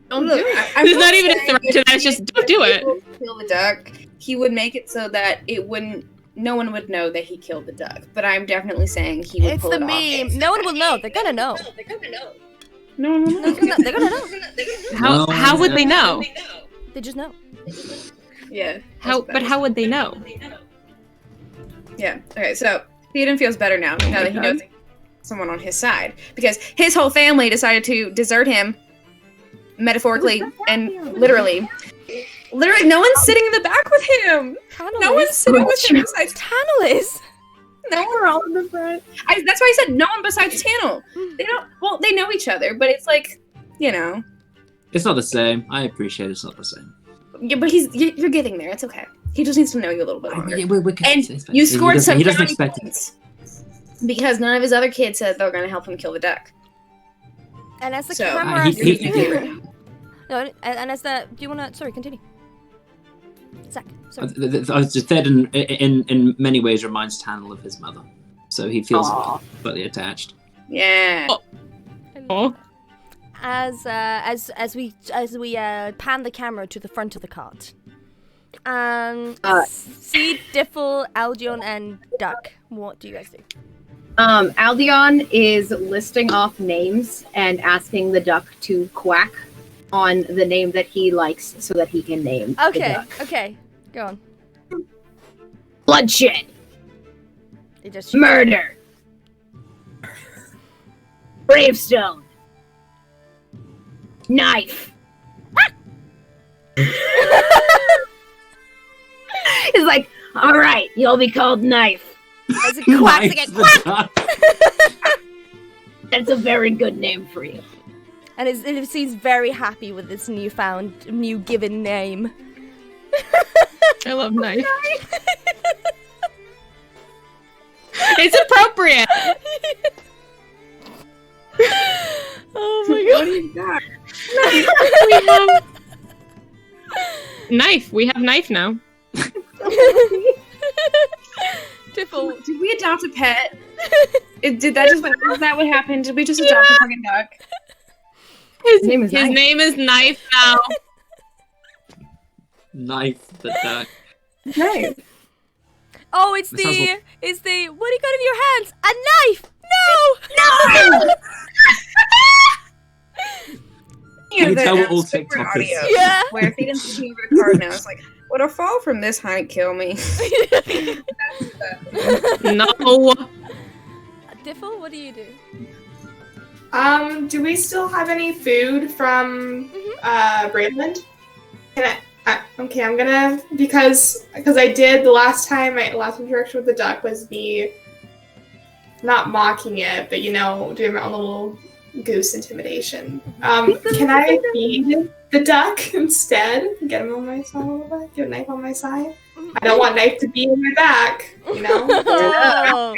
Don't do it. There's not even a threat to that. It's just don't do it. Kill the duck. He would make it so that no one would know that he killed the duck. But I'm definitely saying he would It's pull the it off. meme. No one will know. They're gonna know. No. They're gonna know. How would they know? They just know. Yeah. But how would they know? Yeah. Okay. So Theoden feels better now that he knows someone on his side, because his whole family decided to desert him, metaphorically and literally. Literally, no one's sitting in the back with him. Tannel No one's sitting with him besides Tannel is. No one. We're all in the front. That's why I said no one besides Tannel. They don't. Well, they know each other, but it's like, you know. It's not the same. I appreciate it's not the same. Yeah, but you're getting there. It's okay. He just needs to know you a little bit longer. Yeah, we're And you scored some he doesn't brownie expect it. points because none of his other kids said they're going to help him kill the duck. And as the So, camera. he- No, and as the. Do you wanna? Sorry, continue. Zach. Sorry. Theoden in many ways reminds Tannel of his mother, so he feels slightly attached. Yeah. Oh. As we pan the camera to the front of the cart, see Diffle, Aldion, and Duck. What do you guys do? Aldion is listing off names and asking the duck to quack on the name that he likes so that he can name the duck. Okay, go on. Bloodshed. It just Murder. Bravestone. Knife. It's like, all right, you'll be called Knife. As it quacks again, quack! That's a very good name for you. And it seems very happy with this new given name. I love knife. It's appropriate. Oh my god. What do you got? Knife. We have knife now. Diffle. Did we adopt a pet? Is that what happened? Did we just adopt a fucking duck? His name is Knife. name is Knife now. Knife the duck. Nice. Oh, it's That sounds the what do you got in your hands? A knife! No! Can you tell we're all Super TikTokers? audio. Yeah. Where Theoden's looking over the card now, it's like, would a fall from this height kill me? No. Diffle, what do you do? Do we still have any food from Braidland? Okay, I'm gonna because I did the last time my last interaction with the duck was me not mocking it, but doing my own little goose intimidation. Can I feed the duck instead? Get him on my side a little bit. Get a knife on my side. I don't want knife to be in my back. Oh.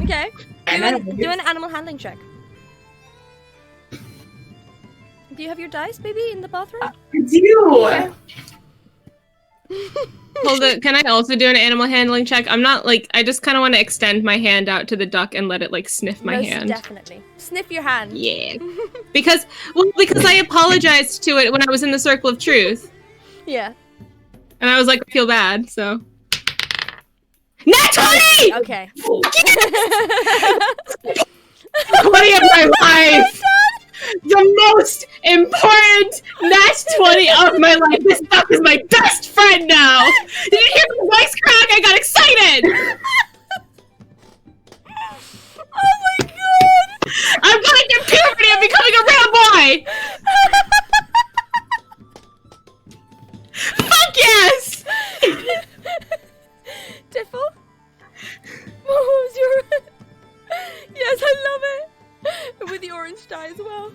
Okay. Do an animal handling check. Do you have your dice, baby, in the bathroom? I do. Hold it. Can I also do an animal handling check? I'm not I just kind of want to extend my hand out to the duck and let it sniff my Most hand. Definitely. Sniff your hand. Yeah. Because I apologized to it when I was in the circle of truth. Yeah. And I was like, I feel bad, so. Nat 20! Okay. 20 of my life! The most important Nat 20 of my life! This duck is my best friend now! Did you hear my voice crack? I got excited! Oh my god! I'm going through puberty! I'm becoming a real boy! Fuck yes! Diffle? What was your... Yes, I love it! With the orange dye as well.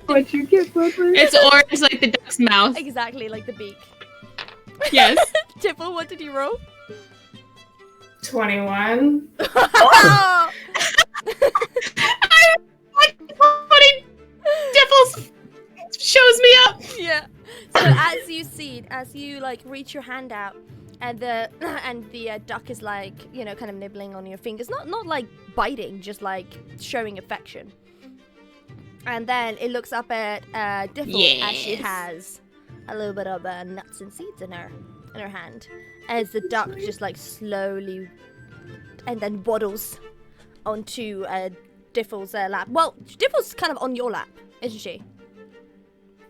What'd you get, Bubba? It's orange like the duck's mouth. Exactly, like the beak. Yes. Diffle, what did you roll? 21. Dipples shows me up. Yeah. So as you reach your hand out, and the duck is kind of nibbling on your fingers, not like biting, just showing affection. And then it looks up at Diffle as she has a little bit of nuts and seeds in her hand, as the duck just slowly and then waddles onto Diffle's lap. Well, Diffle's kind of on your lap, isn't she?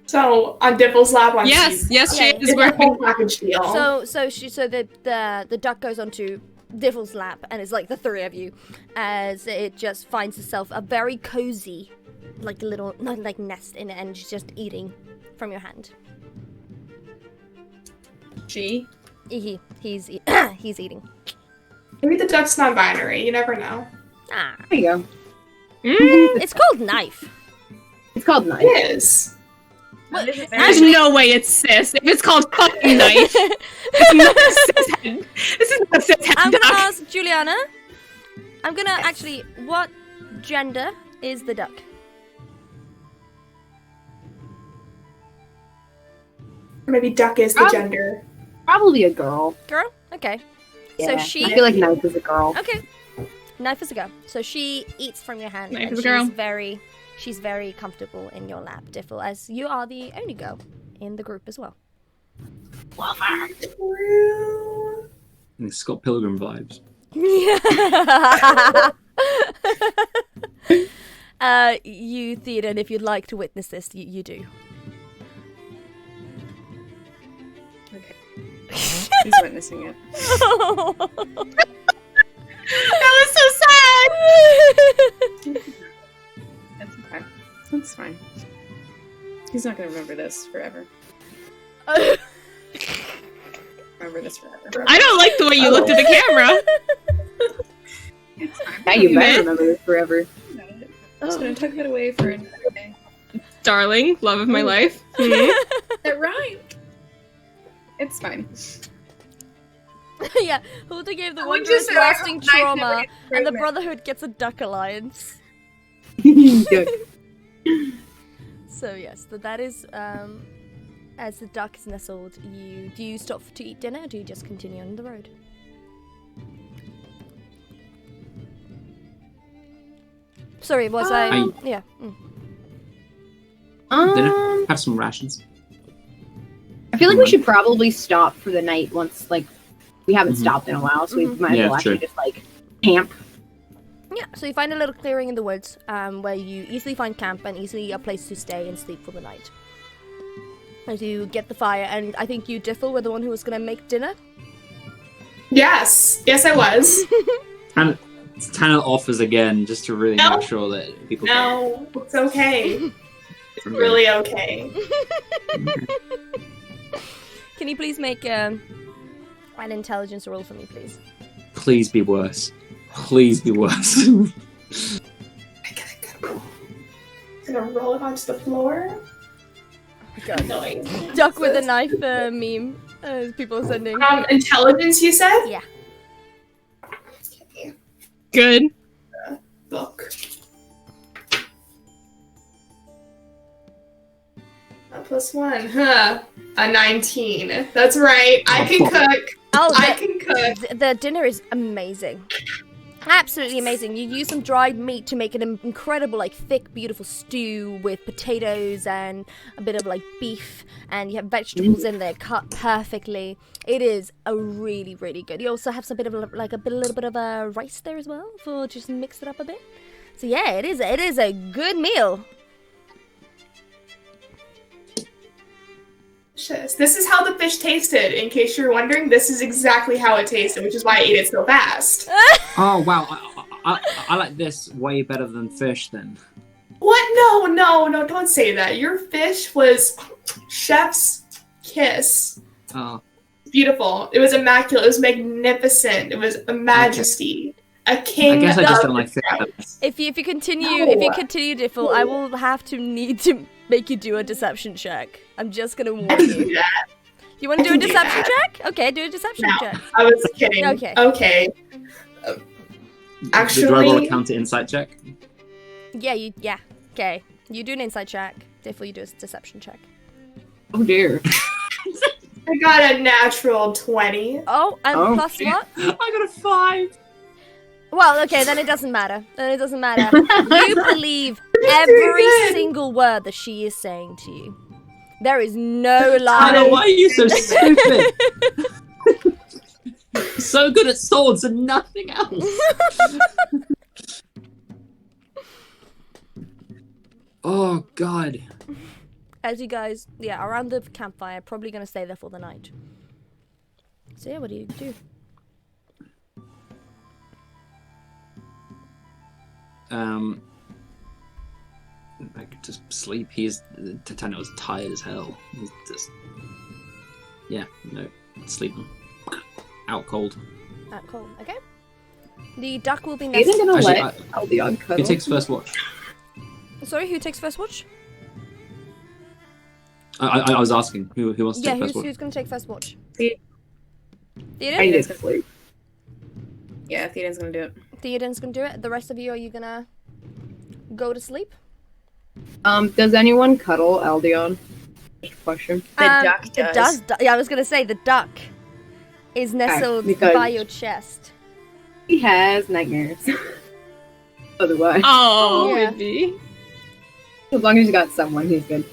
So on Dipple's lap, on Yes, yes, she Yeah, is. It's We're a whole package deal. So the duck goes onto Diffle's lap, and it's like the three of you, as it just finds itself a very cozy, like little like nest in it, and she's just eating from your hand. She. He's eating. Maybe the duck's non-binary. You never know. Ah, There you go. it's called knife. It's called knife. It is. Well, There's no way it's cis. If it's called fucking knife, it's not a cis head. This is not a cis head I'm gonna duck. ask Juliana. I'm gonna actually. What gender is the duck? Maybe duck is the gender. Probably a girl. Girl. Okay. Yeah. So I she. feel like knife is a girl. Okay. Knife is a girl. So she eats from your hand, Knife and is a girl. she's very comfortable in your lap, Diffle, as you are the only girl in the group as well. And Scott Pilgrim vibes. You, Theoden, if you'd like to witness this, you do. Okay. He's witnessing it. That was so sad. That's okay. That's fine. He's not gonna remember this forever. Remember this forever. I don't like the way you looked at the camera. It's fine. Now you better remember this forever. I'm just gonna tuck that away for another day. Darling, love of my life. That rhymed. It's fine. Yeah, Hulda gave the I would wondrous just say, lasting I hope knife never trauma, gets and the pregnant. Brotherhood gets a duck alliance. Duck. So yes, that is as the duck is nestled. Do you stop to eat dinner, or do you just continue on the road? Sorry, was I? Yeah. Dinner? Have some rations. I feel like we should probably stop for the night once, like, we haven't Mhm. stopped in a while, so we might as Yeah, well actually true. just, like, camp. Yeah, so you find a little clearing in the woods where you easily find camp and easily a place to stay and sleep for the night. As you get the fire, and I think you, Diffle, were the one who was going to make dinner? Yes. Yes, I was. And Tanner offers again just to really No. make sure that people No, it's okay. It's really okay. Can you please make an intelligence roll for me, please? Please be worse. Please be worse. I'm gonna roll it onto the floor. God. Noise. Duck with a knife meme. People are sending. Intelligence, you said? Yeah. Okay. Good. Book. +1, huh? A 19. That's right. I can cook. Oh, I can cook. the dinner is amazing. Absolutely amazing. You use some dried meat to make an incredible, like, thick, beautiful stew with potatoes and a bit of, like, beef, and you have vegetables in there cut perfectly. It is a really, really good. You also have some bit of, like, little bit of rice there as well for just mix it up a bit. So yeah, it is a good meal. This is how the fish tasted. In case you're wondering, this is exactly how it tasted, which is why I ate it so fast. Oh wow, I like this way better than fish then. What? No, don't say that. Your fish was chef's kiss. Oh, Beautiful. It was immaculate. It was magnificent. It was a majesty. A king. I guess I just of don't like fish. crabs. If you continue, No. if you continue, Diffle, I will need to make you do a deception check. I'm just gonna warn I can you. do that. You want to do a I can do deception that. check? Okay, do a deception No. check. I was kidding. Okay. Okay. Do I roll a Actually, counter insight check? Yeah. Okay. You do an insight check. Diffle, you do a deception check. Oh dear. I got a natural 20. Oh, and Oh. plus what? I got a 5. Well, okay, then it doesn't matter. You believe every good. single word that she is saying to you. There is no Tanner, lie. why are you so stupid? So good at swords and nothing else. Oh God. As you guys, around the campfire, probably gonna stay there for the night. So yeah, what do you do? I could just sleep. Titania's tired as hell. He's just, sleeping. Out cold. Out cold. Okay. The duck will be Isn't nested. gonna Actually, let Aldeon cuddle. Who takes first watch? Sorry, who takes first watch? I was asking who wants to take first watch. Who's gonna take first watch? The- Theoden? I need to sleep. Yeah, Theoden's gonna do it. Theoden's gonna do it. The rest of you, are you gonna go to sleep? Does anyone cuddle Aldeon? Just a question. The duck does. I was gonna say the duck is nestled because- by your chest. He has nightmares. Otherwise, Oh, Yeah. Whitby. as long as he's got someone, he's good.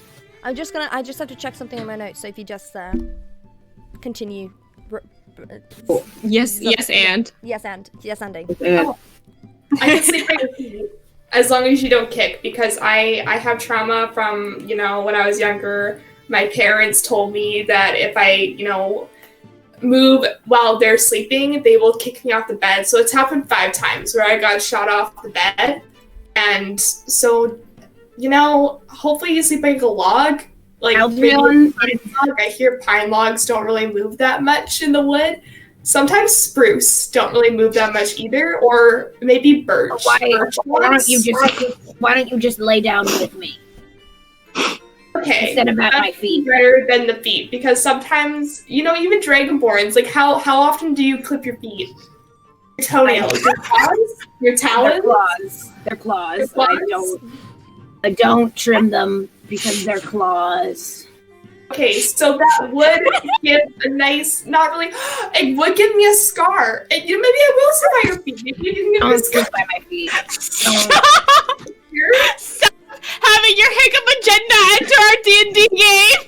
I just have to check something in my notes. So if you just continue. Yes, and. Yes, Andy. And I can sleep by your feet as long as you don't kick, because I have trauma from, when I was younger. My parents told me that if I, move while they're sleeping, they will kick me off the bed. So it's happened 5 times where I got shot off the bed. And so, hopefully you sleep like a log. Like, Aldeon, I hear pine logs don't really move that much in the wood. Sometimes spruce don't really move that much either, or maybe birch. Why Birch don't you just lay down with me okay, instead of at my that's feet? better than the feet, because sometimes, even Dragonborns, like how often do you clip your feet? Your toenails, your paws, your talons. They're claws. Your claws? I don't trim them because they're claws. Okay, so that would give a nice, not really, it would give me a scar. And, maybe I will sleep by your feet. Maybe you can give me a Don't scar. sleep by my feet. Stop having your hiccup agenda enter our D&D game.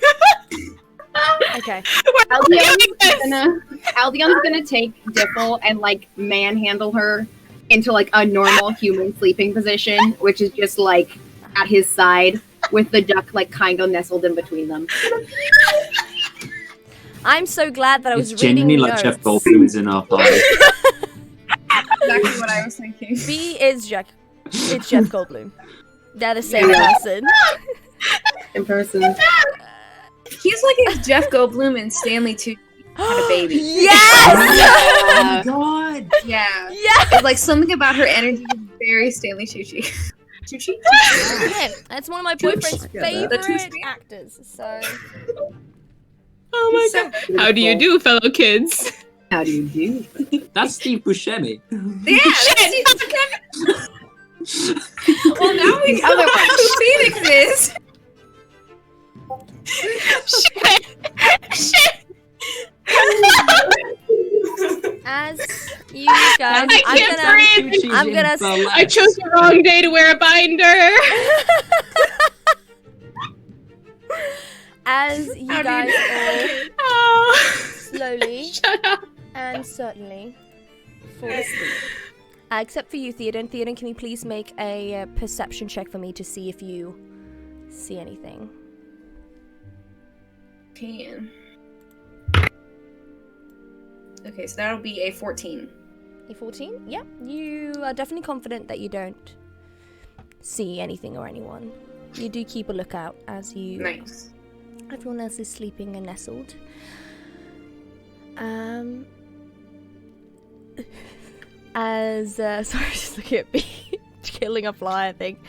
Okay. Aldion's gonna take Dipple and manhandle her into a normal human sleeping position, which is just at his side with the duck kind of nestled in between them. I'm so glad that I was It's reading genuinely notes. like Jeff Goldblum is in our party. Exactly what I was thinking. B is Jack. It's Jeff Goldblum. They're the same person. In person. He's like if Jeff Goldblum and Stanley Tucci had a baby. Yes! God! Yeah. Yes! It's like something about her energy is very Stanley Tucci. Tucci? Yeah, that's one of my boyfriend's favorite actors. So Oh my god. How do you do, fellow kids? How do you do? That's Steve Buscemi. Yeah, well, now we know who Phoenix is. Shit. as you guys, I can't breathe. I'm gonna. I chose the wrong day to wear a binder. As you guys all Oh. slowly Shut up. and certainly fall asleep. Except for you, Theoden. Theoden, can you please make a perception check for me to see if you see anything? Can. Okay, so that'll be a 14. A 14? Yeah. You are definitely confident that you don't see anything or anyone. You do keep a lookout as you... Nice. Everyone else is sleeping and nestled. Sorry, just looking at me killing a fly, I think.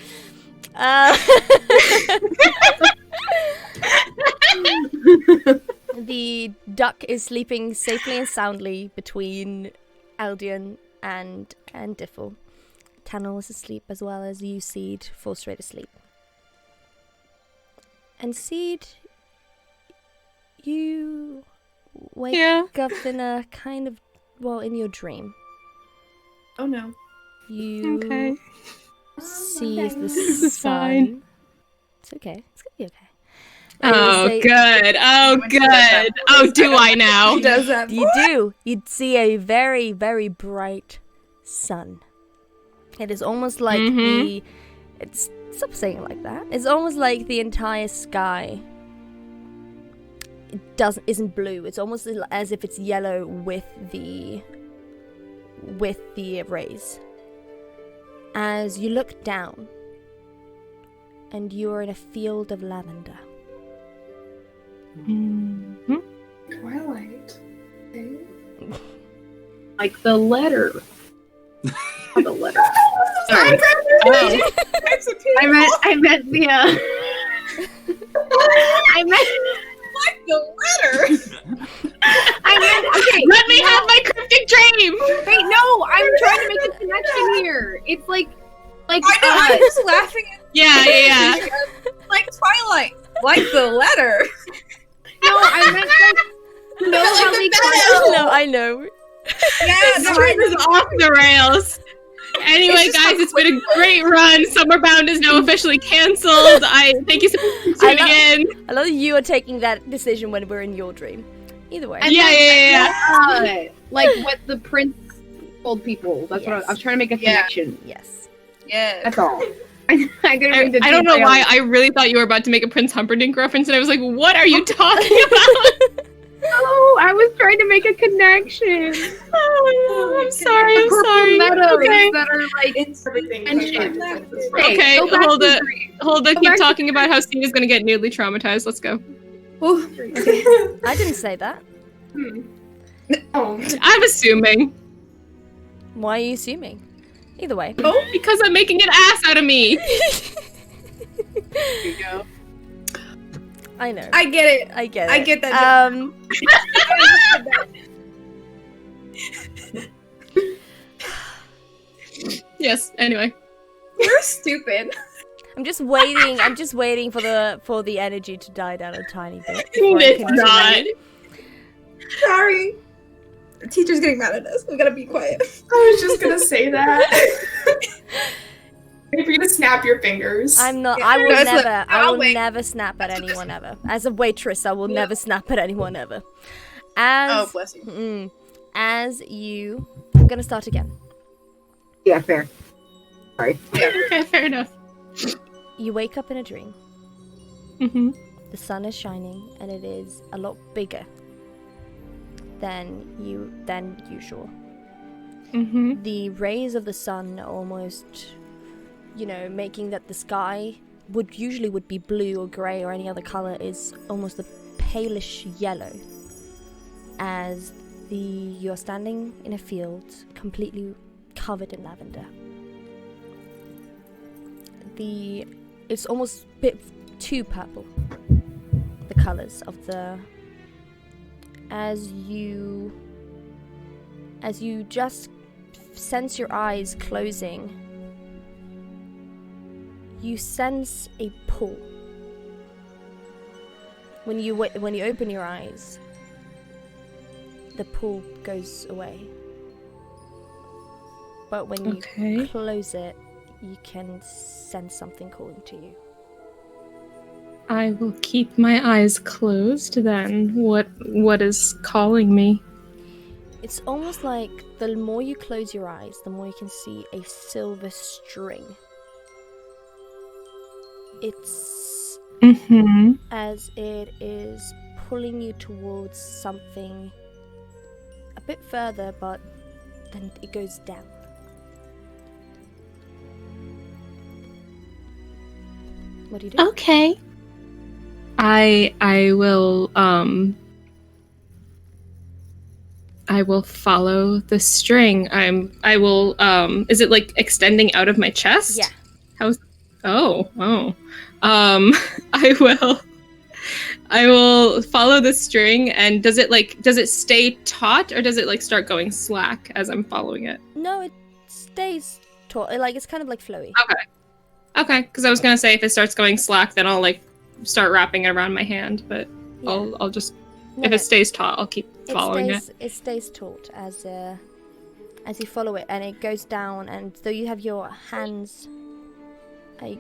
The duck is sleeping safely and soundly between Aldion and Diffle. Tannel is asleep as well as you, Seed, fall straight asleep. And Seed, you wake up in a kind of, in your dream. Oh no. You Okay. see the This is sun. fine. It's okay. It's gonna be okay. Oh, It is good. Oh, good. Oh, do I now? Does that? You do. You'd see a very, very bright sun. It is almost like Mhm. it's Stop saying it like that. It's almost like the entire sky isn't blue. It's almost as if it's yellow with the rays. As you look down, and you're in a field of lavender. Mm-hmm. Twilight. Okay. Like the letter. Not the letter. Sorry. I meant the I meant Like the letter. okay. Let me have my cryptic dream! Wait, no, I'm trying to make a connection here. It's like I know, I'm just laughing at Yeah. like Twilight. Like the letter. no, I meant like you know how they No, I know. Yeah, This no, trip is off the rails. Anyway, It's just guys, like- it's been a great run. Summerbound is now officially canceled. I thank you so much for tuning in. I love that you are taking that decision when we're in your dream. Either way. Yeah. like what the prince told people. That's what I was trying to make a connection. Yes. Yeah. That's all. I didn't mean to I don't know do why I really thought you were about to make a Prince Humperdinck reference, and I was like, "What are you talking about?" Oh, I was trying to make a connection. I'm sorry. The purple meadows Okay. that are like It's Everything. mentioned. Okay, Hey, go back hold to it. the dream. Hold up, Go keep back to talking about how Cena's gonna get newly traumatized. Let's go. Ooh. I didn't say that. Oh. I'm assuming. Why are you assuming? Either way. Oh, because I'm making an ass out of me. There you go. I know. I get it. I get it. I get that. Yes. Anyway. You're stupid. I'm just waiting for the energy to die down a tiny bit. before I It's continue. not. Sorry. The teacher's getting mad at us. We gotta be quiet. I was just gonna say that. If you're gonna snap your fingers. I'm not. Yeah, I will no, it's never. like, I I'll will wait. never snap at anyone ever. As a waitress, I will never snap at anyone ever. As Oh, bless you. as you, I'm gonna start again. Yeah, fair. Sorry. Okay, fair enough. You wake up in a dream. Mm-hmm. The sun is shining, and it is a lot bigger than usual. Mm-hmm. The rays of the sun are almost, making that the sky would be blue or grey or any other color is almost a palish yellow. As you're standing in a field completely covered in lavender. It's almost a bit too purple. The colors of the as you just sense your eyes closing, you sense a pull. When you open your eyes, the pull goes away. But when you Okay. close it, you can sense something calling to you. I will keep my eyes closed then. What is calling me? It's almost like the more you close your eyes, the more you can see a silver string. It's Mm-hmm. as it is pulling you towards something a bit further, but then it goes down. What do you do? Okay. I will follow the string. I will is it like extending out of my chest? Yeah. Oh. I will follow the string. And does it stay taut, or does it like start going slack as I'm following it? No, it stays taut. Like it's kind of like flowy. Okay, because I was gonna say if it starts going slack, then I'll like start wrapping it around my hand. But Yeah. I'll just No, if it stays taut, I'll keep following it. It stays taut as you follow it, and it goes down. And though you have your hands,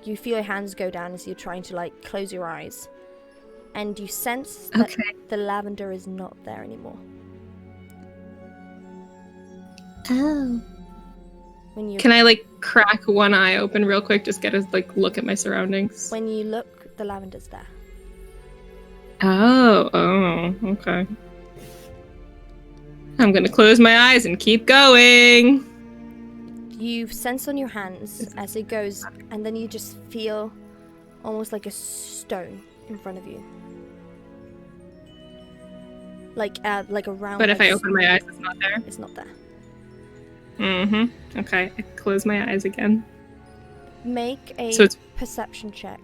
you feel your hands go down as you're trying to like close your eyes, and you sense that Okay. the lavender is not there anymore. Oh. When you Can I like crack one eye open real quick? Just get a like look at my surroundings. when you look, the lavender's there. Oh, okay. I'm gonna close my eyes and keep going. You sense on your hands as it goes, and then you just feel almost like a stone in front of you. Like a round. But if I like, open my eyes, it's not there. it's not there. Mm-hmm. Okay, I close my eyes again. Make a So it's perception check.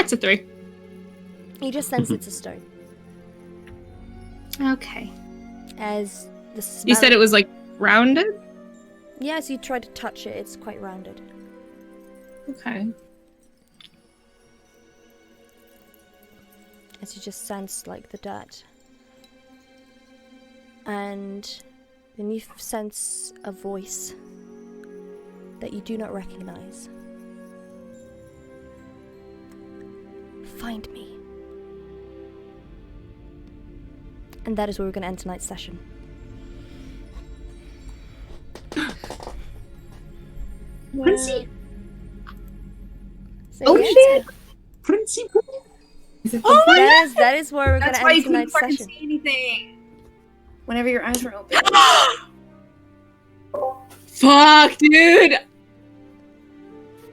it's a 3. You just sense it's a stone. Okay. As the smell. You said it was like rounded? Yes, you try to touch it. It's quite rounded. Okay. As you just sense like the dirt. And then you sense a voice that you do not recognize. Find me. And that is where we're going to end tonight's session. Princey. Say Oh again? shit! Princey. That is where we're going That's to why end you couldn't tonight's fucking session. see anything. Whenever your eyes were open. Fuck, dude!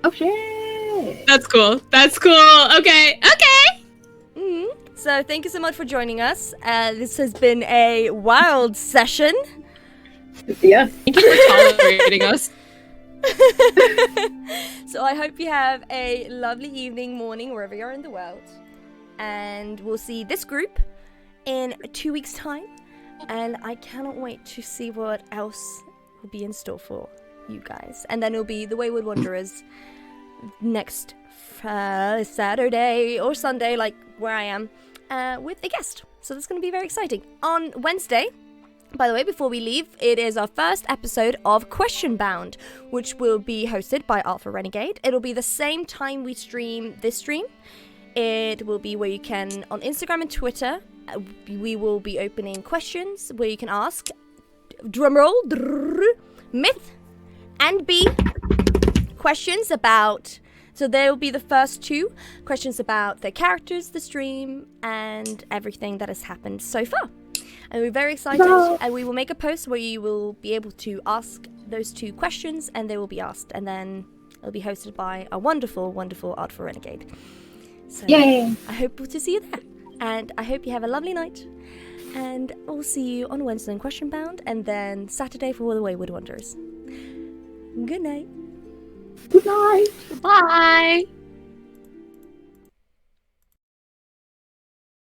Oh shit! That's cool. That's cool. Okay. So thank you so much for joining us. This has been a wild session. Yeah. Thank you for tolerating us. So I hope you have a lovely evening, morning, wherever you are in the world. And we'll see this group in 2 weeks' time. And I cannot wait to see what else will be in store for you guys. And then it'll be the Wayward Wanderers next Saturday or Sunday, like where I am, with a guest. So that's going to be very exciting. On Wednesday, by the way, before we leave, it is our first episode of Question Bound, which will be hosted by Alpha Renegade. It'll be the same time we stream this stream. It will be where you can, on Instagram and Twitter, we will be opening questions where you can ask, drumroll, myth and B questions about, so there will be the first 2 questions about the characters, the stream, and everything that has happened so far. And we're very excited, and we will make a post where you will be able to ask those 2 questions, and they will be asked, and then it'll be hosted by a wonderful, wonderful Art for Renegade. So Yay! I hope to see you there, and I hope you have a lovely night, and we'll see you on Wednesday in Question Bound, and then Saturday for the Wayward Wanderers. Good night. Good night. Bye.